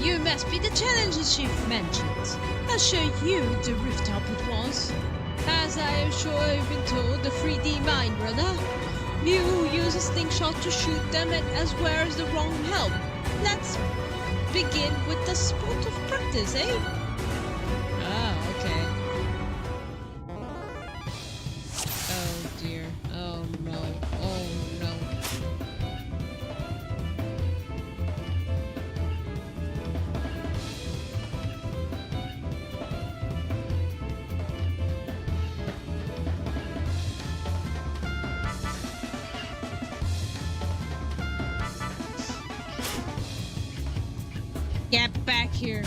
you must be the challenges chief mentioned. I'll show you the rooftop at once. As I am sure I've been told, the 3D Mine Runner. You use a slingshot to shoot them as well as the wrong helm. Let's begin with the sport of practice, eh? Ah, okay. Oh dear. Oh no. Oh no. Get back here.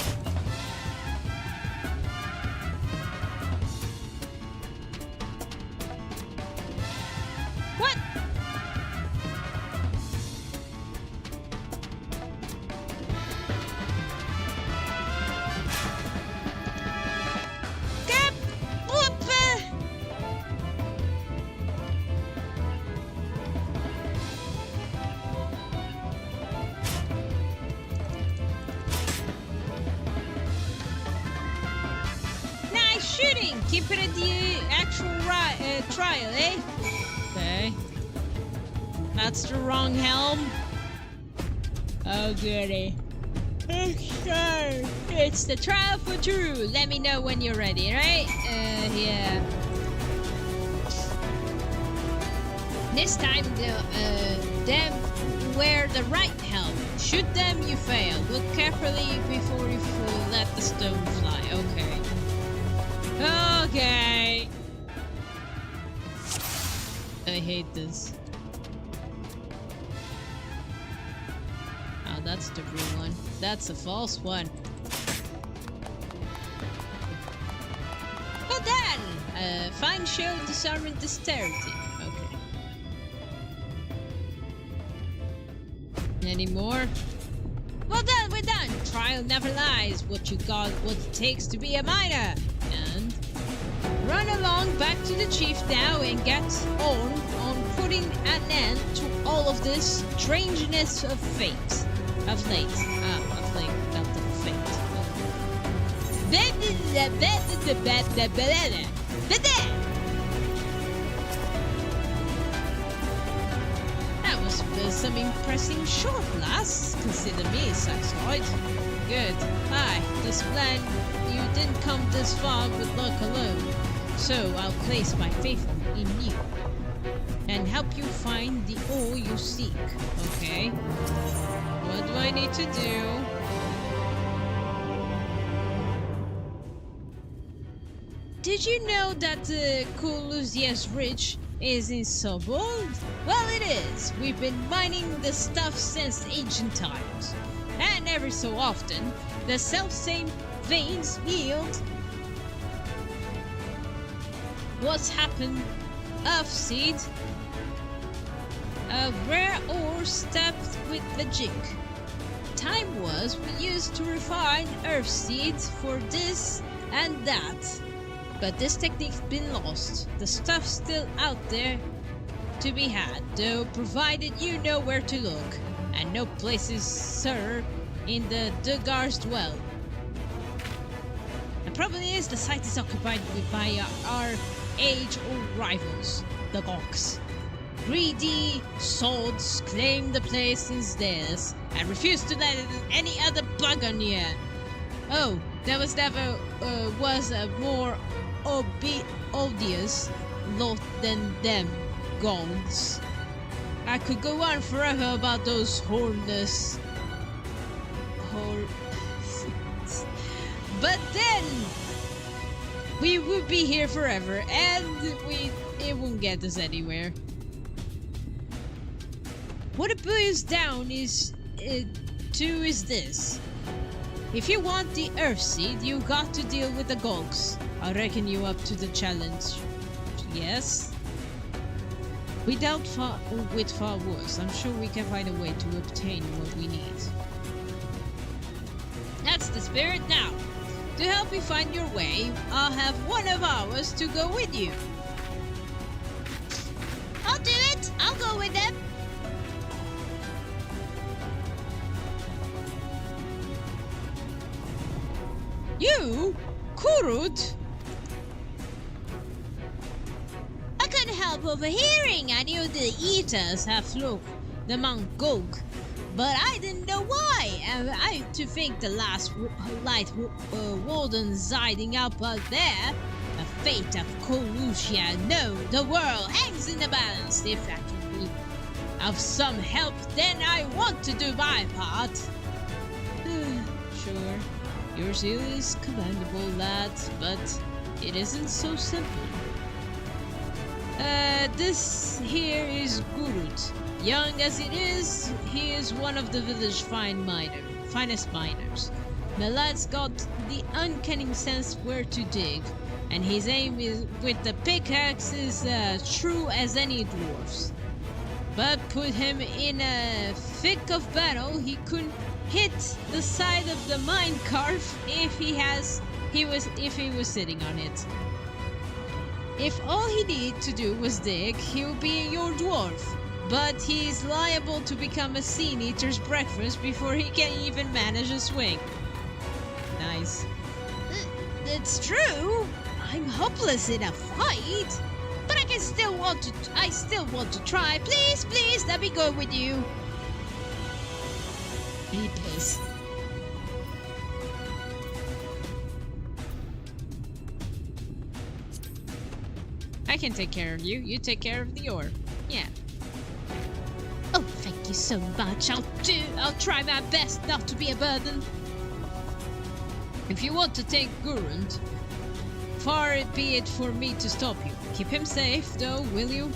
What? Get up! Shooting! Keep it at the actual trial, eh? Okay. That's the wrong helm. Oh goody. Okay. It's the trial for Drew. Let me know when you're ready, right? Yeah. This time, them wear the right helm. Shoot them, you fail. Look carefully before you let the stone fly. Okay. Okay. I hate this. Oh, that's the real one. That's a false one. Well done! Fine show, disarmament, dexterity. Okay. Any more? Well done, we're done! Trial never lies. What you got, what it takes to be a miner. And run along back to the chief now and get on putting an end to all of this strangeness of fate. Of late. Of late. Of the fate. That was some impressive short blasts. Consider me satisfied. Good. Aye, this plan, you didn't come this far with luck alone. So I'll place my faith in you and help you find the ore you seek. Okay. What do I need to do? Did you know that Colusia's Ridge is in Sobold? Well, it is. We've been mining the stuff since ancient times. And every so often, the self-same veins yield what's happened of seed, a rare ore stepped with magic. Time was we used to refine earth seeds for this and that, but this technique's been lost. The stuff's still out there to be had, though, provided you know where to look. and no places, sir, in the Dugars dwell. The problem is the site is occupied by our age-old rivals, the Goks. Greedy swords claim the place is theirs and refuse to let any other bug on here. Oh, there was never was a more odious lot than them Gonds. I could go on forever about those hornless... But then we would be here forever, and it won't get us anywhere. What it boils down is this: if you want the Earth Seed, you got to deal with the Gogs. I reckon you up to the challenge. Yes. We dealt with far worse. I'm sure we can find a way to obtain what we need. That's the spirit now. To help you find your way, I'll have one of ours to go with you. I'll do it. I'll go with them. You? Kurut? I couldn't help overhearing. I knew the Eaters have flocked the Mount Gog, but I didn't know why. I to think the last light wardens hiding up out there. The fate of Colusia. No, the world hangs in the balance. If that can be of some help, then I want to do my part. Sure. Your zeal is commendable, lad, but it isn't so simple. This here is Gurut. Young as it is, he is one of the village finest miners. The lad's got the uncanny sense where to dig, and his aim is with the pickaxe is true as any dwarf's. But put him in a thick of battle, he couldn't hit the side of the mine cart if he was sitting on it. If all he needed to do was dig, he'll be your dwarf. But he's liable to become a Sea Eater's breakfast before he can even manage a swing. Nice. It's true. I'm hopeless in a fight, but I still want to try. Please, please, let me go with you. Please. I can take care of you. You take care of the ore. Yeah. Oh, thank you so much. I'll try my best not to be a burden. If you want to take Gurund, far be it for me to stop you. Keep him safe, though, will you?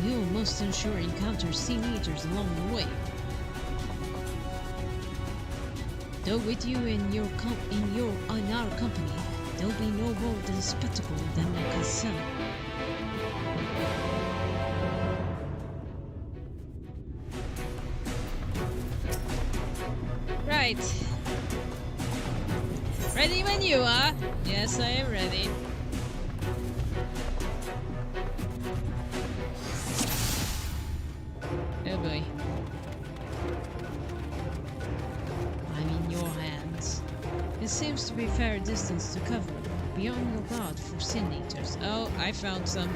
We will most ensure encounter Sea Eaters along the way. Though with you in our company, there'll be no more the spectacle than the concern. Right. Ready when you are. Yes, I am ready. Oh boy. I'm in your hands. It seems to be a fair distance to cover, beyond your guard for Sin Eaters. Oh, I found some.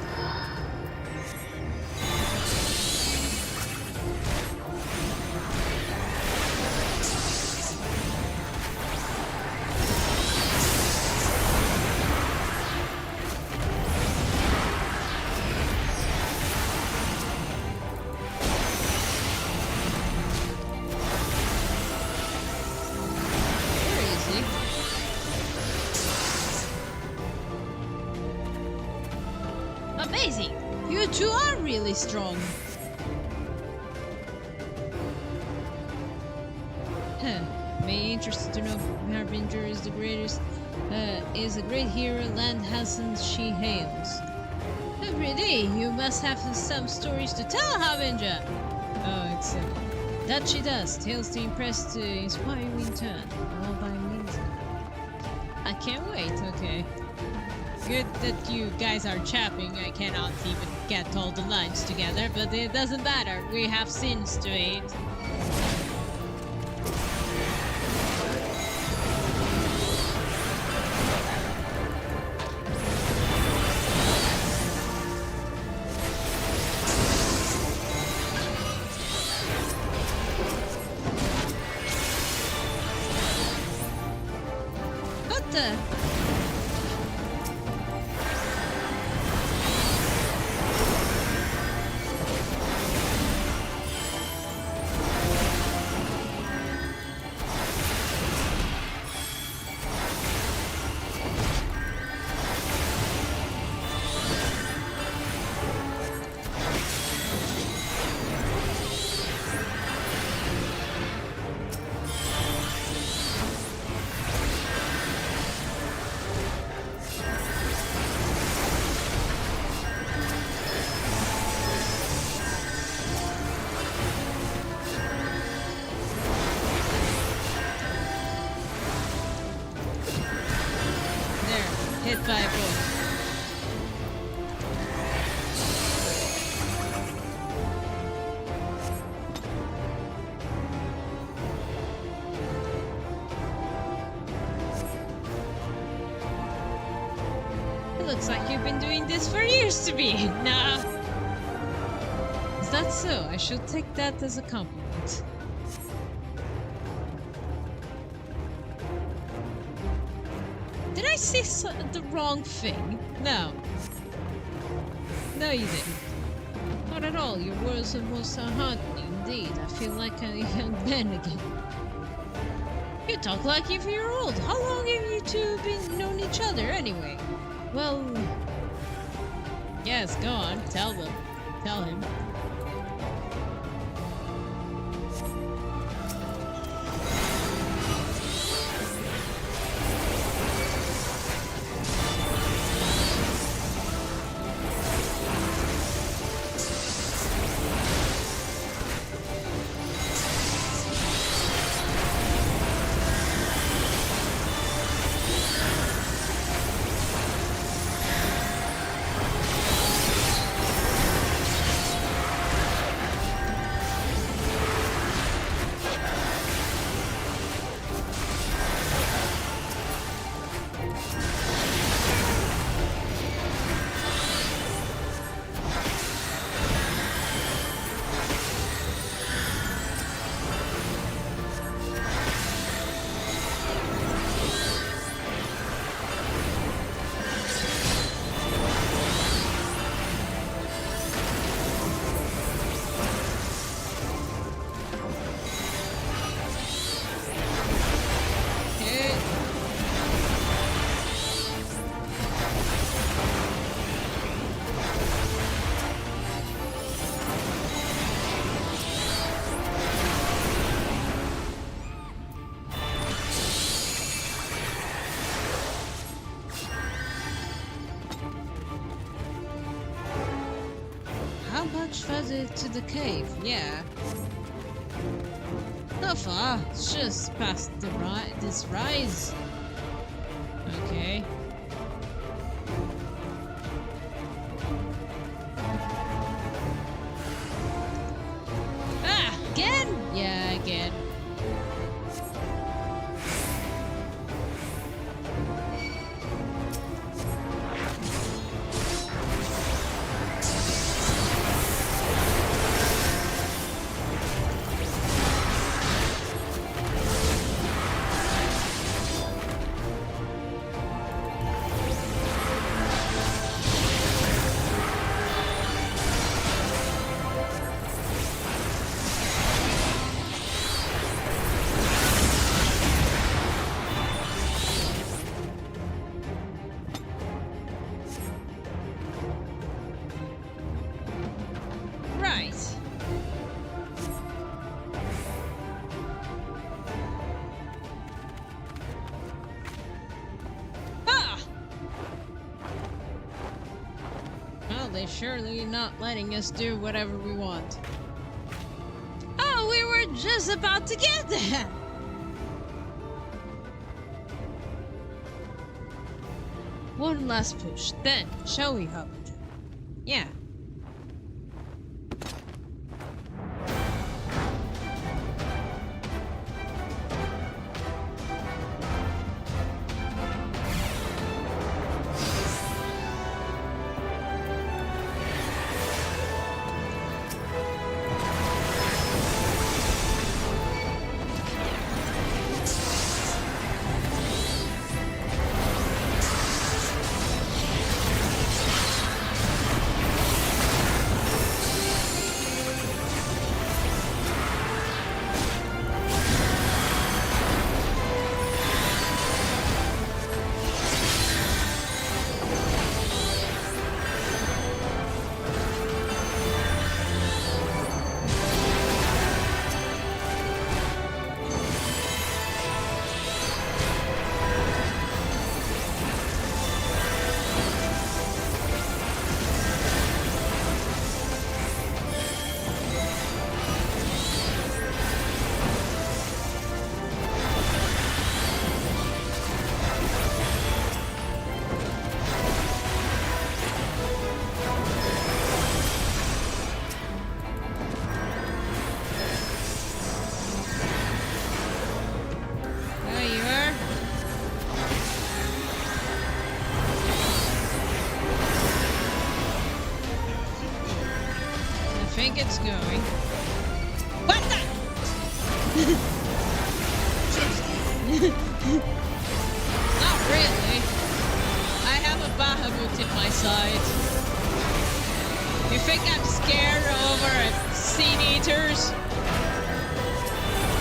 Amazing! You two are really strong. Me interested to know Harbinger is the greatest, is a great hero land hasn't she hails. Oh, really? You must have some stories to tell, Harbinger. Oh, it's that she does. Tales to impress, to inspire you in turn. All by means. I can't wait. Okay. good that you guys are chatting. I cannot even get all the lines together, but it doesn't matter. We have sins to hate. What the? Hit by a bullet. It looks like you've been doing this for years to me. Nah. Is that so? I should take that as a compliment. Did I say the wrong thing? No. No, you didn't. Not at all. Your words are most haunting indeed. I feel like a young man again. You talk like if you're old. How long have you two been known each other anyway? Well... Yes, go on. Tell them. Tell him. Much further to the cave, yeah. Not far, it's just past the this rise. Okay. Ah, again? Yeah, again. They're surely not letting us do whatever we want. Oh, we were just about to get there! One last push, then shall we, Harbinger? Yeah. It's going. What the? Not really. I have a Bahamut in my side. You think I'm scared over Sea Eaters?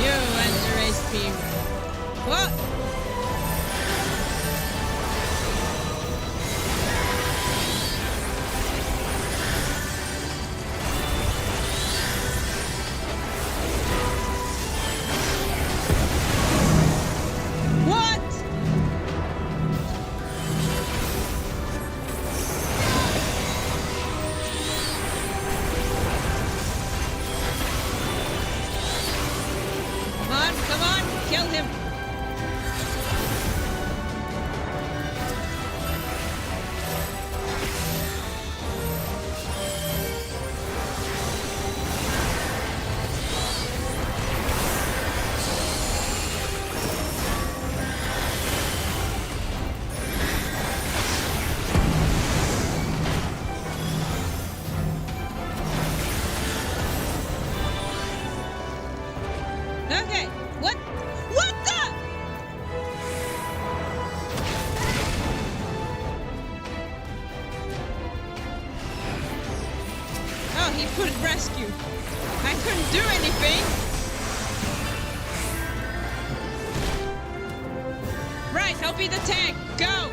You underestimate me. What? Okay, what the? Oh, he couldn't rescue. I couldn't do anything. Right, I'll be the tank. Go!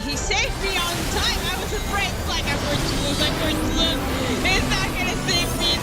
He saved me on time. I was afraid, like, I'm going to lose. He's not gonna save me in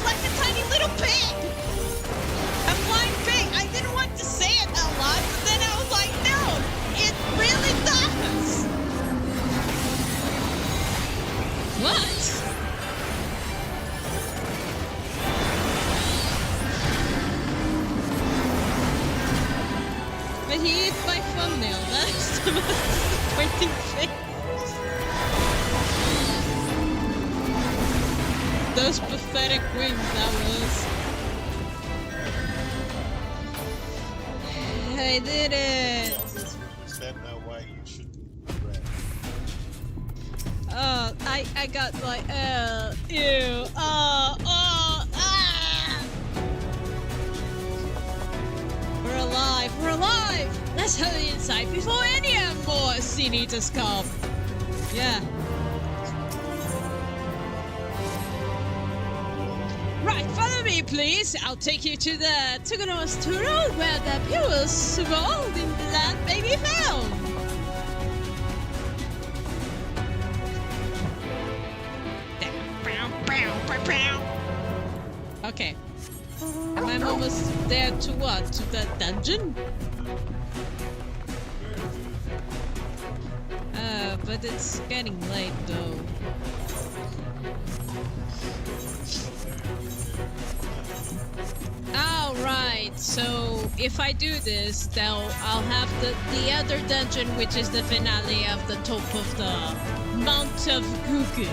look like a tiny little pig! A flying pig! I didn't want to say it out loud, but then I was like, no! It really does! What? But he is my thumbnail, that's the most disappointing thing. Those pathetic wings, that was. I did it! Is that now why you shouldn't red? Oh, I got like, ew, ah! We're alive, we're alive! Let's hurry inside before any more Sin Eaters come. Yeah. Right, follow me, please. I'll take you to the Tuganos Road where the purest gold in the land may be found. Okay. I'm almost there to what? To the dungeon? But it's getting late though. Alright, so if I do this, then I'll have the other dungeon, which is the finale of the top of the Mount of Gugu.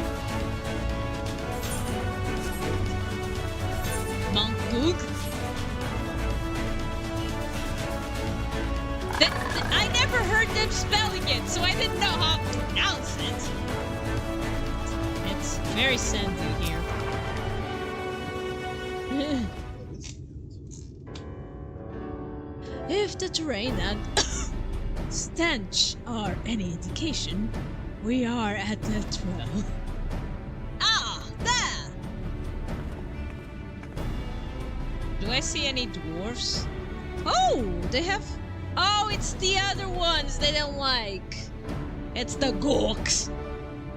Mount Gug? I never heard them spelling it, so I didn't know how to pronounce it. It's very sandy here. If the terrain and stench are any indication, we are at the trail. Ah, there! Do I see any dwarfs? Oh, they have... Oh, it's the other ones they don't like. It's the Gorks.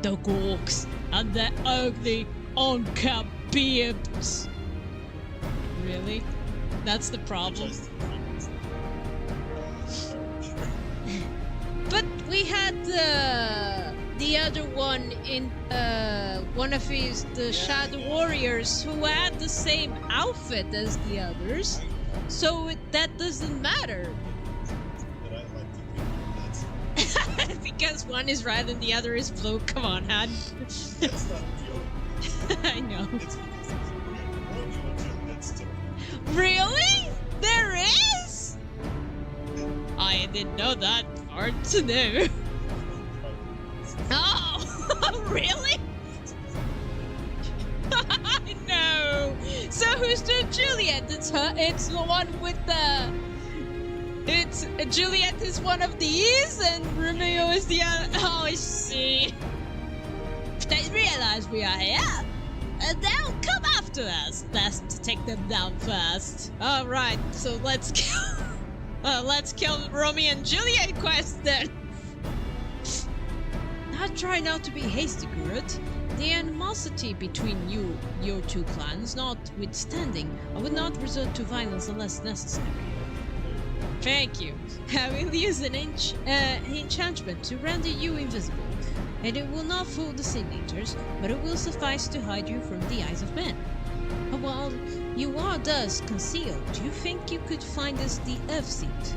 The Gorks and the ugly, uncapped beards. Really? That's the problem. But we had the other one in one of the Shadow Warriors who had the same outfit as the others, so that doesn't matter. Because one is red and the other is blue. Come on, Han. That's not the only. I know. It's because Romeo and Juliet story. Really? There is? I didn't know that. Hard to know. Oh, really? No. So who's the Juliet? It's her. It's the one with the. It's Juliet is one of these, and Romeo is the other. Oh, I see. They realize we are here, and they'll come after us. Best to take them down first. All right, so let's kill Romeo and Juliet quest then. Now try not to be hasty, Gurut. The animosity between your two clans notwithstanding, I would not resort to violence unless necessary. Thank you. I will use an enchantment to render you invisible, and it will not fool the Sin Eaters, but it will suffice to hide you from the eyes of men. While you are thus concealed, do you think you could find us the Earth Seat?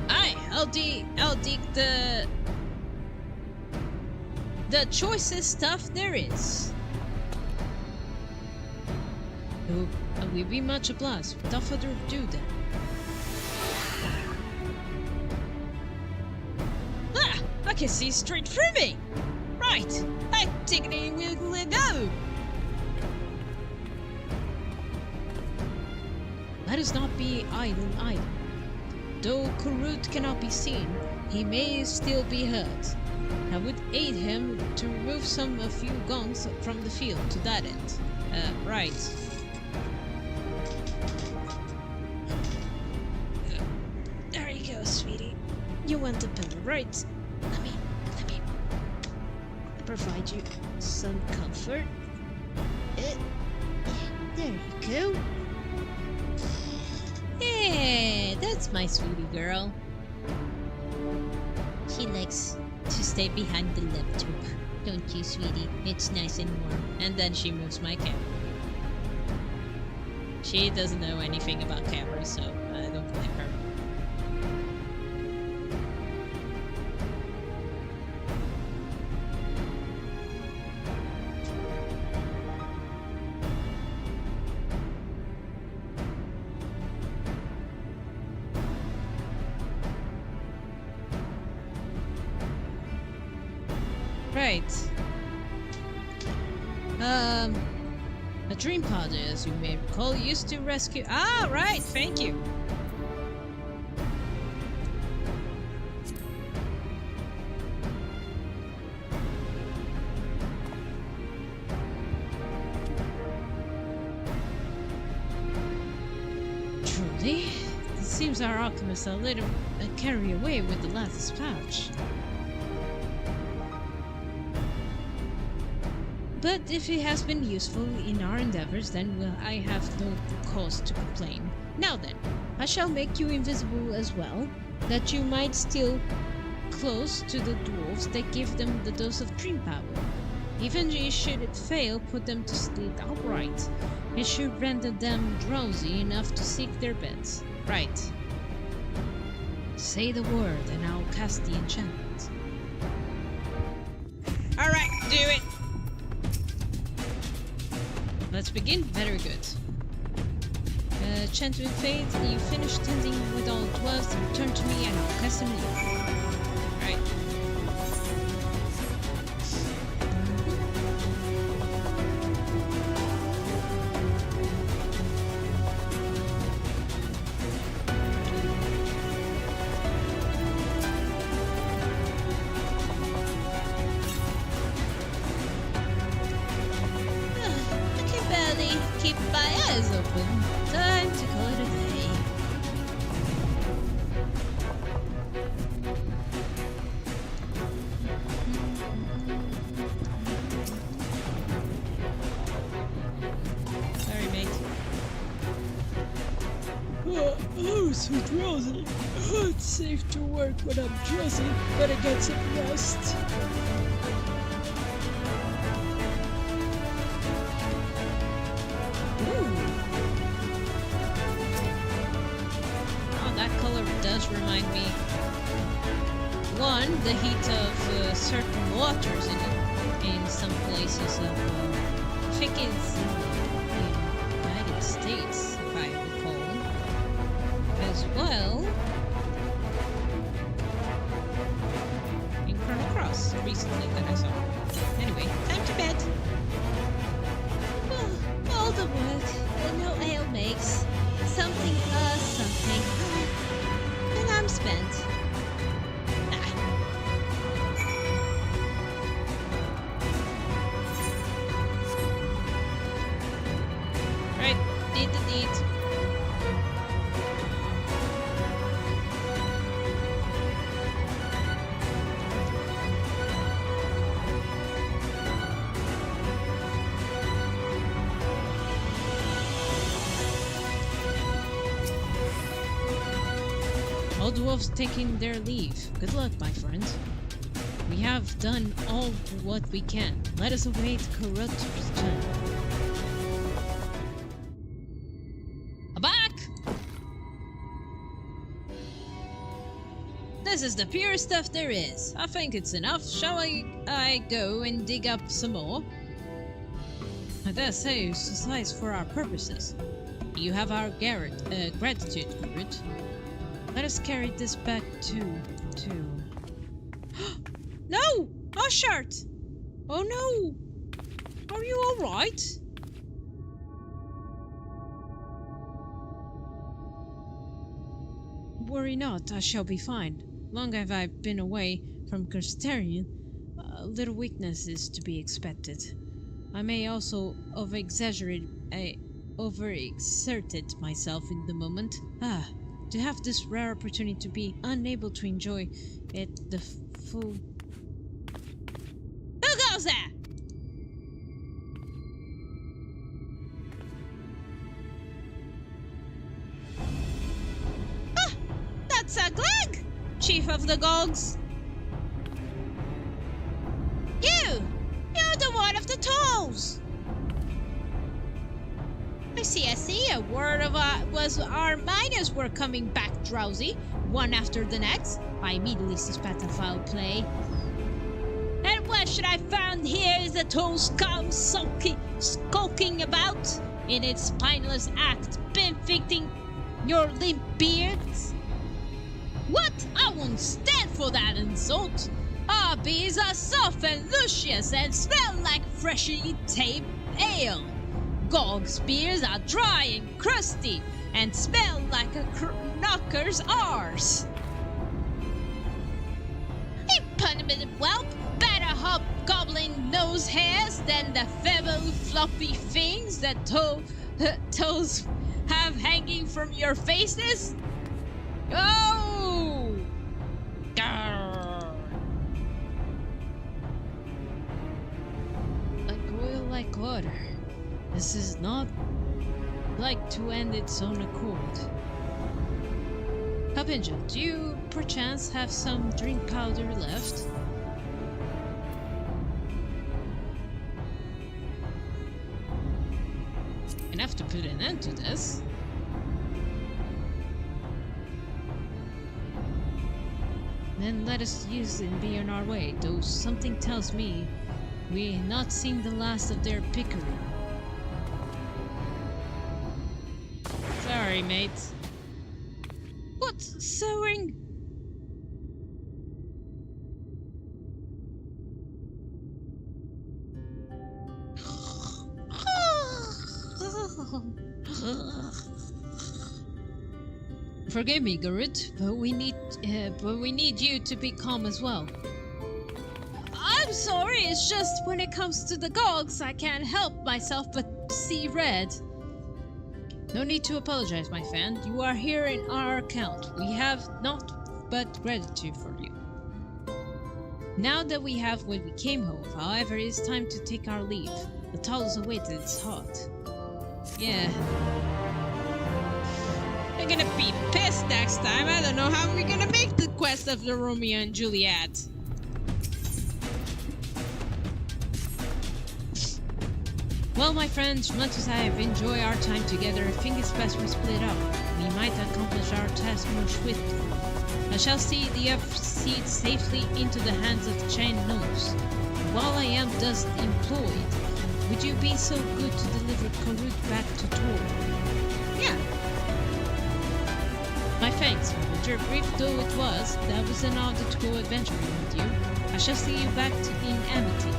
Aye, I'll dig the choicest stuff there is. We'll be much obliged. Without further ado then. Ah! I can see straight through me! Right! Antigone will go! Let us not be idle either. Though Kurut cannot be seen, he may still be heard. I would aid him to remove a few gongs from the field to that end. Right. There you go, sweetie. You want the pillow, right? Let me provide you some comfort. There you go. Yeah, that's my sweetie girl. She likes to stay behind the laptop. Don't you, sweetie? It's nice and warm. And then she moves my camera. She doesn't know anything about cameras, so I don't blame her. Right. A dream pod, as you may recall, used to rescue. Ah, right. Thank you. Truly, it seems our alchemists are let him carry away with the lattice pouch. But if it has been useful in our endeavors, then I have no cause to complain. Now then, I shall make you invisible as well, that you might steal close to the dwarves that give them the dose of dream power. Even should it fail, put them to sleep outright. It should render them drowsy enough to seek their beds. Right. Say the word and I'll cast the enchantment. Alright, do it! Let's begin. Very good. Enchantment fades. You finish tending with all dwarves and return to me and I'll cast them leave. Right. Keep my eyes open. Time to call it a day. Sorry, mate. Oh, so drowsy. Oh, it's safe to work when I'm drowsy, but I get some rest. Remind me, one, the heat of certain waters in some places of, I think it's in the United States, if I recall, as well in Chrono Cross recently that I saw. Anyway, time to bed. Oh, all the work and no ale makes something. I'm spent. Right, did the deed. All dwarves taking their leave. Good luck, my friends. We have done all what we can. Let us await Corrupt's return. Back! This is the purest stuff there is. I think it's enough. Shall I go and dig up some more? I dare say it suffice for our purposes. You have our gratitude, Garrett. Let us carry this back to... No! Oshart! Oh no! Are you alright? Worry not, I shall be fine. Long have I been away from Crystarian, a little weakness is to be expected. I may also overexerted myself in the moment. To have this rare opportunity to be unable to enjoy it the full... Who goes there? What's a glag? Chief of the Gogs. You're the one of the tolls. I see. A word of was our miners were coming back drowsy, one after the next. I immediately suspected foul play. And what should I find here is the toll scum skulking about in its spineless act, benefacting your limp beards? What? I won't stand for that insult. Our beers are soft and luscious and smell like freshly tapped ale. Gog's beers are dry and crusty and smell like a knocker's arse. Impertinent whelp, better hobgoblin nose hairs than the feathery floppy things that toes have hanging from your faces? Oh! Grr. Like oil, like water. This is not like to end its own accord. Harbinger, do you perchance have some drink powder left? Enough to put an end to this. Then let us use it and be on our way, though something tells me we have not seen the last of their pickery. Sorry, mate. What? Sewing? Forgive me, Garrett, but we need you to be calm as well. I'm sorry, it's just when it comes to the Gogs, I can't help myself but see red. No need to apologize, my friend. You are here in our account. We have not but gratitude for you. Now that we have what we came home, however, it is time to take our leave. The towels await its heart. Yeah. They're gonna be pissed next time. I don't know how we're gonna make the quest of the Romeo and Juliet. Well, my friends, much as I have enjoyed our time together, I think it's best we split up. We might accomplish our task more swiftly. I shall see the seed safely into the hands of the Chain Nose. While I am thus employed, would you be so good to deliver Karut back to Tor? Yeah. My thanks, Harbinger. Brief though it was, that was an honor to go adventuring with you. I shall see you back in Amity.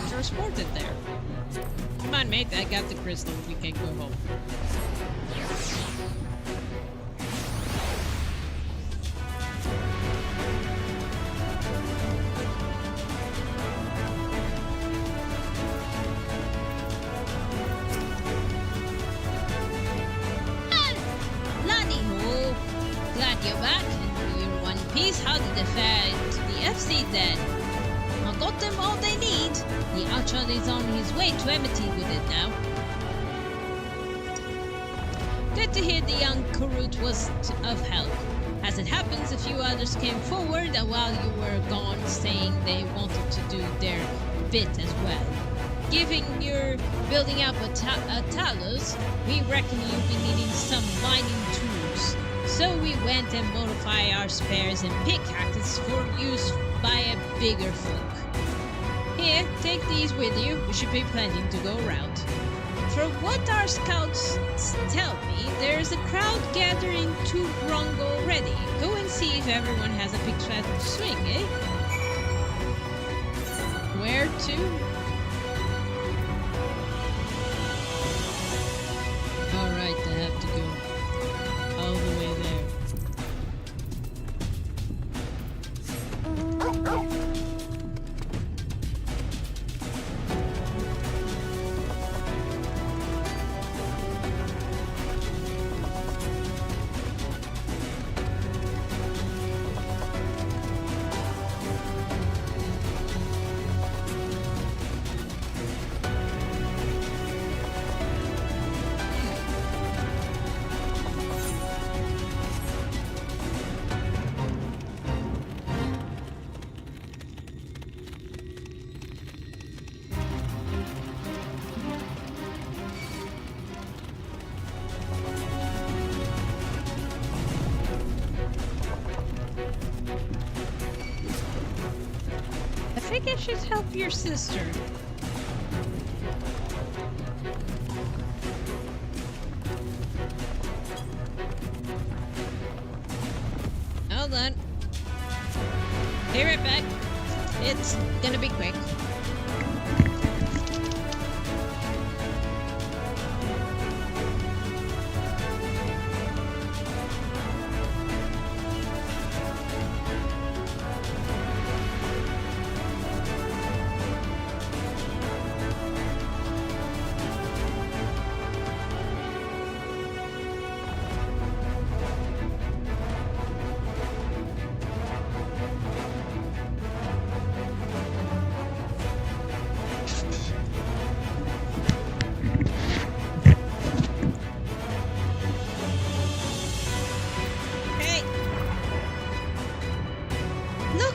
Transported there. Come on, mate, I got the crystal. We can go home. Bloody-ho! Glad you're back and you're in one piece. How did it fare to the FC then? I got them all they need. The Outshot is on his way to Amity with it now. Good to hear the young Karut was of help. As it happens, a few others came forward while you were gone, saying they wanted to do their bit as well. Given you're building up a Talos, we reckon you'll be needing some mining tools. So we went and modified our spares and pickaxes for use by a bigger folk. Here, take these with you. We should be planning to go around. From what our scouts tell me, there's a crowd gathering to Grung already. Go and see if everyone has a big fat swing, eh? Where to? Alright, I have to go all the way there. should help your sister. Hold on. Be right back. It's gonna be quick.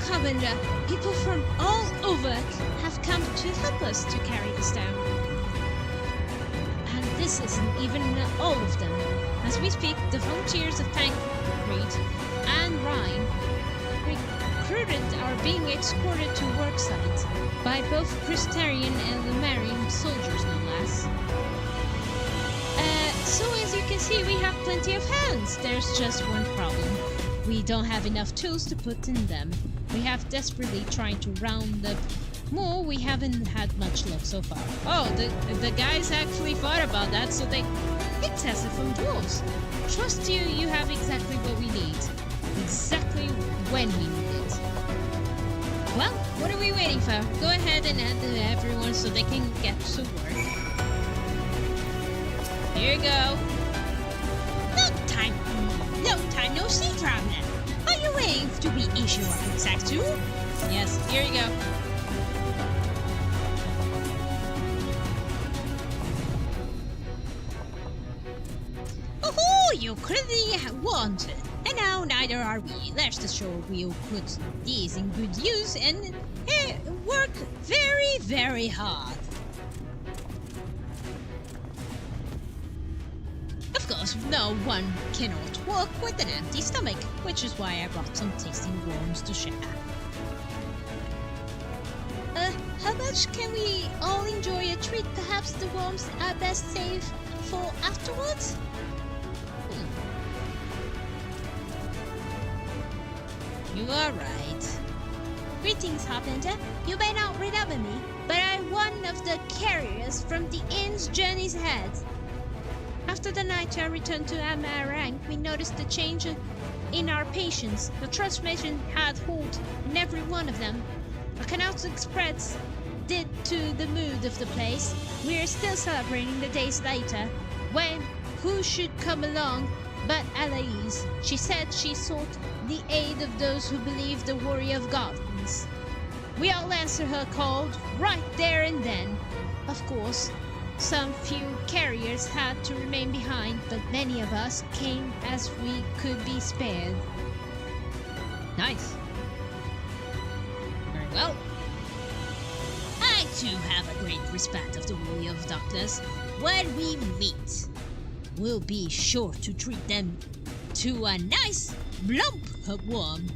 Harbinger, people from all over have come to help us to carry this down. And this isn't even all of them. As we speak, the volunteers of Tancred and Rhine recruited are being escorted to work sites by both Crystarian and Lemurian soldiers, no less. So as you can see, we have plenty of hands. There's just one problem. We don't have enough tools to put in them. We have desperately trying to round up more. We haven't had much luck so far. Oh, the guys actually thought about that, so they tested from dwarves. Trust you, you have exactly what we need. Exactly when we need it. Well, what are we waiting for? Go ahead and add everyone so they can get to work. Here you go. Long time no see, traveler. Are you waiting to be issued FFXII? Yes, here you go. Oh, you clearly wanted. And now neither are we. Rest assured we'll put these in good use and work very, very hard. Of course, no one cannot walk with an empty stomach, which is why I brought some tasty worms to share. How much can we all enjoy a treat? Perhaps the worms are best saved for afterwards? You are right. Greetings, Harbinger. You may not remember me, but I'm one of the carriers from the inn's journeys ahead. After the night I returned to Amarang, we noticed a change in our patients. The transformation had hold in every one of them. I cannot express did to the mood of the place. We are still celebrating the days later, when who should come along but Alaise. She said she sought the aid of those who believe the warrior of gods. We all answered her call right there and then. Of course, some few carriers had to remain behind, but many of us came as we could be spared. Nice. Very well. I too have a great respect of the warrior of doctors. When we meet, we'll be sure to treat them to a nice lump of worm.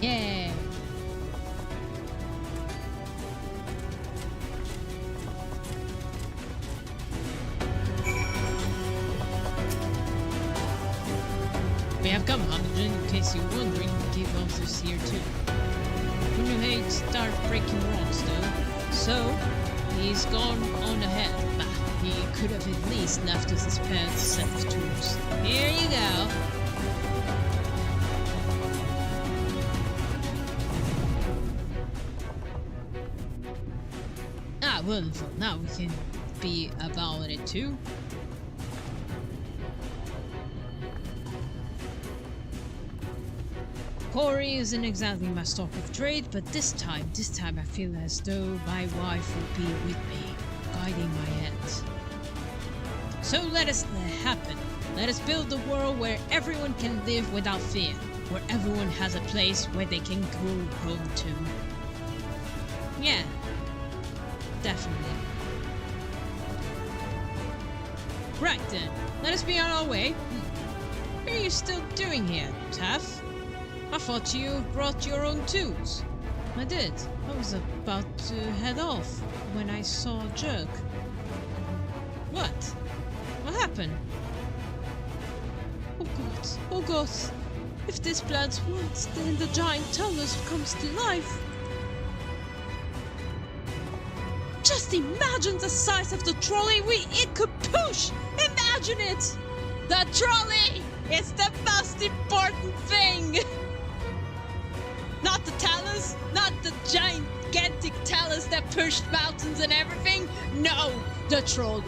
Yeah. We have come, Harbinger, in case you're wondering, Kid Monster's here too. Kunuhate start breaking rocks though, so he's gone on ahead. Bah, he could have at least left us a spare set of tools. Here you go. Ah, wonderful. Now we can be about it too. Corey isn't exactly my stock of trade, but this time I feel as though my wife will be with me, guiding my hands. So let us happen. Let us build a world where everyone can live without fear, where everyone has a place where they can go home to. Yeah, definitely. Right then, let us be on our way. What are you still doing here, Taff? I thought you brought your own tools. I did. I was about to head off when I saw a jerk. What? What happened? Oh god. Oh god. If this plant works, then the giant Talos comes to life. Just imagine the size of the trolley it could push! Imagine it! The trolley is the most important thing! Not the Talos, not the gigantic Talos that pushed mountains and everything. No, the trolley.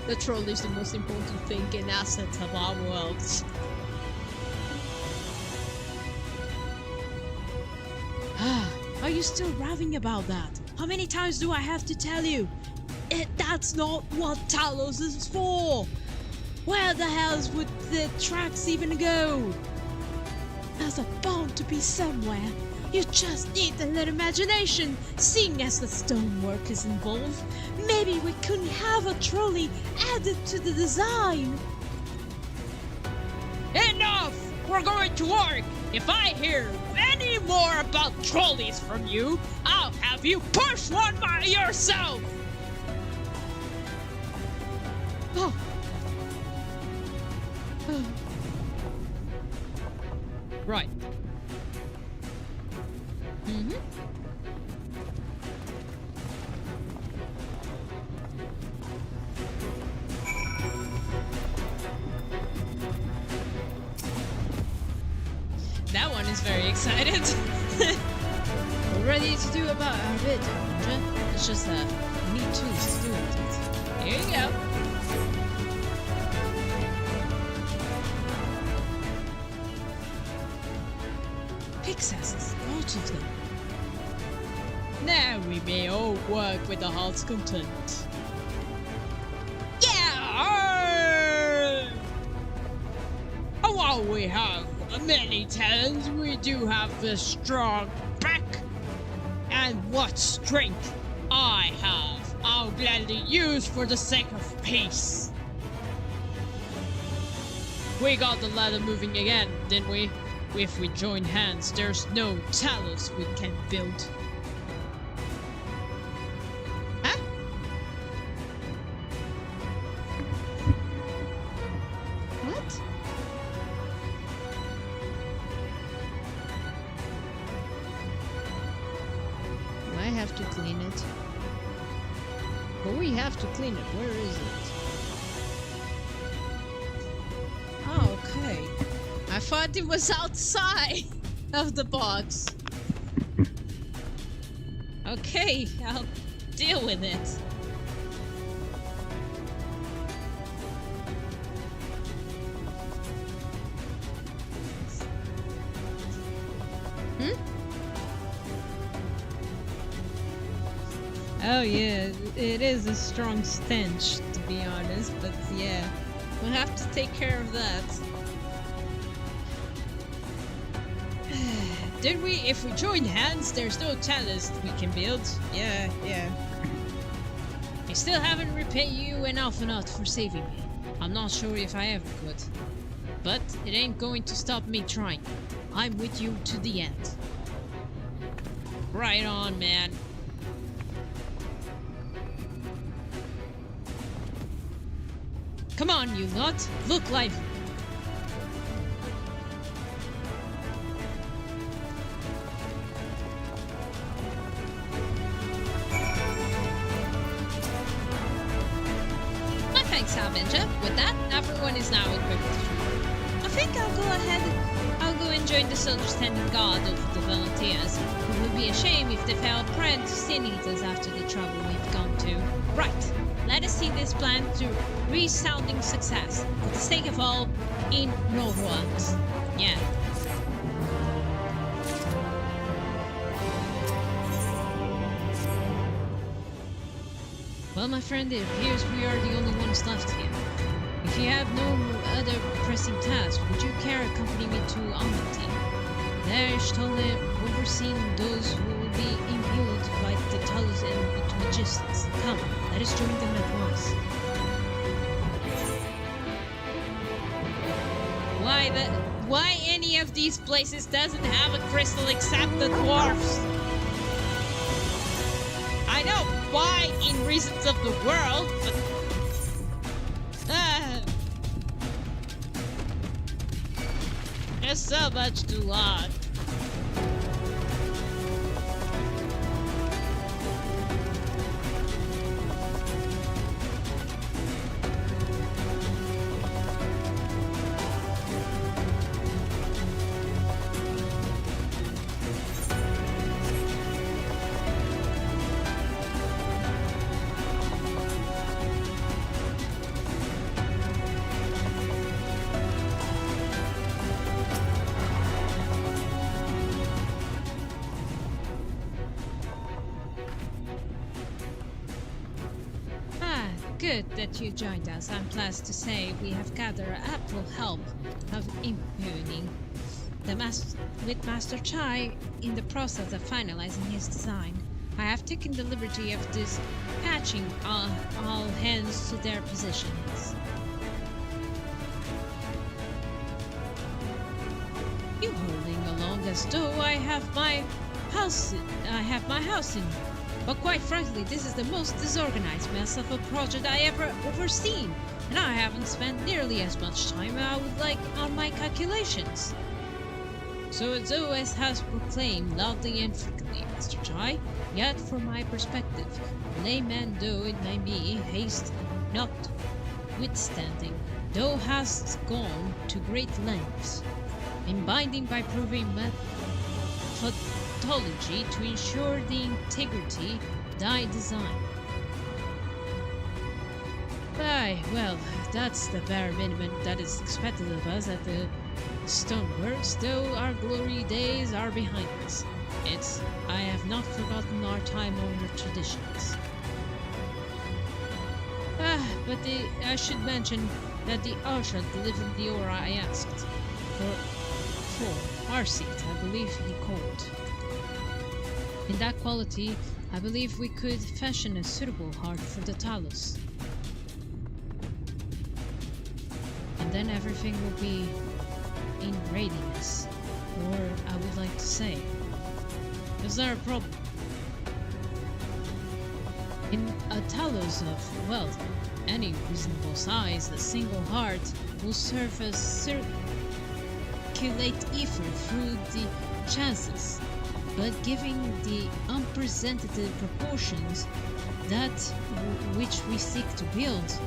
The trolley is the most important thing in assets of our worlds. Are you still raving about that? How many times do I have to tell you? That's not what Talos is for! Where the hell would the tracks even go? There's bound to be somewhere. You just need a little imagination, seeing as the stonework is involved. Maybe we couldn't have a trolley added to the design. Enough! We're going to work! If I hear any more about trolleys from you, I'll have you push one by yourself! Oh. Right. Mm-hmm. That one is very excited. We're ready to do about our bit, Harbinger. It's just that we need tools to do it. Here you go. Pixasses, lots of them. Now we may all work with the heart's content. Yeah! While we have many talents, we do have a strong back. And what strength I have, I'll gladly use for the sake of peace. We got the ladder moving again, didn't we? If we join hands, there's no Talos we can build. Huh? What? I have to clean it. But we have to clean it. Where is it? Oh, okay. I thought it was outside of the box. Okay, I'll deal with it. Hmm? Oh yeah, it is a strong stench, to be honest, but yeah, we'll have to take care of that. Did we? If we join hands, there's no Talos we can build. Yeah. I still haven't repaid you an awful lot for saving me. I'm not sure if I ever could. But it ain't going to stop me trying. I'm with you to the end. Right on, man. Come on, you nut. Look lively. Thanks, Harbinger. With that, everyone is now equipped. I think I'll go ahead. I'll go and join the soldiers standing guard of the volunteers. It would be a shame if they fell prey to sin eaters after the trouble we've gone to. Right. Let us see this plan to resounding success. For the sake of all in Northwoods. Yeah. Well, my friend, it appears we are the only ones left here. If you have no other pressing tasks, would you care to accompany me to Almaty? There, Stolle overseeing those who will be imbued by the Talos and the Magicians. Come, let us join them at once. Why any of these places doesn't have a crystal except the dwarfs? in reasons of the world, but... There's so much to learn. Good that you joined us. I'm pleased to say we have gathered ample help of impugning with Master Chai in the process of finalizing his design. I have taken the liberty of dispatching all hands to their positions. You hurling along as though I have my house in. But quite frankly, this is the most disorganized mess of a project I ever overseen, and I haven't spent nearly as much time as I would like on my calculations. So Zoes has proclaimed loudly and frequently, Mr. Chai, yet from my perspective, layman though it may be, haste notwithstanding, thou hast gone to great lengths, in binding by proving methodology to ensure the integrity of thy design. Aye, well, that's the bare minimum that is expected of us at the stoneworks, though our glory days are behind us. I have not forgotten our time-honored traditions. But I should mention that the Usher delivered the order I asked for our seat, I believe he called. In that quality, I believe we could fashion a suitable heart for the Talos. And then everything will be in readiness, or I would like to say, is there a problem? In a Talos of wealth, any reasonable size, a single heart will serve as circulate ether through the chances, but given the unprecedented proportions that which we seek to build,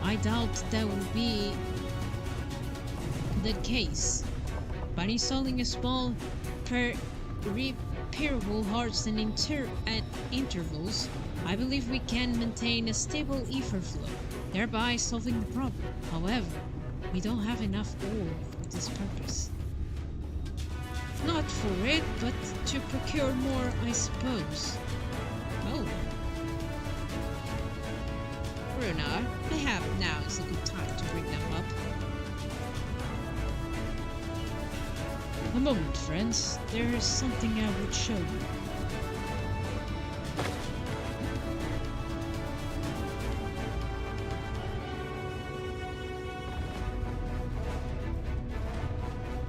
I doubt that will be the case. By installing a small repairable hearts and intervals, I believe we can maintain a stable ether flow, thereby solving the problem. However, we don't have enough ore for this purpose. Not for it, but to procure more, I suppose. Oh. Runa, perhaps now is a good time to bring them up. A moment, friends. There is something I would show you.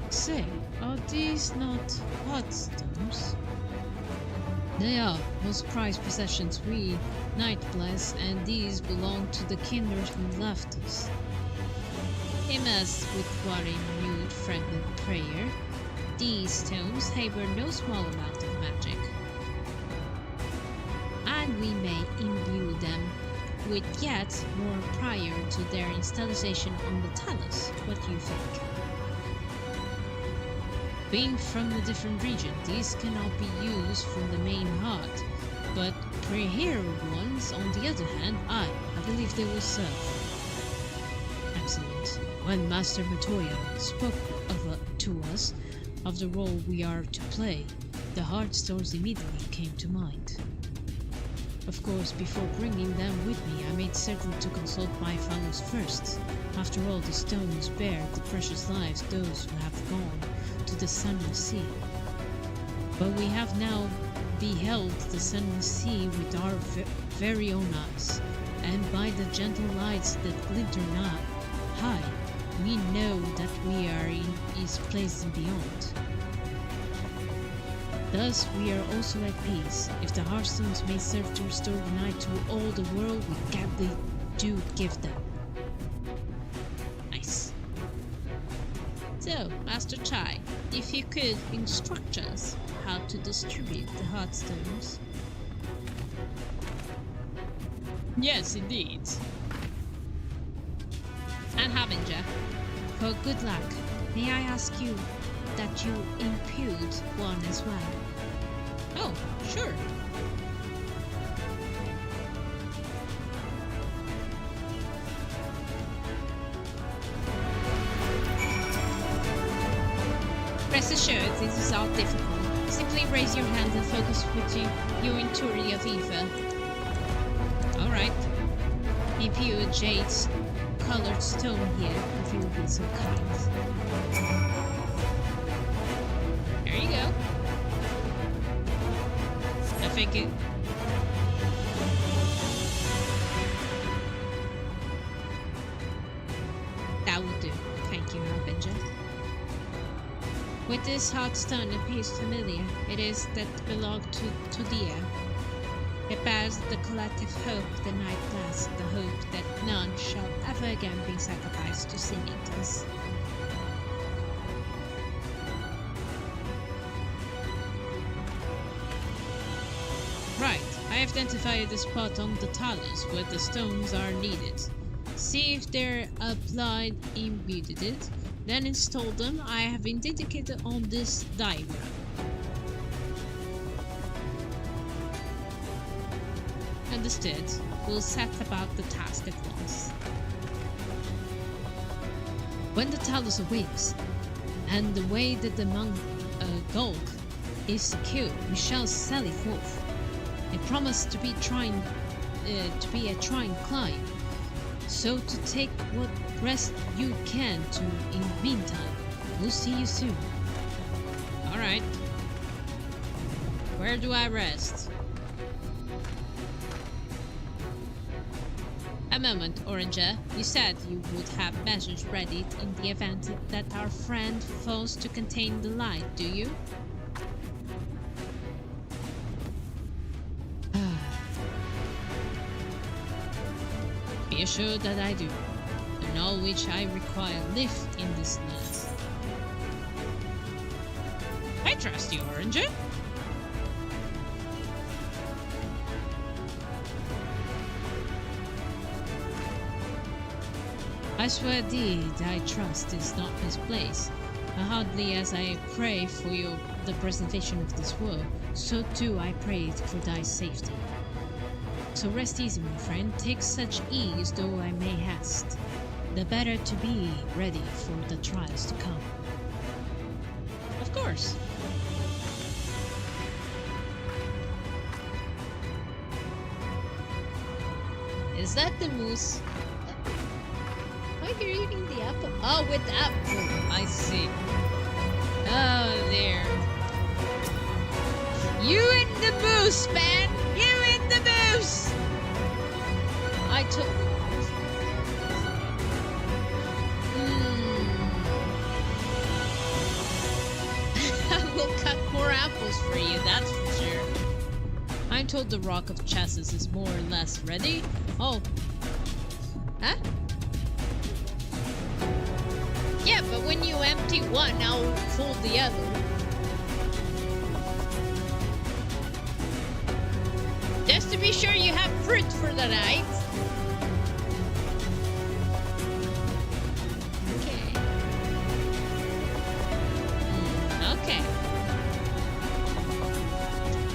Say, are these not bloodstones? They are. Most prized possessions we, Nightbless, and these belong to the kindred who left us. Immersed with what a renewed fragment prayer, these stones harbor no small amount of magic. And we may imbue them with yet more prior to their installation on the Talos. What do you think? Being from a different region, these cannot be used from the main heart, but pre-heroed ones, on the other hand, I believe they will serve. Excellent. When Master Matoya spoke to us of the role we are to play, the Heartstones immediately came to mind. Of course, before bringing them with me, I made certain to consult my fellows first. After all, the stones bear the precious lives those who have gone to the Sunless Sea. But we have now beheld the Sunless Sea with our very own eyes, and by the gentle lights that glitter high, we know that we are in is placed beyond. Thus, we are also at peace. If the Hearthstones may serve to restore the night to all the world, we gladly do give them. Nice. So, Master Chai, if you could instruct us how to distribute the Hearthstones. Yes, indeed. And Harbinger, for good luck, may I ask you that you impute one as well? Oh, sure. Rest assured, this is all difficult. Simply raise your hand and focus with your intuition of ether. Alright. Impute a jade's colored stone here, if you would be so kind. There you go. I think it... That will do. Thank you, Harbinger. With this Hearthstone appears familiar, it is that belonged to Todia. It bears the collective hope the night lasts, the hope that none shall ever again be sacrificed to sin eaters. Right, I have identified the spot on the Talos where the stones are needed. See if they're applied embedded, then install them. I have indicated on this diagram. Understood. We'll set about the task at once. When the Talos awakes, and the way that the monk Gulg is secure, we shall sally forth. It promised to be a trying climb, so to take what rest you can to in the meantime. We'll see you soon. Alright. Where do I rest? A moment, Oranger. You said you would have measures ready in the event that our friend fails to contain the light, do you? Be assured that I do, and all which I require lift in this night. I trust you, Oranger. I swear indeed, I trust is not misplaced. Hardly as I pray for the preservation of this world, so too I pray for thy safety. So rest easy, my friend. Take such ease, though I may haste. The better to be ready for the trials to come. Of course. Is that the moose? Oh, you're eating the apple. Oh, with the apple. I see. Oh, there. You and the moose, man! You and the moose! I took... I will cut more apples for you, that's for sure. I'm told the Rock of Chassis is more or less ready. Oh. Huh? Yeah, but when you empty one, I'll fill the other. Just to be sure you have fruit for the night. Okay. Okay.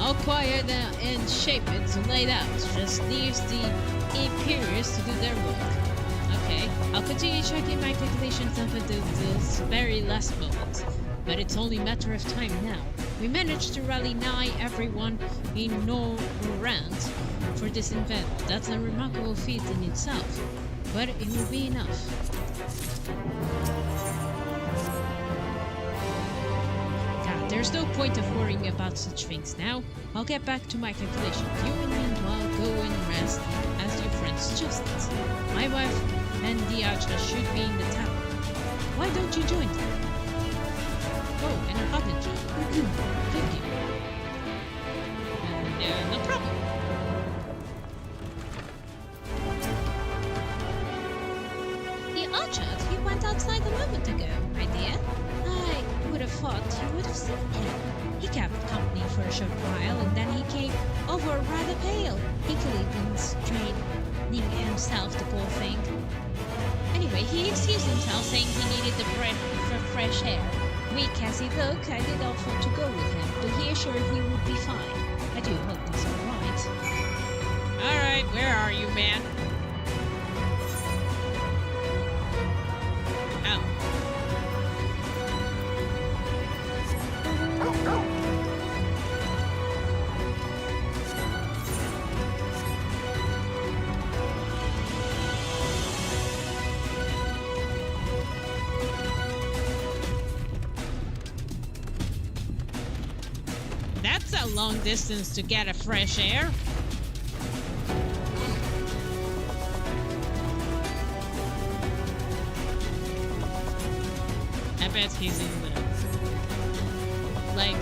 I'll acquire them and shape it to lay it out. Just leaves the Imperials to do their work. Okay, I'll continue checking my calculations up until this very last moment. But it's only a matter of time now. We managed to rally nigh everyone in Norrand for this event. That's a remarkable feat in itself, but it will be enough. God, there's no point of worrying about such things now. I'll get back to my calculations. You and meanwhile go and rest as your friend suggested. My wife and the archer should be in the tower. Why don't you join them? Oh, and a Harbinger. Thank you. No problem. The Archers, he went outside a moment ago, my dear. I would have thought you would have seen him. He kept company for a short while, and then he came over rather pale. He could have been straining himself, the poor thing. Anyway, he excused himself, saying he needed the breath for fresh air. Weak as he looked, I did offer to go with him, but he assured we would be fine. I do hope he's alright. Alright, where are you, man? Oh. That's a long distance to get a fresh air. I bet he's in the, like,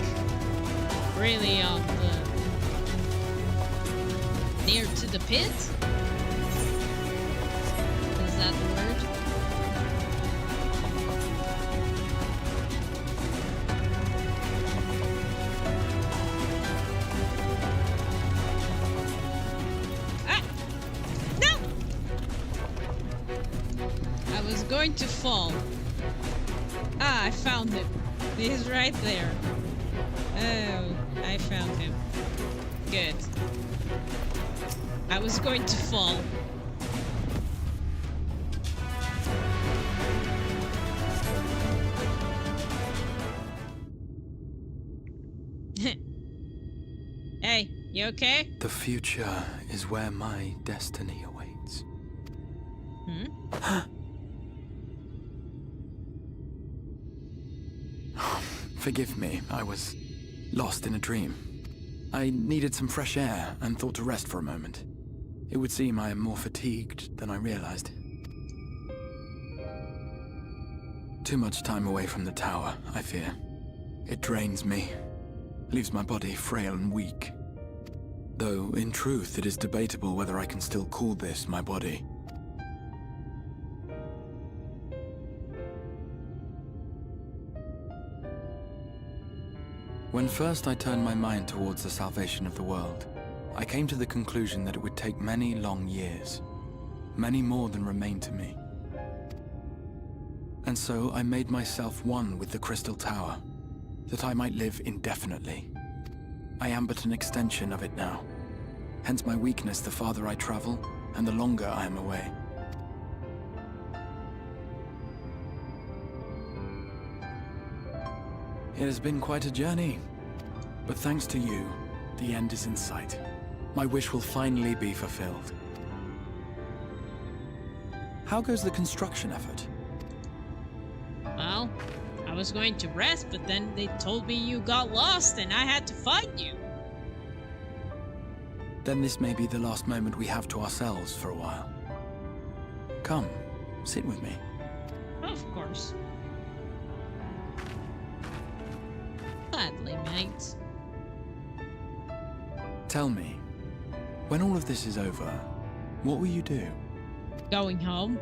really on the, near to the pit? Is that the word? Going to fall. Ah, I found him. He's right there. Oh, I found him. Good. I was going to fall. Hey, you okay? The future is where my destiny awaits. Hmm? Forgive me, I was lost in a dream. I needed some fresh air and thought to rest for a moment. It would seem I am more fatigued than I realized. Too much time away from the tower, I fear. It drains me, leaves my body frail and weak. Though, in truth, it is debatable whether I can still call this my body. When first I turned my mind towards the salvation of the world, I came to the conclusion that it would take many long years, many more than remain to me. And so I made myself one with the Crystal Tower, that I might live indefinitely. I am but an extension of it now, hence my weakness the farther I travel, and the longer I am away. It has been quite a journey, but thanks to you, the end is in sight. My wish will finally be fulfilled. How goes the construction effort? Well, I was going to rest, but then they told me you got lost and I had to find you. Then this may be the last moment we have to ourselves for a while. Come, sit with me. Of course. Gladly, mate. Tell me, when all of this is over, what will you do? Going home.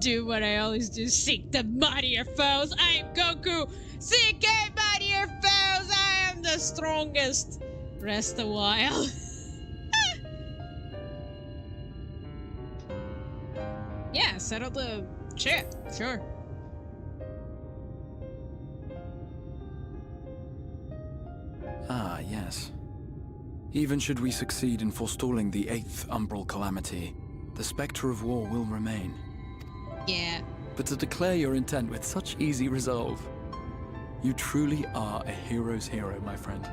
Do what I always do, seek the mightier foes. I am Goku, seek a mightier foes. I am the strongest. Rest a while. Yeah, settle the shit, sure. Ah, yes. Even should we succeed in forestalling the 8th Umbral Calamity, the specter of war will remain. Yeah. But to declare your intent with such easy resolve, you truly are a hero's hero, my friend.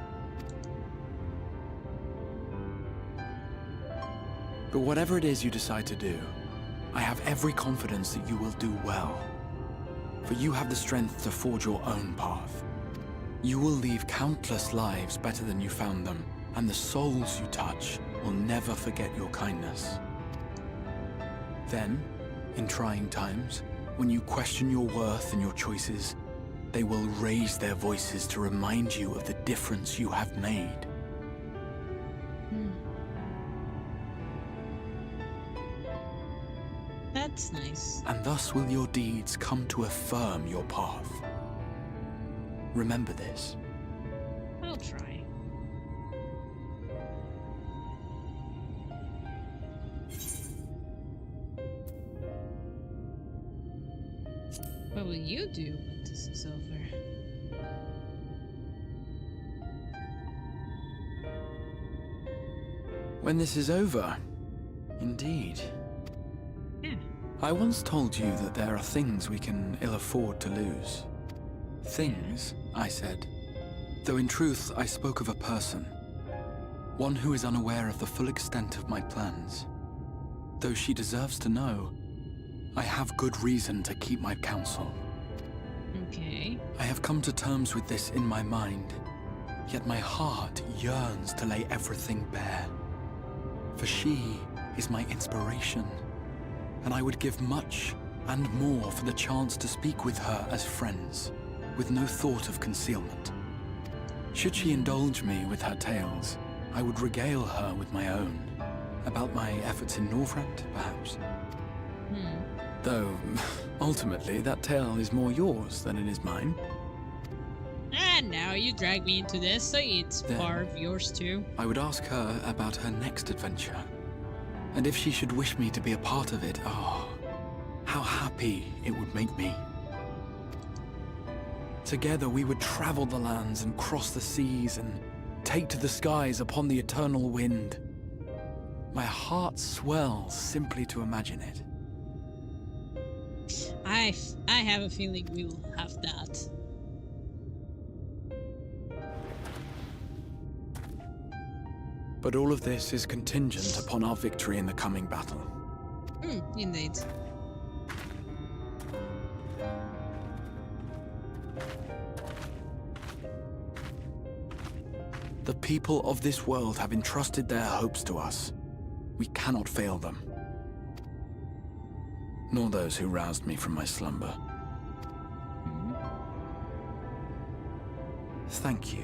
But whatever it is you decide to do, I have every confidence that you will do well. For you have the strength to forge your own path. You will leave countless lives better than you found them, and the souls you touch will never forget your kindness. Then, In trying times, when you question your worth and your choices, they will raise their voices to remind you of the difference you have made. That's nice. And thus will your deeds come to affirm your path. Remember this. I'll try. What will you do when this is over? When this is over, indeed. I once told you that there are things we can ill afford to lose. Things, I said. Though in truth, I spoke of a person. One who is unaware of the full extent of my plans. Though she deserves to know, I have good reason to keep my counsel. Okay. I have come to terms with this in my mind, yet my heart yearns to lay everything bare. For she is my inspiration, and I would give much and more for the chance to speak with her as friends, with no thought of concealment. Should she indulge me with her tales, I would regale her with my own, about my efforts in Northrend, perhaps. Though, ultimately, that tale is more yours than it is mine. And now you drag me into this, so it's part of yours too. I would ask her about her next adventure. And if she should wish me to be a part of it, oh, how happy it would make me. Together we would travel the lands and cross the seas and take to the skies upon the eternal wind. My heart swells simply to imagine it. I have a feeling we'll have that. But all of this is contingent upon our victory in the coming battle. Indeed. The people of this world have entrusted their hopes to us. We cannot fail them. Nor those who roused me from my slumber. Thank you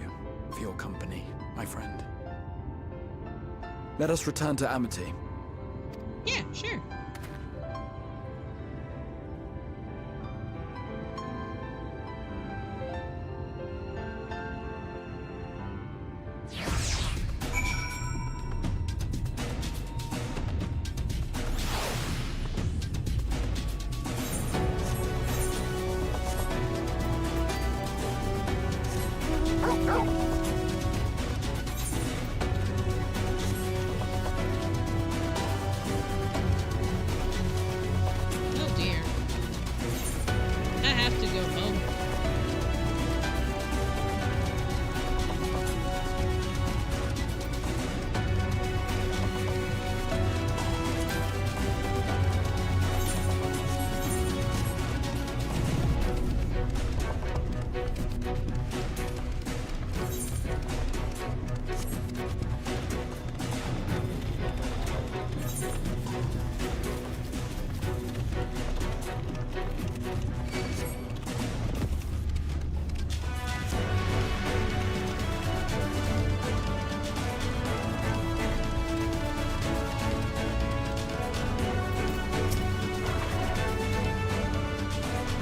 for your company, my friend. Let us return to Amity. Yeah, sure.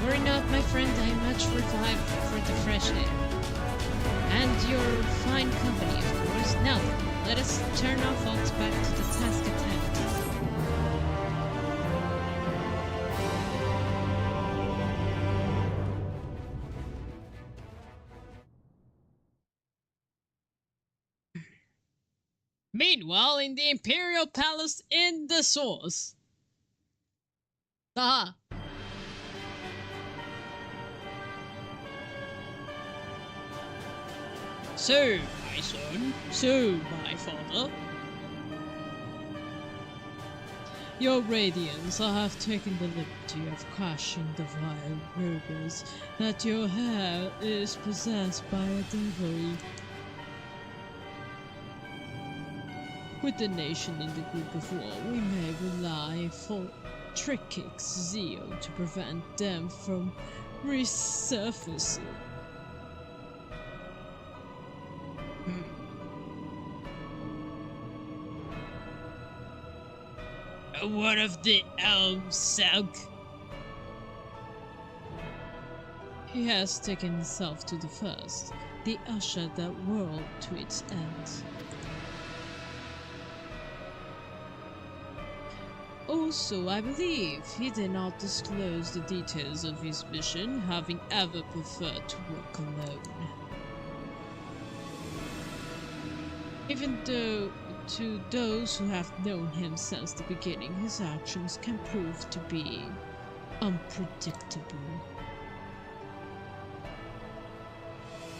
Worry not, my friend, I am much revived for the fresh air. And your fine company, of course. Now then, let us turn our thoughts back to the task at hand. Meanwhile, in the Imperial Palace in the Source. Aha! So, my son, so, my father. Your Radiance, I have taken the liberty of crushing the vile rumors that your hair is possessed by a devil. With the nation in the grip of war, we may rely FFXIV to prevent them from resurfacing. One of the elms sunk. He has taken himself to the first. They ushered that world to its end. Also, I believe he did not disclose the details of his mission, having ever preferred to work alone. Even though to those who have known him since the beginning, his actions can prove to be unpredictable.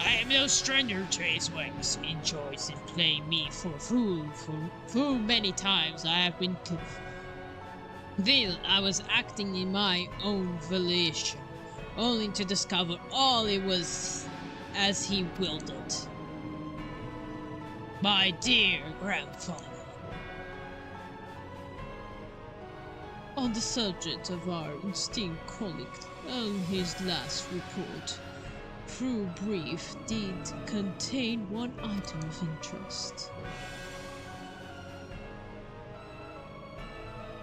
I am no stranger to his ways. He enjoys in playing me for a fool. For many times I have been convinced I was acting in my own volition, only to discover all it was as he willed it. My dear grandfather. On the subject of our esteemed colleague, on his last report, through brief, did contain one item of interest.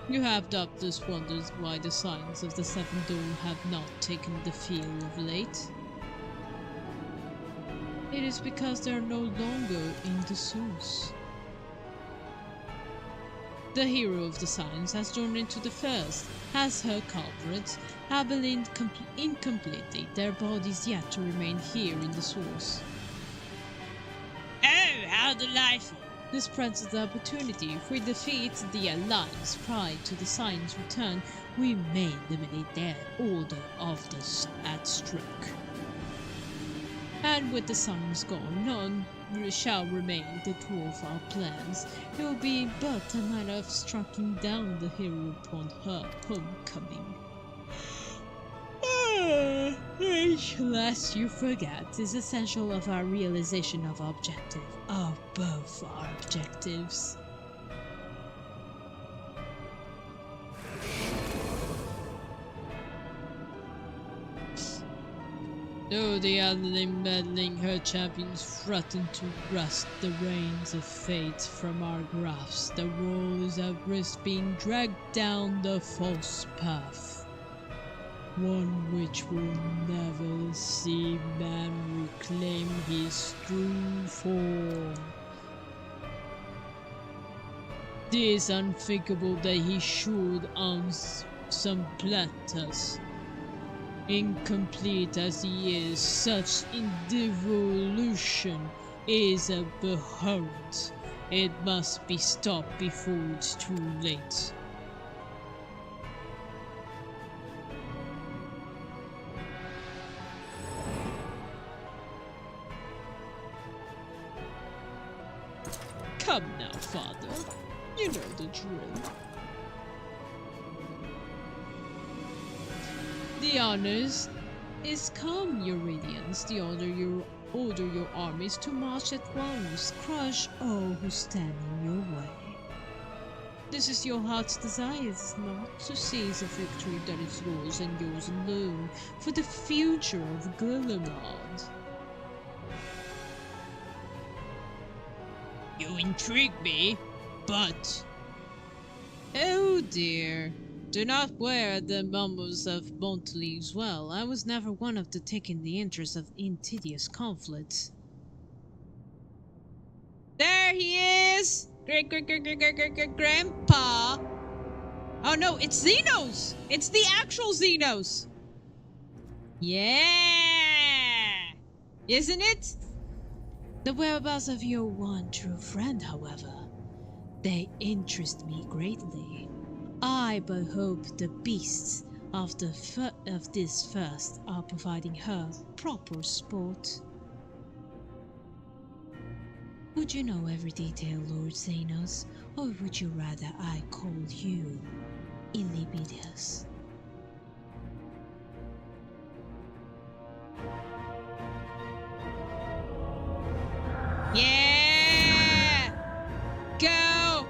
You have doubtless wondered why the signs of the Seven Dawn have not taken the field of late. It is because they are no longer in the source. The hero of the signs has joined into the first, as her culprits have been incompletely, their bodies yet to remain here in the source. Oh, how delightful! This presents the opportunity. If we defeat the Alliance prior to the signs' return, we may eliminate their order of the at stroke. And with the signs gone, none shall remain the tool of our plans. It will be but a matter of striking down the hero upon her homecoming. Lest you forget, is essential of our realization of our objective, above our objectives. Though the meddling her champions threaten to wrest the reins of fate from our grasp, the world is at risk being dragged down the false path, one which will never see man reclaim his true form. It is unthinkable that he should supplant us. Incomplete as he is, such devolution is abhorrent. It must be stopped before it's too late. Come now, father. You know the drill. The honors is come, your radiance. The order your armies to march at once, crush all who stand in your way. This is your heart's desire, is it not? To seize a victory that is yours and yours alone, for the future of Gillimard. You intrigue me, but... Oh dear. Do not wear the mumbles of Monteli's well. I was never one of the taking the interest of insidious conflicts. There he is! Grandpa! Oh no, it's Xenos! It's the actual Xenos! Yeah! Isn't it? The whereabouts of your one true friend, however, they interest me greatly. I but hope the beasts of this first are providing her proper sport. Would you know every detail, Lord Xenos, or would you rather I called you Illibidius? Yeah! Go!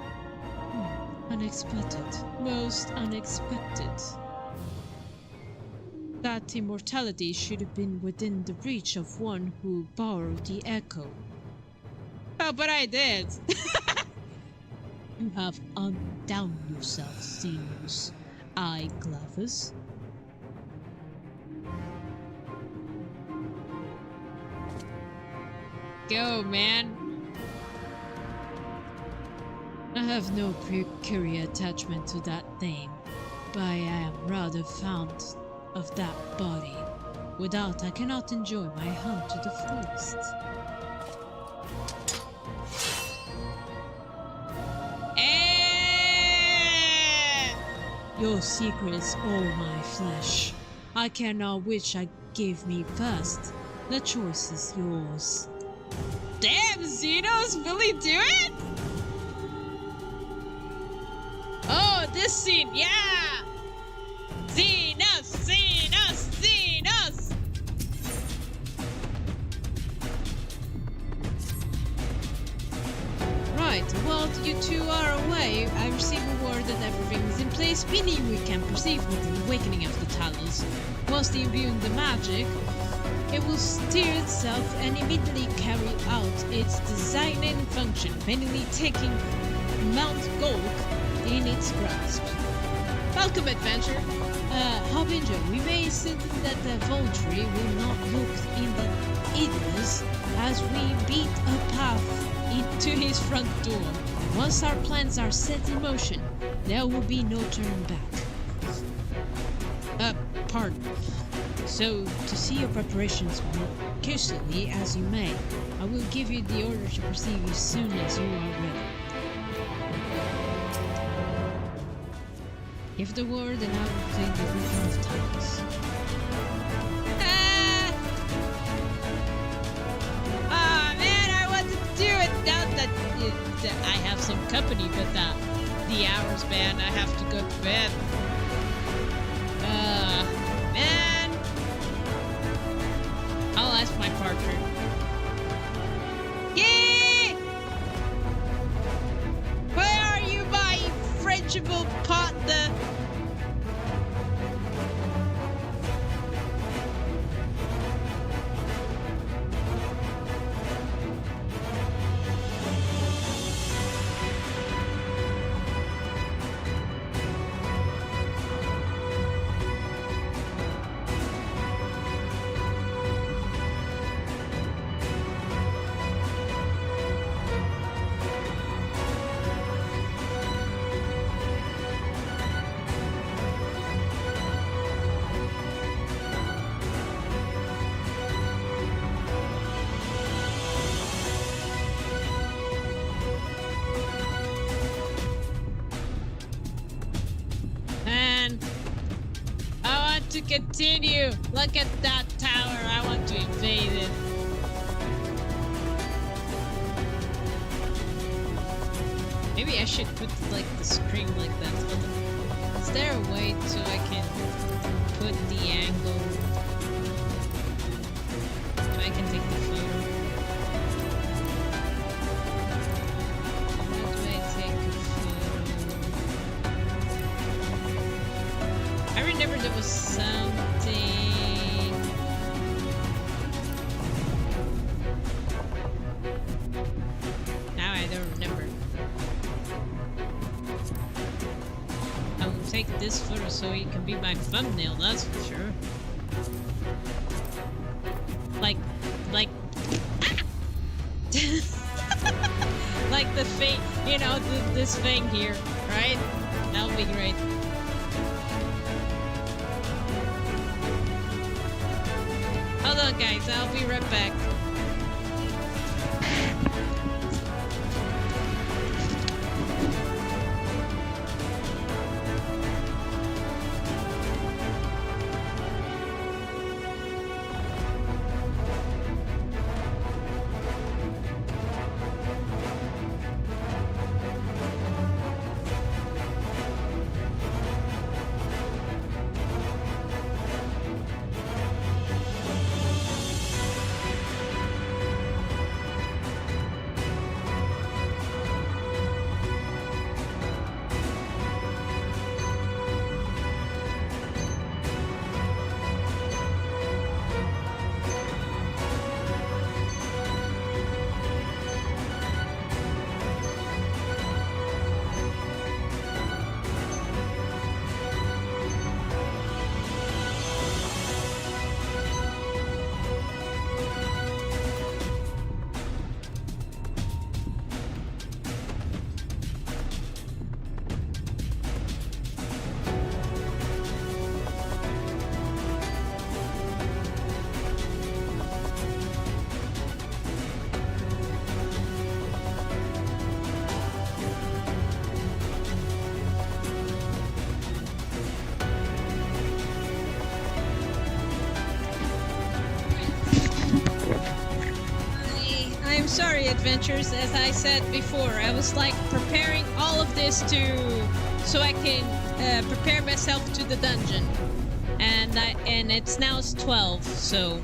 unexpected. Most unexpected. That immortality should have been within the reach of one who borrowed the echo. Oh, but I did! You have undone yourself, Xenos. Eyeglavers. Go, man! I have no precarious attachment to that name, but I am rather fond of that body. Without, I cannot enjoy my hunt to the fullest. Your secret is all my flesh. I care not which I gave me first. The choice is yours. Damn, Xenos, really do it? Oh, this scene, yeah! Xenos, Xenos, Xenos! Right, while you two are away, I receive a word that everything is in place, meaning we can proceed with the awakening of the Talos. Whilst imbuing the magic, it will steer itself and immediately carry out its designing function, finally taking Mount Golg in its grasp. Welcome, adventure! Harbinger, we may assume that the Volturi will not look in the Ignis as we beat a path into his front door. Once our plans are set in motion, there will be no turning back. Pardon. So, to see your preparations more carefully as you may, I will give you the order to proceed as soon as you are ready. Give the word and I will play the rhythm of times. Man, I want to do it now that I have some company, but the hours, man, I have to go to bed. Man. I'll ask my partner. Yeah! Where are you, my Frenchable partner? To continue. Look at that tower. I want to invade it. Maybe I should put like the screen like that. Is there a way so I can put the angle so I can take the photo? How do I take a photo? I remember there was something. Now I don't remember. I will take this photo so it can be my thumbnail, that's for sure. Like like the thing, you know, this thing here, right? That would be great. Hold on, guys. I'll be right back. sorry, adventures. As I said before, I was like preparing all of this so I can prepare myself to the dungeon, and it's now 12, so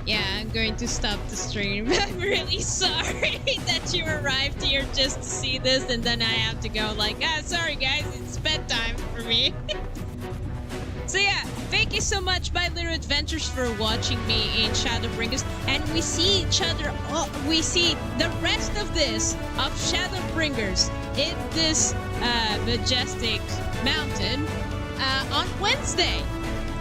yeah, I'm going to stop the stream. I'm really sorry that you arrived here just to see this, and then I have to go like, sorry guys, it's bedtime for me. So yeah, thank you so much, my little adventures, for watching me in ShadowBringers, and we see each other, we see the rest of ShadowBringers in this majestic mountain on Wednesday.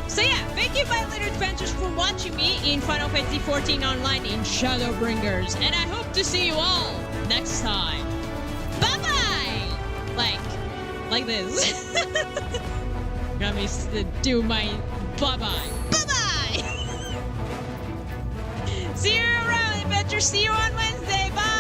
So yeah, thank you, my little adventures, for watching me in Final Fantasy XIV Online in ShadowBringers, and I hope to see you all next time. Bye-bye! Like this. Got me to do my bye-bye. Bye-bye! See you around, adventure. See you on Wednesday. Bye!